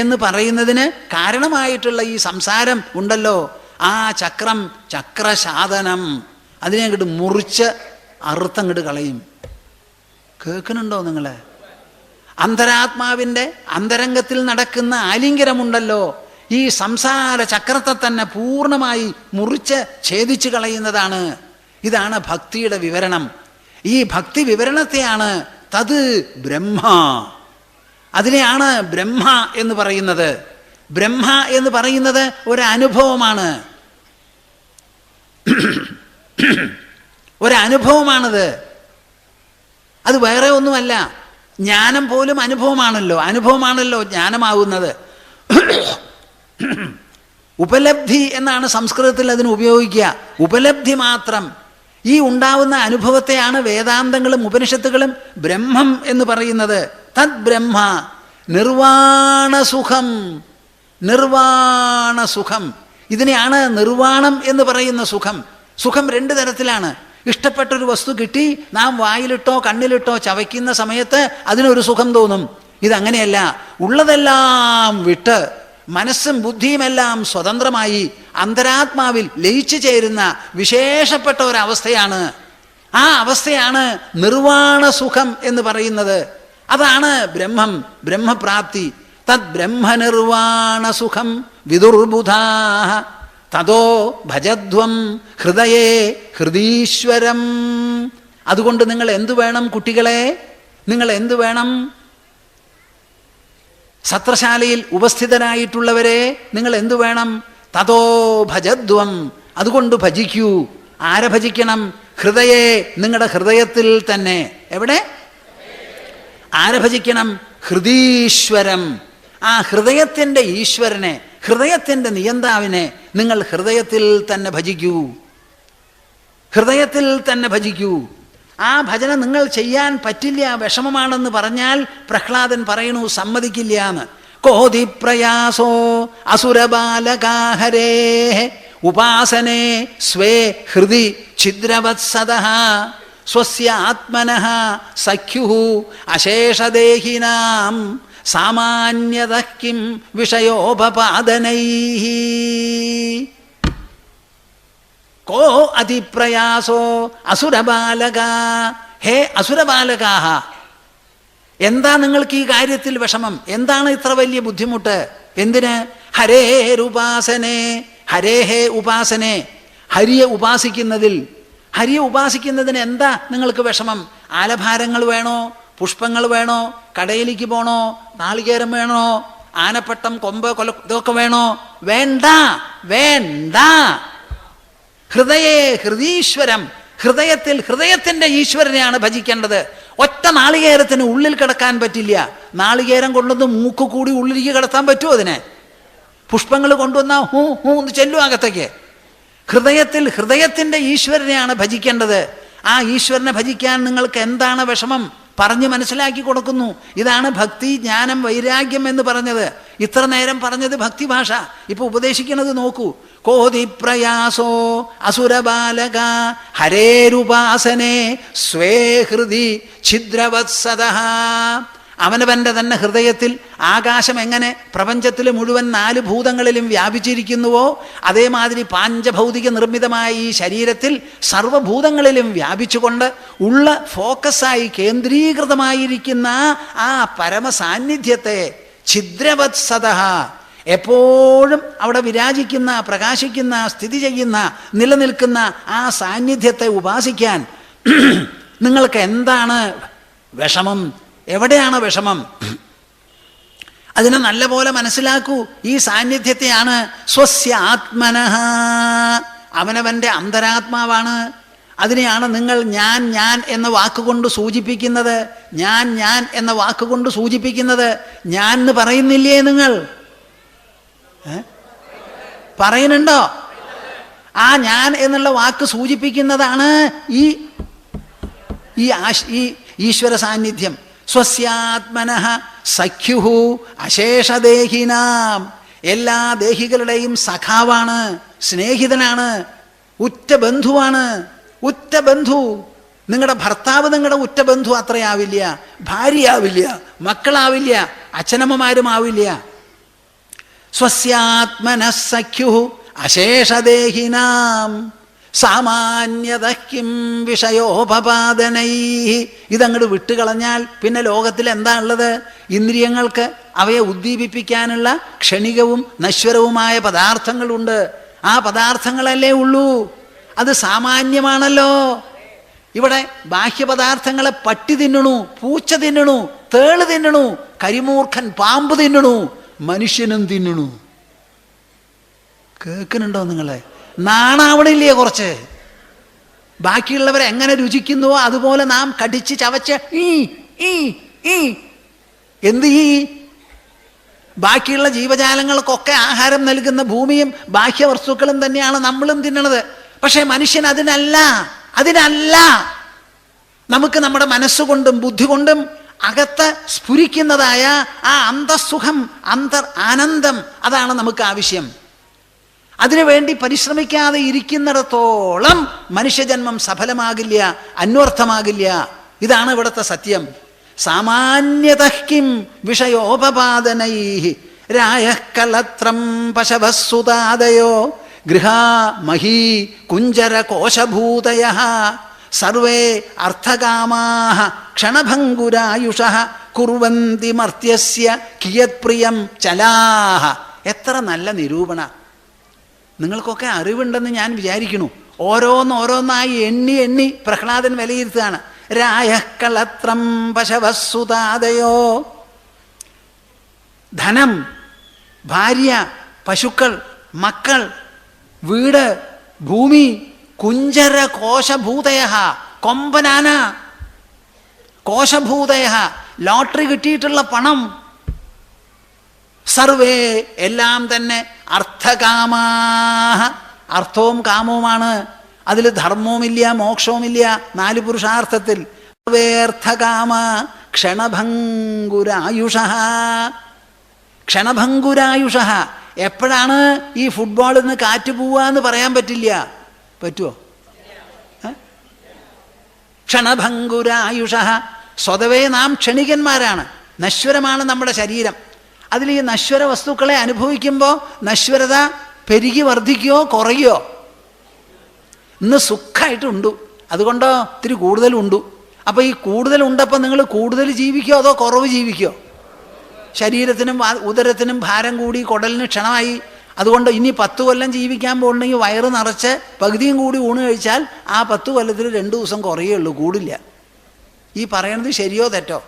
എന്ന് പറയുന്നതിന് കാരണമായിട്ടുള്ള ഈ സംസാരം ഉണ്ടല്ലോ, ആ ചക്രസാധനം, അതിനെ അങ്ങോട്ട് മുറിച്ച് അറുത്തങ്ങോട്ട് കളയും. കേൾക്കുന്നുണ്ടോ നിങ്ങൾ? അന്തരാത്മാവിൻ്റെ അന്തരംഗത്തിൽ നടക്കുന്ന ആലിംഗനമുണ്ടല്ലോ, ഈ സംസാര ചക്രത്തെ തന്നെ പൂർണ്ണമായി മുറിച്ച് ഛേദിച്ചു കളയുന്നതാണ്. ഇതാണ് ഭക്തിയുടെ വിവരണം. ഈ ഭക്തി വിവരണത്തെയാണ് തത് ബ്രഹ്മ, അതിനെയാണ് ബ്രഹ്മ എന്ന് പറയുന്നത്. ബ്രഹ്മ എന്ന് പറയുന്നത് ഒരനുഭവമാണ്, ഒരനുഭവമാണത്. അത് വേറെ ഒന്നുമല്ല. ജ്ഞാനം പോലും അനുഭവമാണല്ലോ ജ്ഞാനമാവുന്നത്. ഉപലബ്ധി എന്നാണ് സംസ്കൃതത്തിൽ അതിന് ഉപയോഗിക്കുക. ഉപലബ്ധി മാത്രം. ഈ ഉണ്ടാവുന്ന അനുഭവത്തെയാണ് വേദാന്തങ്ങളും ഉപനിഷത്തുകളും ബ്രഹ്മം എന്ന് പറയുന്നത്. തദ് ബ്രഹ്മ നിർവാണസുഖം. ഇതിനെയാണ് നിർവാണം എന്ന് പറയുന്ന സുഖം. സുഖം രണ്ട് തരത്തിലാണ്. ഇഷ്ടപ്പെട്ടൊരു വസ്തു കിട്ടി നാം വായിലിട്ടോ കണ്ണിലിട്ടോ ചവയ്ക്കുന്ന സമയത്ത് അതിനൊരു സുഖം തോന്നും. ഇതങ്ങനെയല്ല. ഉള്ളതെല്ലാം വിട്ട് മനസ്സും ബുദ്ധിയുമെല്ലാം സ്വതന്ത്രമായി അന്തരാത്മാവിൽ ലയിച്ചു ചേരുന്ന വിശേഷപ്പെട്ട ഒരവസ്ഥയാണ്. ആ അവസ്ഥയാണ് നിർവാണ സുഖം എന്ന് പറയുന്നത്. അതാണ് ബ്രഹ്മം, ബ്രഹ്മപ്രാപ്തി. തദ് ബ്രഹ്മനിർവാണ സുഖം വിദുർബുധാഃ തതോ ഭജധ്വം ഹൃദയേ ഹൃദീശ്വരം. അതുകൊണ്ട് നിങ്ങൾ എന്തു വേണം കുട്ടികളെ? നിങ്ങൾ എന്തു വേണം? സത്രശാലയിൽ ഉപസ്ഥിതരായിട്ടുള്ളവരെ നിങ്ങൾ എന്തു വേണം? തതോ ഭജധ്വം, അതുകൊണ്ട് ഭജിക്കൂ. ആരെ ഭജിക്കണം? ഹൃദയേ, നിങ്ങളുടെ ഹൃദയത്തിൽ തന്നെ. എവിടെ? ആരെ ഭജിക്കണം? ഹൃദീശ്വരം. ആ ഹൃദയത്തിൻ്റെ ഈശ്വരനെ, ഹൃദയത്തിൻ്റെ നിയന്താവിനെ നിങ്ങൾ ഹൃദയത്തിൽ തന്നെ ഭജിക്കൂ. ഹൃദയത്തിൽ തന്നെ ഭജിക്കൂ. ആ ഭജന നിങ്ങൾ ചെയ്യാൻ പറ്റില്ല, വിഷമമാണെന്ന് പറഞ്ഞാൽ പ്രഹ്ലാദൻ പറയണു സമ്മതിക്കില്ല എന്ന്. കോതി പ്രയാസോ അസുരബാലകാഹരേ ഉപാസനേ സ്വേ ഹൃദി ഛിദ്രവത്സദഃ സ്വസ്യ ആത്മനഃ സഖ്യുഃ അശേഷദേഹിനാം സാമാന്യതഃ കിം വിഷയോപപാദനൈഃ. കോ അതിപ്രയാസോ അസുരബാലക. ഹേ അസുരബാലകാഹ, എന്താ നിങ്ങൾക്ക് ഈ കാര്യത്തിൽ വിഷമം? എന്താണ് ഇത്ര വലിയ ബുദ്ധിമുട്ട്? എന്തിന്? ഹരേരുപാസനേ, ഹരേഹേ ഉപാസനേ, ഹരിയെ ഉപാസിക്കുന്നതിൽ. ഹരിയെ ഉപാസിക്കുന്നതിന് എന്താ നിങ്ങൾക്ക് വിഷമം? ആലഭാരങ്ങൾ വേണോ? പുഷ്പങ്ങൾ വേണോ? കടയിലേക്ക് പോണോ? നാളികേരം വേണോ? ആനപ്പട്ടം, കൊമ്പ്, ഇതൊക്കെ വേണോ? വേണ്ട, വേണ്ട. ഹൃദയേ ഹൃദീശ്വരം, ഹൃദയത്തിൽ ഹൃദയത്തിൻ്റെ ഈശ്വരനെയാണ് ഭജിക്കേണ്ടത്. ഒറ്റ നാളികേരത്തിന് ഉള്ളിൽ കിടക്കാൻ പറ്റില്ല. നാളികേരം കൊണ്ടുവന്ന് മൂക്ക് കൂടി ഉള്ളിലേക്ക് കിടത്താൻ പറ്റുമോ? അതിനെ പുഷ്പങ്ങൾ കൊണ്ടുവന്നാൽ ഹൂ ഹൂ എന്ന് ചെല്ലും അകത്തേക്ക്. ഹൃദയത്തിൽ ഹൃദയത്തിൻ്റെ ഈശ്വരനെയാണ് ഭജിക്കേണ്ടത്. ആ ഈശ്വരനെ ഭജിക്കാൻ നിങ്ങൾക്ക് എന്താണ് വിഷമം? പറഞ്ഞ് മനസ്സിലാക്കി കൊടുക്കുന്നു. ഇതാണ് ഭക്തി, ജ്ഞാനം, വൈരാഗ്യം എന്ന് പറഞ്ഞത്. ഇത്ര നേരം പറഞ്ഞത് ഭക്തിഭാഷ, ഇപ്പൊ ഉപദേശിക്കുന്നത് നോക്കൂ. കോതി പ്രയാസോ അസുരബാലക ഹരേരുപാസനേ സ്വേ ഹൃദി ഛിദ്രവത്സദഃ. അവനവൻ്റെ തന്നെ ഹൃദയത്തിൽ ആകാശം എങ്ങനെ പ്രപഞ്ചത്തിൽ മുഴുവൻ 4 ഭൂതങ്ങളിലും വ്യാപിച്ചിരിക്കുന്നുവോ അതേമാതിരി പാഞ്ചഭൗതിക നിർമ്മിതമായ ഈ ശരീരത്തിൽ സർവഭൂതങ്ങളിലും വ്യാപിച്ചുകൊണ്ട് ഉള്ള ഫോക്കസായി കേന്ദ്രീകൃതമായിരിക്കുന്ന ആ പരമസാന്നിധ്യത്തെ ഛിദ്രവത്സദഃ, എപ്പോഴും അവിടെ വിരാജിക്കുന്ന, പ്രകാശിക്കുന്ന, സ്ഥിതി ചെയ്യുന്ന, നിലനിൽക്കുന്ന ആ സാന്നിധ്യത്തെ ഉപാസിക്കാൻ നിങ്ങൾക്ക് എന്താണ് വിഷമം? എവിടെയാണ് വിഷമം? അതിനെ നല്ലപോലെ മനസ്സിലാക്കൂ. ഈ സാന്നിധ്യത്തെയാണ് സ്വസ്യ ആത്മനഃ, അവനവൻ്റെ അന്തരാത്മാവാണ്. അതിനെയാണ് നിങ്ങൾ ഞാൻ ഞാൻ എന്ന വാക്കുകൊണ്ട് സൂചിപ്പിക്കുന്നത്. ഞാൻ ഞാൻ എന്ന വാക്കുകൊണ്ട് സൂചിപ്പിക്കുന്നത് ഞാൻ എന്ന് പറയുന്നില്ലേ? നിങ്ങൾ പറയുന്നുണ്ടോ? ആ ഞാൻ എന്നുള്ള വാക്ക് സൂചിപ്പിക്കുന്നതാണ് ഈ ഈശ്വര സാന്നിധ്യം. സ്വസ്യാത്മനഃ സഖ്യുഃ അശേഷദേഹിനാം, എല്ലാ ദേഹികളുടെയും സഖാവാണ്, സ്നേഹിതനാണ്, ഉറ്റ ബന്ധുവാണ്. ഉറ്റ ബന്ധു, നിങ്ങളുടെ ഭർത്താവ് നിങ്ങളുടെ ഉറ്റ ബന്ധു അത്രയാവില്ല, ഭാര്യയാവില്ല, മക്കളാവില്ല, അച്ഛനമ്മമാരുമാവില്ല. സ്വസ്യാത്മനഃ സഖ്യുഃ അശേഷദേഹിനാം സാമാന്യതഃ വിഷയോപപാദനൈഃ. ഇതങ്ങോട്ട് വിട്ടുകളഞ്ഞാൽ പിന്നെ ലോകത്തിൽ എന്താ ഉള്ളത്? ഇന്ദ്രിയങ്ങൾക്ക് അവയെ ഉദ്ദീപിപ്പിക്കാനുള്ള ക്ഷണികവും നശ്വരവുമായ പദാർത്ഥങ്ങളുണ്ട്. ആ പദാർത്ഥങ്ങളല്ലേ ഉള്ളൂ. അത് സാമാന്യമാണല്ലോ. ഇവിടെ ബാഹ്യപദാർത്ഥങ്ങളെ പട്ടി തിന്നണു, പൂച്ച തിന്നണു, തേള് തിന്നണു, കരിമൂർഖൻ പാമ്പ് തിന്നണു, മനുഷ്യനും തിന്നണു. കേൾക്കുന്നുണ്ടോ നിങ്ങളെ? നാണാവണില്ലേ കുറച്ച്? ബാക്കിയുള്ളവരെ എങ്ങനെ രുചിക്കുന്നുവോ അതുപോലെ നാം കടിച്ച് ചവച്ച് എന്ത് ബാക്കിയുള്ള ജീവജാലങ്ങൾക്കൊക്കെ ആഹാരം നൽകുന്ന ഭൂമിയും ബാഹ്യവസ്തുക്കളും തന്നെയാണ് നമ്മളും തിന്നണത്. പക്ഷേ മനുഷ്യൻ അതിനല്ല. നമുക്ക് നമ്മുടെ മനസ്സുകൊണ്ടും ബുദ്ധി കൊണ്ടും അകത്ത് സ്ഫുരിക്കുന്നതായ ആ അന്തസുഖം, ആനന്ദം, അതാണ് നമുക്ക് ആവശ്യം. അതിനുവേണ്ടി പരിശ്രമിക്കാതെ ഇരിക്കുന്നിടത്തോളം മനുഷ്യജന്മം സഫലമാകില്ല, അന്വർത്ഥമാകില്ല. ഇതാണ് ഇവിടുത്തെ സത്യം. സാമാന്യതഃ കിം വിഷയോപപാദനൈഃ രായഃ കളത്രം പശവഃ സുതാദയോ ഗൃഹാ മഹീ കുഞ്ചര കോശഭൂതയഃ സർവേ അർത്ഥകാമാഃ ക്ഷണഭംഗുരായുഷഃ കുർവന്തി മർത്യസ്യ കിയത് പ്രിയം ചലാഃ. എത്ര നല്ല നിരൂപണ! നിങ്ങൾക്കൊക്കെ അറിവുണ്ടെന്ന് ഞാൻ വിചാരിക്കുന്നു. ഓരോന്നോരോന്നായി എണ്ണി പ്രഹ്ലാദൻ വിലയിരുത്തുകയാണ്. രായഃ കളത്രം പശവഃ സുതാദയോ. ധനം, ഭാര്യ, പശുക്കൾ, മക്കൾ, വീട്, ഭൂമി, കുഞ്ചര കോശഭൂതയഃ, കൊമ്പനാന, കോശഭൂതയഃ, ലോട്ടറി കിട്ടിയിട്ടുള്ള പണം, സർവേ എല്ലാം തന്നെ അർത്ഥകാമാഃ, അർത്ഥവും കാമവുമാണ്. അതിൽ ധർമ്മവുമില്ല, മോക്ഷവുമില്ല. 4 പുരുഷാർത്ഥത്തിൽ സർവേർത്ഥകാമ ക്ഷണഭംഗുരായുഷഃ. ക്ഷണഭംഗുരായുഷഃ. എപ്പോഴാണ് ഈ ഫുട്ബോളിൽ നിന്ന് കാറ്റ് പോവാന്ന് പറയാൻ പറ്റില്ല. പറ്റുമോ? ക്ഷണഭംഗുരായുഷഃ. സ്വതവേ നാം ക്ഷണികന്മാരാണ്. നശ്വരമാണ് നമ്മുടെ ശരീരം. അതിൽ ഈ നശ്വര വസ്തുക്കളെ അനുഭവിക്കുമ്പോൾ നശ്വരത പെരുകി വർദ്ധിക്കുകയോ കുറയോ? ഇന്ന് സുഖമായിട്ടുണ്ടു, അതുകൊണ്ടോ ഇത്തിരി കൂടുതലുണ്ടു. അപ്പോൾ ഈ കൂടുതലുണ്ടപ്പോൾ നിങ്ങൾ കൂടുതൽ ജീവിക്കോ അതോ കുറവ് ജീവിക്കോ? ശരീരത്തിനും ഉദരത്തിനും ഭാരം കൂടി, കുടലിന് ക്ഷണമായി. അതുകൊണ്ട് ഇനി 10 കൊല്ലം ജീവിക്കാൻ പോകണമെങ്കിൽ വയറ് നിറച്ച് പകുതിയും കൂടി ഊണ് കഴിച്ചാൽ ആ 10 കൊല്ലത്തിൽ 2 ദിവസം കുറയേ ഉള്ളൂ, കൂടില്ല. ഈ പറയണത് ശരിയോ തെറ്റോ?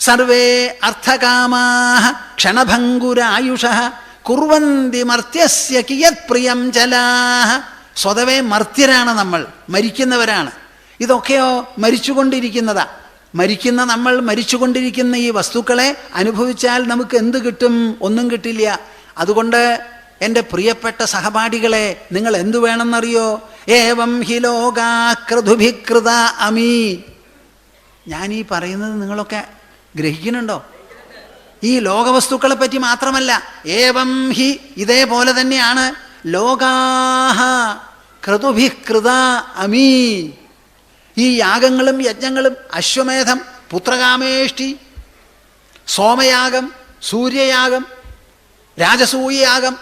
സർവേ അർത്ഥകാമാഃ ക്ഷണഭംഗുരായുഷഃ കുർവന്തി മർത്യസ്യ കിയത് പ്രിയം ചലാഃ. സ്വതവേ മർത്യരാണ് നമ്മൾ, മരിക്കുന്നവരാണ്. ഇതൊക്കെയോ മരിച്ചുകൊണ്ടിരിക്കുന്നതാ. മരിക്കുന്ന നമ്മൾ മരിച്ചുകൊണ്ടിരിക്കുന്ന ഈ വസ്തുക്കളെ അനുഭവിച്ചാൽ നമുക്ക് എന്ത് കിട്ടും? ഒന്നും കിട്ടില്ല. അതുകൊണ്ട് എൻ്റെ പ്രിയപ്പെട്ട സഹപാഠികളെ, നിങ്ങൾ എന്തു വേണമെന്നറിയോ? ഏവം ഹി ലോകാകൃതുഭികൃത അമീ. ഞാൻ ഈ പറയുന്നത് നിങ്ങളൊക്കെ ഗ്രഹിക്കുന്നുണ്ടോ? ഈ ലോകവസ്തുക്കളെ പറ്റി മാത്രമല്ല, ഏവം ഹി ഇതേപോലെ തന്നെയാണ് ലോകാഹ ക്രതുഭികൃത അമീ. ഈ യാഗങ്ങളും യജ്ഞങ്ങളും, അശ്വമേധം, പുത്രകാമേഷ്ടി, സോമയാഗം, സൂര്യയാഗം, രാജസൂയയാഗം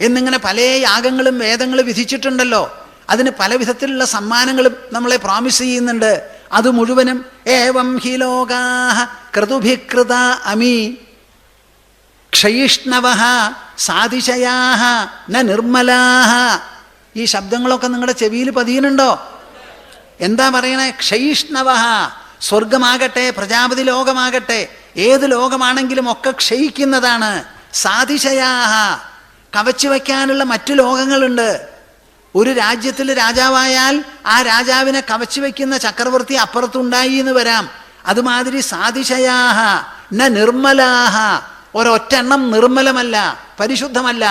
എന്നിങ്ങനെ പല യാഗങ്ങളും വേദങ്ങൾ വിധിച്ചിട്ടുണ്ടല്ലോ. അതിന് പല വിധത്തിലുള്ള സമ്മാനങ്ങളും നമ്മളെ പ്രോമിസ് ചെയ്യുന്നുണ്ട്. അത് മുഴുവനും ഏവം ഹി ലോകാഹ ക്രതുഭികൃത അമീ ക്ഷയിഷ്ണവഃ സാതിശയാഃ ന നിർമ്മലാഃ. ഈ ശബ്ദങ്ങളൊക്കെ നിങ്ങളുടെ ചെവിയിൽ പതിയുന്നുണ്ടോ? എന്താ പറയണേ? ക്ഷയിഷ്ണവഃ. സ്വർഗമാകട്ടെ, പ്രജാപതി ലോകമാകട്ടെ, ഏത് ലോകമാണെങ്കിലും ഒക്കെ ക്ഷയിക്കുന്നതാണ്. സാതിശയാഃ. കവച്ചു വയ്ക്കാനുള്ള മറ്റു ലോകങ്ങളുണ്ട്. ഒരു രാജ്യത്തിൽ രാജാവായാൽ ആ രാജാവിനെ കവച്ചു വയ്ക്കുന്ന ചക്രവർത്തി അപ്പുറത്തുണ്ടായി എന്ന് വരാം. അതുമാതിരി സാതിശയാഃ ന നിർമ്മലാഃ. ഒരൊറ്റെണ്ണം നിർമ്മലമല്ല. പരിശുദ്ധമല്ല.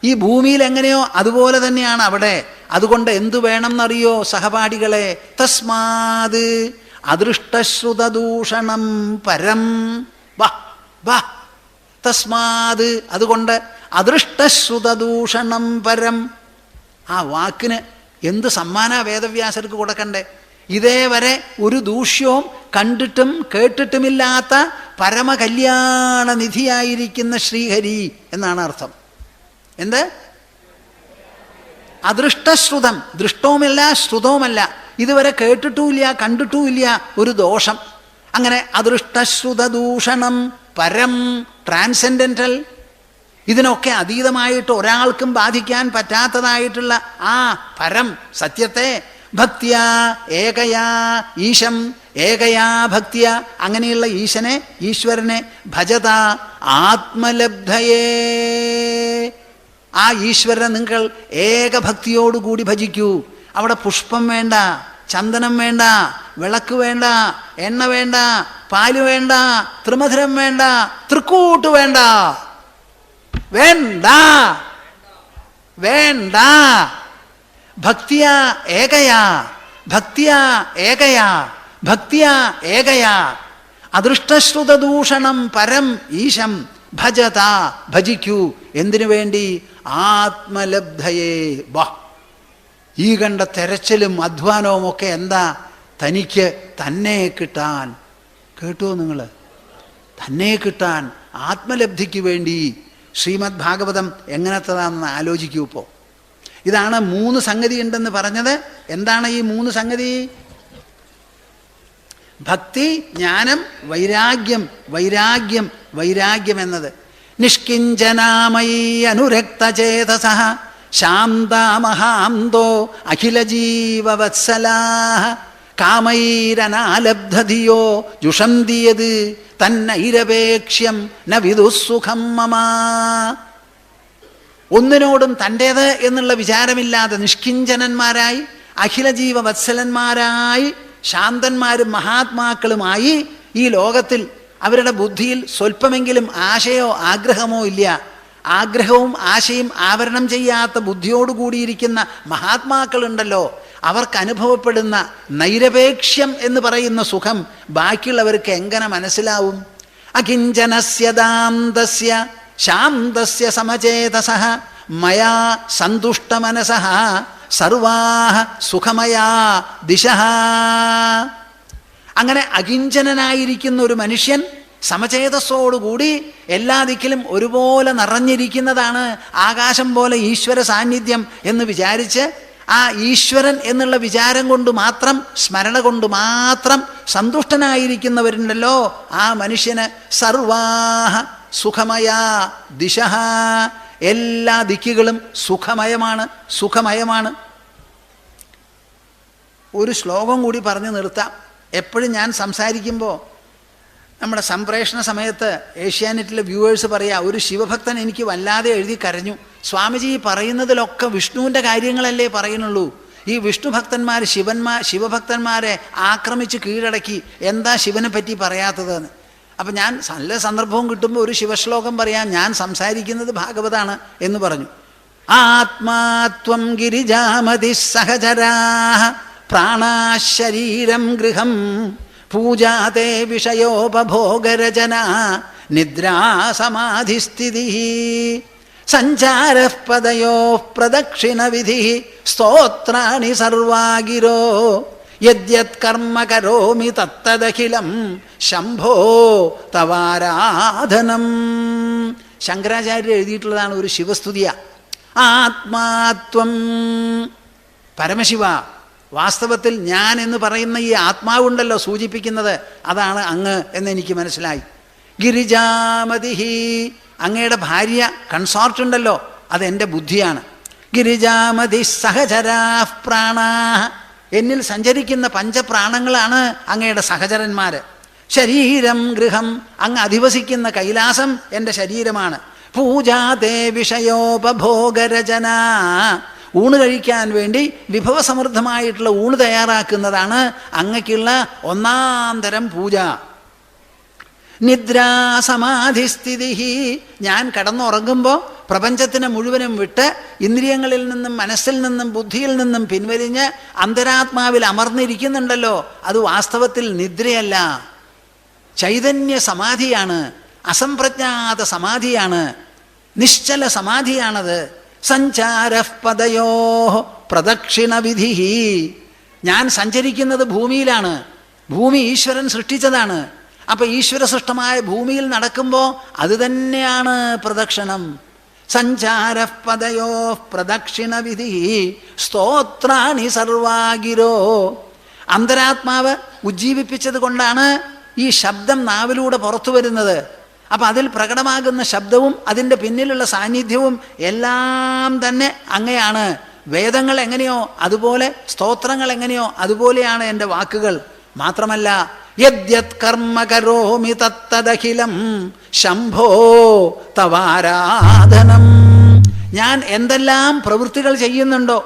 ഈ ഭൂമിയിൽ എങ്ങനെയോ അതുപോലെ തന്നെയാണ് അവിടെ. അതുകൊണ്ട് എന്തു വേണമെന്നറിയോ സഹപാഠികളെ? തസ്മാത് അദൃഷ്ടശ്രുതദൂഷണം പരം. വാ വാ, തസ്മാത് അതുകൊണ്ട് അദൃഷ്ടശ്രുതദൂഷണം പരം. ആ വാക്കിന് എന്ത് സമ്മാന വേദവ്യാസർക്ക് കൊടുക്കണ്ടേ? ഇതേവരെ ഒരു ദൂഷ്യവും കണ്ടിട്ടും കേട്ടിട്ടുമില്ലാത്ത പരമകല്യാണ നിധിയായിരിക്കുന്ന ശ്രീഹരി എന്നാണ് അർത്ഥം. എന്ത്? അദൃഷ്ടശ്രുതം, ദൃഷ്ടവുമല്ല ശ്രുതവുമല്ല, ഇതുവരെ കേട്ടിട്ടുമില്ല കണ്ടിട്ടുമില്ല ഒരു ദോഷം. അങ്ങനെ അദൃഷ്ടശ്രുതദൂഷണം പരം, ട്രാൻസെൻഡൻ്റൽ, ഇതിനൊക്കെ അതീതമായിട്ട് ഒരാൾക്കും ബാധിക്കാൻ പറ്റാത്തതായിട്ടുള്ള ആ പരം സത്യത്തെ ഭക്തിയാ ഏകയാ ഈശം, ഏകയാ ഭക്തിയ, അങ്ങനെയുള്ള ഈശനെ, ഈശ്വരനെ ഭജത ആത്മലബ്ധയേ, ആ ഈശ്വരനെ നിങ്ങൾ ഏകഭക്തിയോടുകൂടി ഭജിക്കൂ. അവിടെ പുഷ്പം വേണ്ട, ചന്ദനം വേണ്ട, വിളക്ക് വേണ്ട, എണ്ണ വേണ്ട, പാല് വേണ്ട, ത്രിമധുരം വേണ്ട, തൃക്കൂട്ട് വേണ്ട, വേണ്ട വേണ്ട. ഭക്തിയാ ഏകയാ, ഭക്തിയാ ഏകയാ, ഭക്തിയാ ഏകയാ അദൃഷ്ടശ്രുതദൂഷണം പരം ഈശം ഭജത, ഭജിക്കൂ. എന്തിനു വേണ്ടി? ആത്മലബ്ധയേ. വാ, ഈ കണ്ട തെരച്ചിലും അധ്വാനവും ഒക്കെ എന്താ? തനിക്ക് തന്നെ കിട്ടാൻ. കേട്ടോ നിങ്ങൾ? തന്നെ കിട്ടാൻ, ആത്മലബ്ധിക്ക് വേണ്ടി. ശ്രീമദ് ഭാഗവതം എങ്ങനത്തതാണെന്ന് ആലോചിക്കൂ. ഇപ്പോൾ ഇതാണ് 3 സംഗതി ഉണ്ടെന്ന് പറഞ്ഞത്. എന്താണ് ഈ 3 സംഗതി? ഭക്തി, ജ്ഞാനം, വൈരാഗ്യം. വൈരാഗ്യം, വൈരാഗ്യം എന്നത് നിഷ്കിഞ്ചനാമയീ അനുരക്തചേതസഃ ശാന്താമഹാന്തോ അഖിലജീവവത്സലാഃ കാമൈരനാലബ്ധധിയോ ജുഷന്തിയത് തന്നൈരപേക്ഷ്യം ന വിദുഃസുഖം മമ. ഒന്നിനോടും തൻ്റേത് എന്നുള്ള വിചാരമില്ലാതെ നിഷ്കിഞ്ചനന്മാരായി, അഖിലജീവ വത്സലന്മാരായി, ശാന്തന്മാരും മഹാത്മാക്കളുമായി ഈ ലോകത്തിൽ അവരുടെ ബുദ്ധിയിൽ സ്വല്പമെങ്കിലും ആശയോ ആഗ്രഹമോ ഇല്ല. ആഗ്രഹവും ആശയും ആവരണം ചെയ്യാത്ത ബുദ്ധിയോടുകൂടിയിരിക്കുന്ന മഹാത്മാക്കളുണ്ടല്ലോ, അവർക്ക് അനുഭവപ്പെടുന്ന നൈരപേക്ഷ്യം എന്ന് പറയുന്ന സുഖം ബാക്കിയുള്ളവർക്ക് എങ്ങനെ മനസ്സിലാവും? അകിഞ്ചനസ്യ ദാന്തസ്യ ശാന്തസ്യ സമചേതസഃ മയാ സന്തുഷ്ടമനസഃ സർവാഃ സുഖമയാ ദിശഃ. അങ്ങനെ അകിഞ്ചനായിരിക്കുന്ന ഒരു മനുഷ്യൻ സമചേതസ്സോടുകൂടി എല്ലാ ദിക്കിലും ഒരുപോലെ നിറഞ്ഞിരിക്കുന്നതാണ് ആകാശം പോലെ ഈശ്വര സാന്നിധ്യം എന്ന് വിചാരിച്ച് ആ ഈശ്വരൻ എന്നുള്ള വിചാരം കൊണ്ട് മാത്രം, സ്മരണ കൊണ്ട് മാത്രം സന്തുഷ്ടനായിരിക്കുന്നവരുണ്ടല്ലോ, ആ മനുഷ്യന് സർവാഃ സുഖമയാ ദിശഃ, എല്ലാ ദിക്കുകളും സുഖമയമാണ്, സുഖമയമാണ്. ഒരു ശ്ലോകം കൂടി പറഞ്ഞു നിർത്താം. എപ്പോഴും ഞാൻ സംസാരിക്കുമ്പോൾ നമ്മുടെ സംപ്രേഷണ സമയത്ത് ഏഷ്യാനെറ്റിലെ വ്യൂവേഴ്സ് പറയാ, ഒരു ശിവഭക്തൻ എനിക്ക് വല്ലാതെ എഴുതി കരഞ്ഞു. സ്വാമിജി പറയുന്നതിലൊക്കെ വിഷ്ണുവിൻ്റെ കാര്യങ്ങളല്ലേ പറയുന്നുള്ളൂ. ഈ വിഷ്ണു ഭക്തന്മാർ ശിവഭക്തന്മാരെ ആക്രമിച്ച് കീഴടക്കി, എന്താ ശിവനെ പറ്റി പറയാത്തതെന്ന്. അപ്പം ഞാൻ നല്ല സന്ദർഭവും കിട്ടുമ്പോൾ ഒരു ശിവശ്ലോകം പറയാം, ഞാൻ സംസാരിക്കുന്നത് ഭാഗവതാണ് എന്ന് പറഞ്ഞു. ആത്മാത്വം ഗിരിജാമതി സഹചരാഃ പ്രാണാശരീരം ഗൃഹം പൂജാതേ വിഷയോപഭോഗരചന നിദ്രാസമാധിസ്ഥിതിഃ സഞ്ചാരഃ പദയോഃ പ്രദക്ഷിണവിധിഃ സ്തോത്രാണി സർവാഗിരോ യദ്യത് കർമ്മ കരോമി തത്തദഖിലം ശംഭോ തവാരാധനം. ശങ്കരാചാര്യർ എഴുതിയിട്ടുള്ളതാണ് ഒരു ശിവസ്തുതിയ. ആത്മാത്വം, പരമശിവ, വാസ്തവത്തിൽ ഞാൻ എന്ന് പറയുന്ന ഈ ആത്മാവുണ്ടല്ലോ സൂചിപ്പിക്കുന്നത്, അതാണ് അങ്ങ് എന്നെനിക്ക് മനസ്സിലായി. ഗിരിജാമതിഹി, അങ്ങയുടെ ഭാര്യ കൺസോർട്ട് ഉണ്ടല്ലോ, അതെൻ്റെ ബുദ്ധിയാണ്. ഗിരിജാമതി സഹചരാഃ പ്രാണാഃ, എന്നിൽ സഞ്ചരിക്കുന്ന പഞ്ചപ്രാണങ്ങളാണ് അങ്ങയുടെ സഹചരന്മാർ. ശരീരം ഗൃഹം, അങ്ങ് അധിവസിക്കുന്ന കൈലാസം എൻ്റെ ശരീരമാണ്. പൂജാതേ വിഷയോപഭോഗരചന, ഊണ് കഴിക്കാൻ വേണ്ടി വിഭവസമൃദ്ധമായിട്ടുള്ള ഊണ് തയ്യാറാക്കുന്നതാണ് അങ്ങയ്ക്കുള്ള ഒന്നാം തരം പൂജ. നിദ്രാസമാധിസ്ഥിതി, ഞാൻ കിടന്നുറങ്ങുമ്പോൾ പ്രപഞ്ചത്തിനെ മുഴുവനും വിട്ട് ഇന്ദ്രിയങ്ങളിൽ നിന്നും മനസ്സിൽ നിന്നും ബുദ്ധിയിൽ നിന്നും പിൻവലിഞ്ഞ് അന്തരാത്മാവിൽ അമർന്നിരിക്കുന്നുണ്ടല്ലോ, അത് വാസ്തവത്തിൽ നിദ്രയല്ല, ചൈതന്യ സമാധിയാണ്, അസംപ്രജ്ഞാത സമാധിയാണ്, നിശ്ചല സമാധിയാണത്. സഞ്ചാരഃ പദയോ പ്രദക്ഷിണ വിധി. ഞാൻ സഞ്ചരിക്കുന്നത് ഭൂമിയിലാണ്, ഭൂമി ഈശ്വരൻ സൃഷ്ടിച്ചതാണ്. അപ്പം ഈശ്വര സൃഷ്ടമായ ഭൂമിയിൽ നടക്കുമ്പോൾ അത് തന്നെയാണ് പ്രദക്ഷിണം. സഞ്ചാരഃ പദയോ പ്രദക്ഷിണ വിധി സ്തോത്രാണി സർവാഗിരോ. അന്തരാത്മാവ് ഉജ്ജീവിപ്പിച്ചത് കൊണ്ടാണ് ഈ ശബ്ദം നാവിലൂടെ പുറത്തു വരുന്നത്. അപ്പം അതിൽ പ്രകടമാകുന്ന ശബ്ദവും അതിൻ്റെ പിന്നിലുള്ള സാന്നിധ്യവും എല്ലാം തന്നെ അങ്ങയാണ്. വേദങ്ങൾ എങ്ങനെയോ അതുപോലെ, സ്തോത്രങ്ങൾ എങ്ങനെയോ അതുപോലെയാണ് എൻ്റെ വാക്കുകൾ. മാത്രമല്ല, യദ്യത് കർമ്മ കരോമി തത്തദഖിലം ശംഭോ തവാരാധനം. ഞാൻ എന്തെല്ലാം പ്രവൃത്തികൾ ചെയ്യുന്നുണ്ടോ,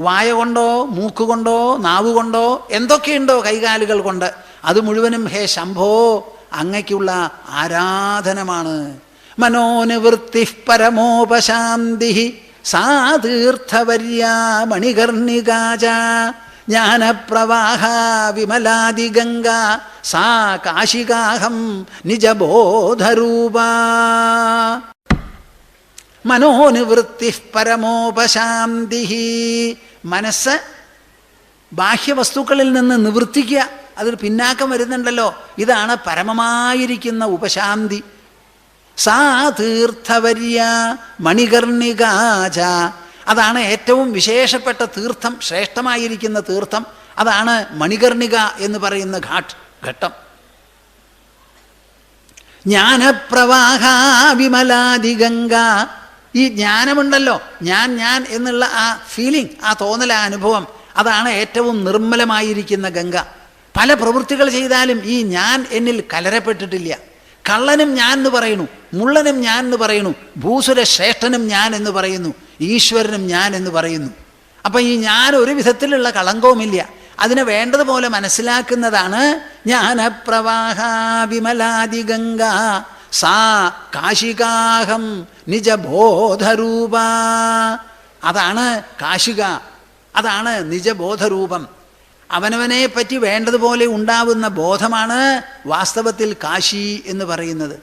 വായ കൊണ്ടോ മൂക്കുകൊണ്ടോ നാവുകൊണ്ടോ എന്തൊക്കെയുണ്ടോ കൈകാലുകൾ കൊണ്ട്, അത് മുഴുവനും ഹേ ശംഭോ അങ്ങയ്ക്കുള്ള ആരാധനമാണ്. മനോനിവൃത്തി പരമോപശാന്തി സാ തീർത്ഥവര്യാ മണികർണികാച ജ്ഞാനപ്രവാഹ വിമലാദിഗംഗ സാ കാശികാഹം നിജബോധരൂപ. മനോനിവൃത്തി പരമോപശാന്തി. മനസ്സ് ബാഹ്യവസ്തുക്കളിൽ നിന്ന് നിവൃത്തിക്കുക, അതിൽ പിന്നാക്കം വരുന്നുണ്ടല്ലോ, ഇതാണ് പരമമായിരിക്കുന്ന ഉപശാന്തി. സാ തീർത്ഥവര്യ മണികർണികാച. അതാണ് ഏറ്റവും വിശേഷപ്പെട്ട തീർത്ഥം, ശ്രേഷ്ഠമായിരിക്കുന്ന തീർത്ഥം. അതാണ് മണികർണിക എന്ന് പറയുന്ന ഘട്ടം. ജ്ഞാനപ്രവാഹ വിമലാദിഗംഗ. ഈ ജ്ഞാനമുണ്ടല്ലോ, ഞാൻ എന്നുള്ള ആ ഫീലിംഗ്, ആ തോന്നൽ, ആ അനുഭവം, അതാണ് ഏറ്റവും നിർമ്മലമായിരിക്കുന്ന ഗംഗ. പല പ്രവൃത്തികൾ ചെയ്താലും ഈ ഞാൻ എന്നിൽ കലരപ്പെട്ടിട്ടില്ല. കള്ളനും ഞാൻ എന്ന് പറയുന്നു, മുള്ളനും ഞാൻ എന്ന് പറയുന്നു, ഭൂസുര ശ്രേഷ്ഠനും ഞാൻ എന്ന് പറയുന്നു, ഈശ്വരനും ഞാൻ എന്ന് പറയുന്നു. അപ്പം ഈ ഞാൻ ഒരു വിധത്തിലുള്ള കളങ്കവുമില്ല. അതിനെ വേണ്ടതുപോലെ മനസ്സിലാക്കുന്നതാണ് ജ്ഞാനപ്രവാഹ വിമലാദിഗംഗ സാ കാശികാഹം നിജബോധരൂപ. അതാണ് കാശിക, അതാണ് നിജബോധരൂപം. അവനവനെ പറ്റി വേണ്ടതുപോലെ ഉണ്ടാവുന്ന ബോധമാണ് വാസ്തവത്തിൽ കാശി എന്ന് പറയുന്നത്.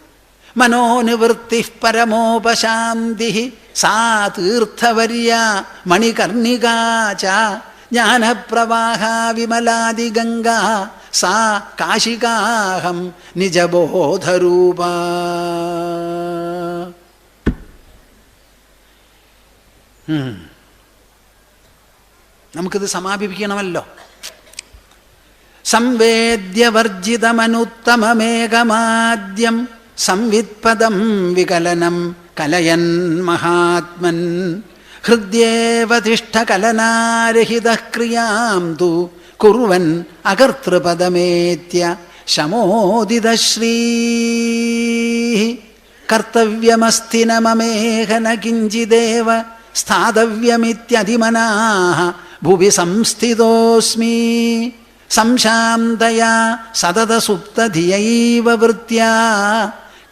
മനോനിവൃത്തി പരമോപശാന്തി സാ തീർത്ഥവര്യ മണികർണികാച ജ്ഞാനപ്രവാഹ വിമലാദിഗംഗ സാ കാശികാഹം നിജബോധരൂപ. നമുക്കിത് സമാപിപ്പിക്കണമല്ലോ. സംവേദ്യവർജിതമനുത്തമമേകമാദ്യം സംവിത്പദം വികലനം കലയൻ മഹാത്മൻ ഹൃദ്യേവ തിഷ്ഠകലനാരഹിതഃ ക്രിയാം തു കുർവൻ അകർത്തൃപദമേത്യ ശമോദിതശ്രീ. കർത്തവ്യമസ്തി ന മമേഹ ന കിഞ്ചിദേവ സ്ഥാതവ്യമിത്യതിമനാഃ ഭുവി സംസ്ഥിതോസ്മി. സംശാന്തയാ സതത സുപ്തധിയൈവ വൃത്യാ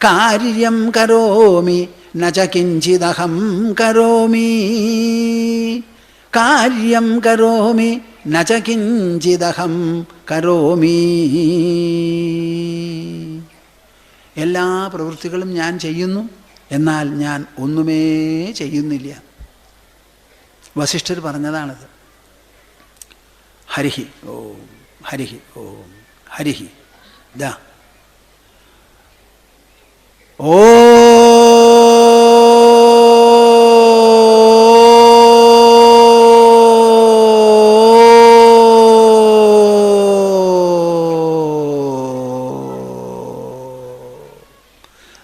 കാര്യം കരോമി ന ച കിഞ്ചിദഹം കരോമി. കാര്യം കരോമി ന ച കിഞ്ചിദഹം കരോമി. എല്ലാ പ്രവൃത്തികളും ഞാൻ ചെയ്യുന്നു, എന്നാൽ ഞാൻ ഒന്നുമേ ചെയ്യുന്നില്ല. വസിഷ്ഠർ പറഞ്ഞതാണിത്. ഹരിഹി ഓം ഹരിഹി ഓം ഹരിഹി ദാ ഓ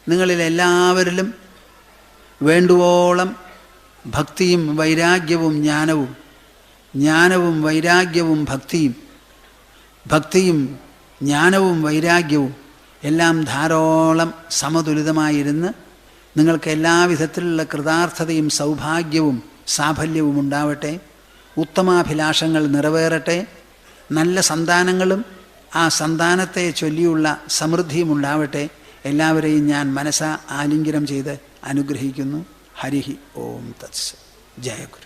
നിങ്ങളിലെല്ലാവരിലും വേണ്ടുവോളം ഭക്തിയും വൈരാഗ്യവും ജ്ഞാനവും, ജ്ഞാനവും വൈരാഗ്യവും ഭക്തിയും, ഭക്തിയും ജ്ഞാനവും വൈരാഗ്യവും എല്ലാം ധാരാളം സമതുലിതമായിരുന്ന് നിങ്ങൾക്ക് എല്ലാവിധത്തിലുള്ള കൃതാർത്ഥതയും സൗഭാഗ്യവും സാഫല്യവും ഉണ്ടാവട്ടെ. ഉത്തമാഭിലാഷങ്ങൾ നിറവേറട്ടെ. നല്ല സന്താനങ്ങളും ആ സന്താനത്തെ ചൊല്ലിയുള്ള സമൃദ്ധിയും ഉണ്ടാവട്ടെ. എല്ലാവരെയും ഞാൻ മനസ്സാ ആലിംഗനം ചെയ്ത് അനുഗ്രഹിക്കുന്നു. ഹരി ഓം തത്സ. ജയ ഗുരു.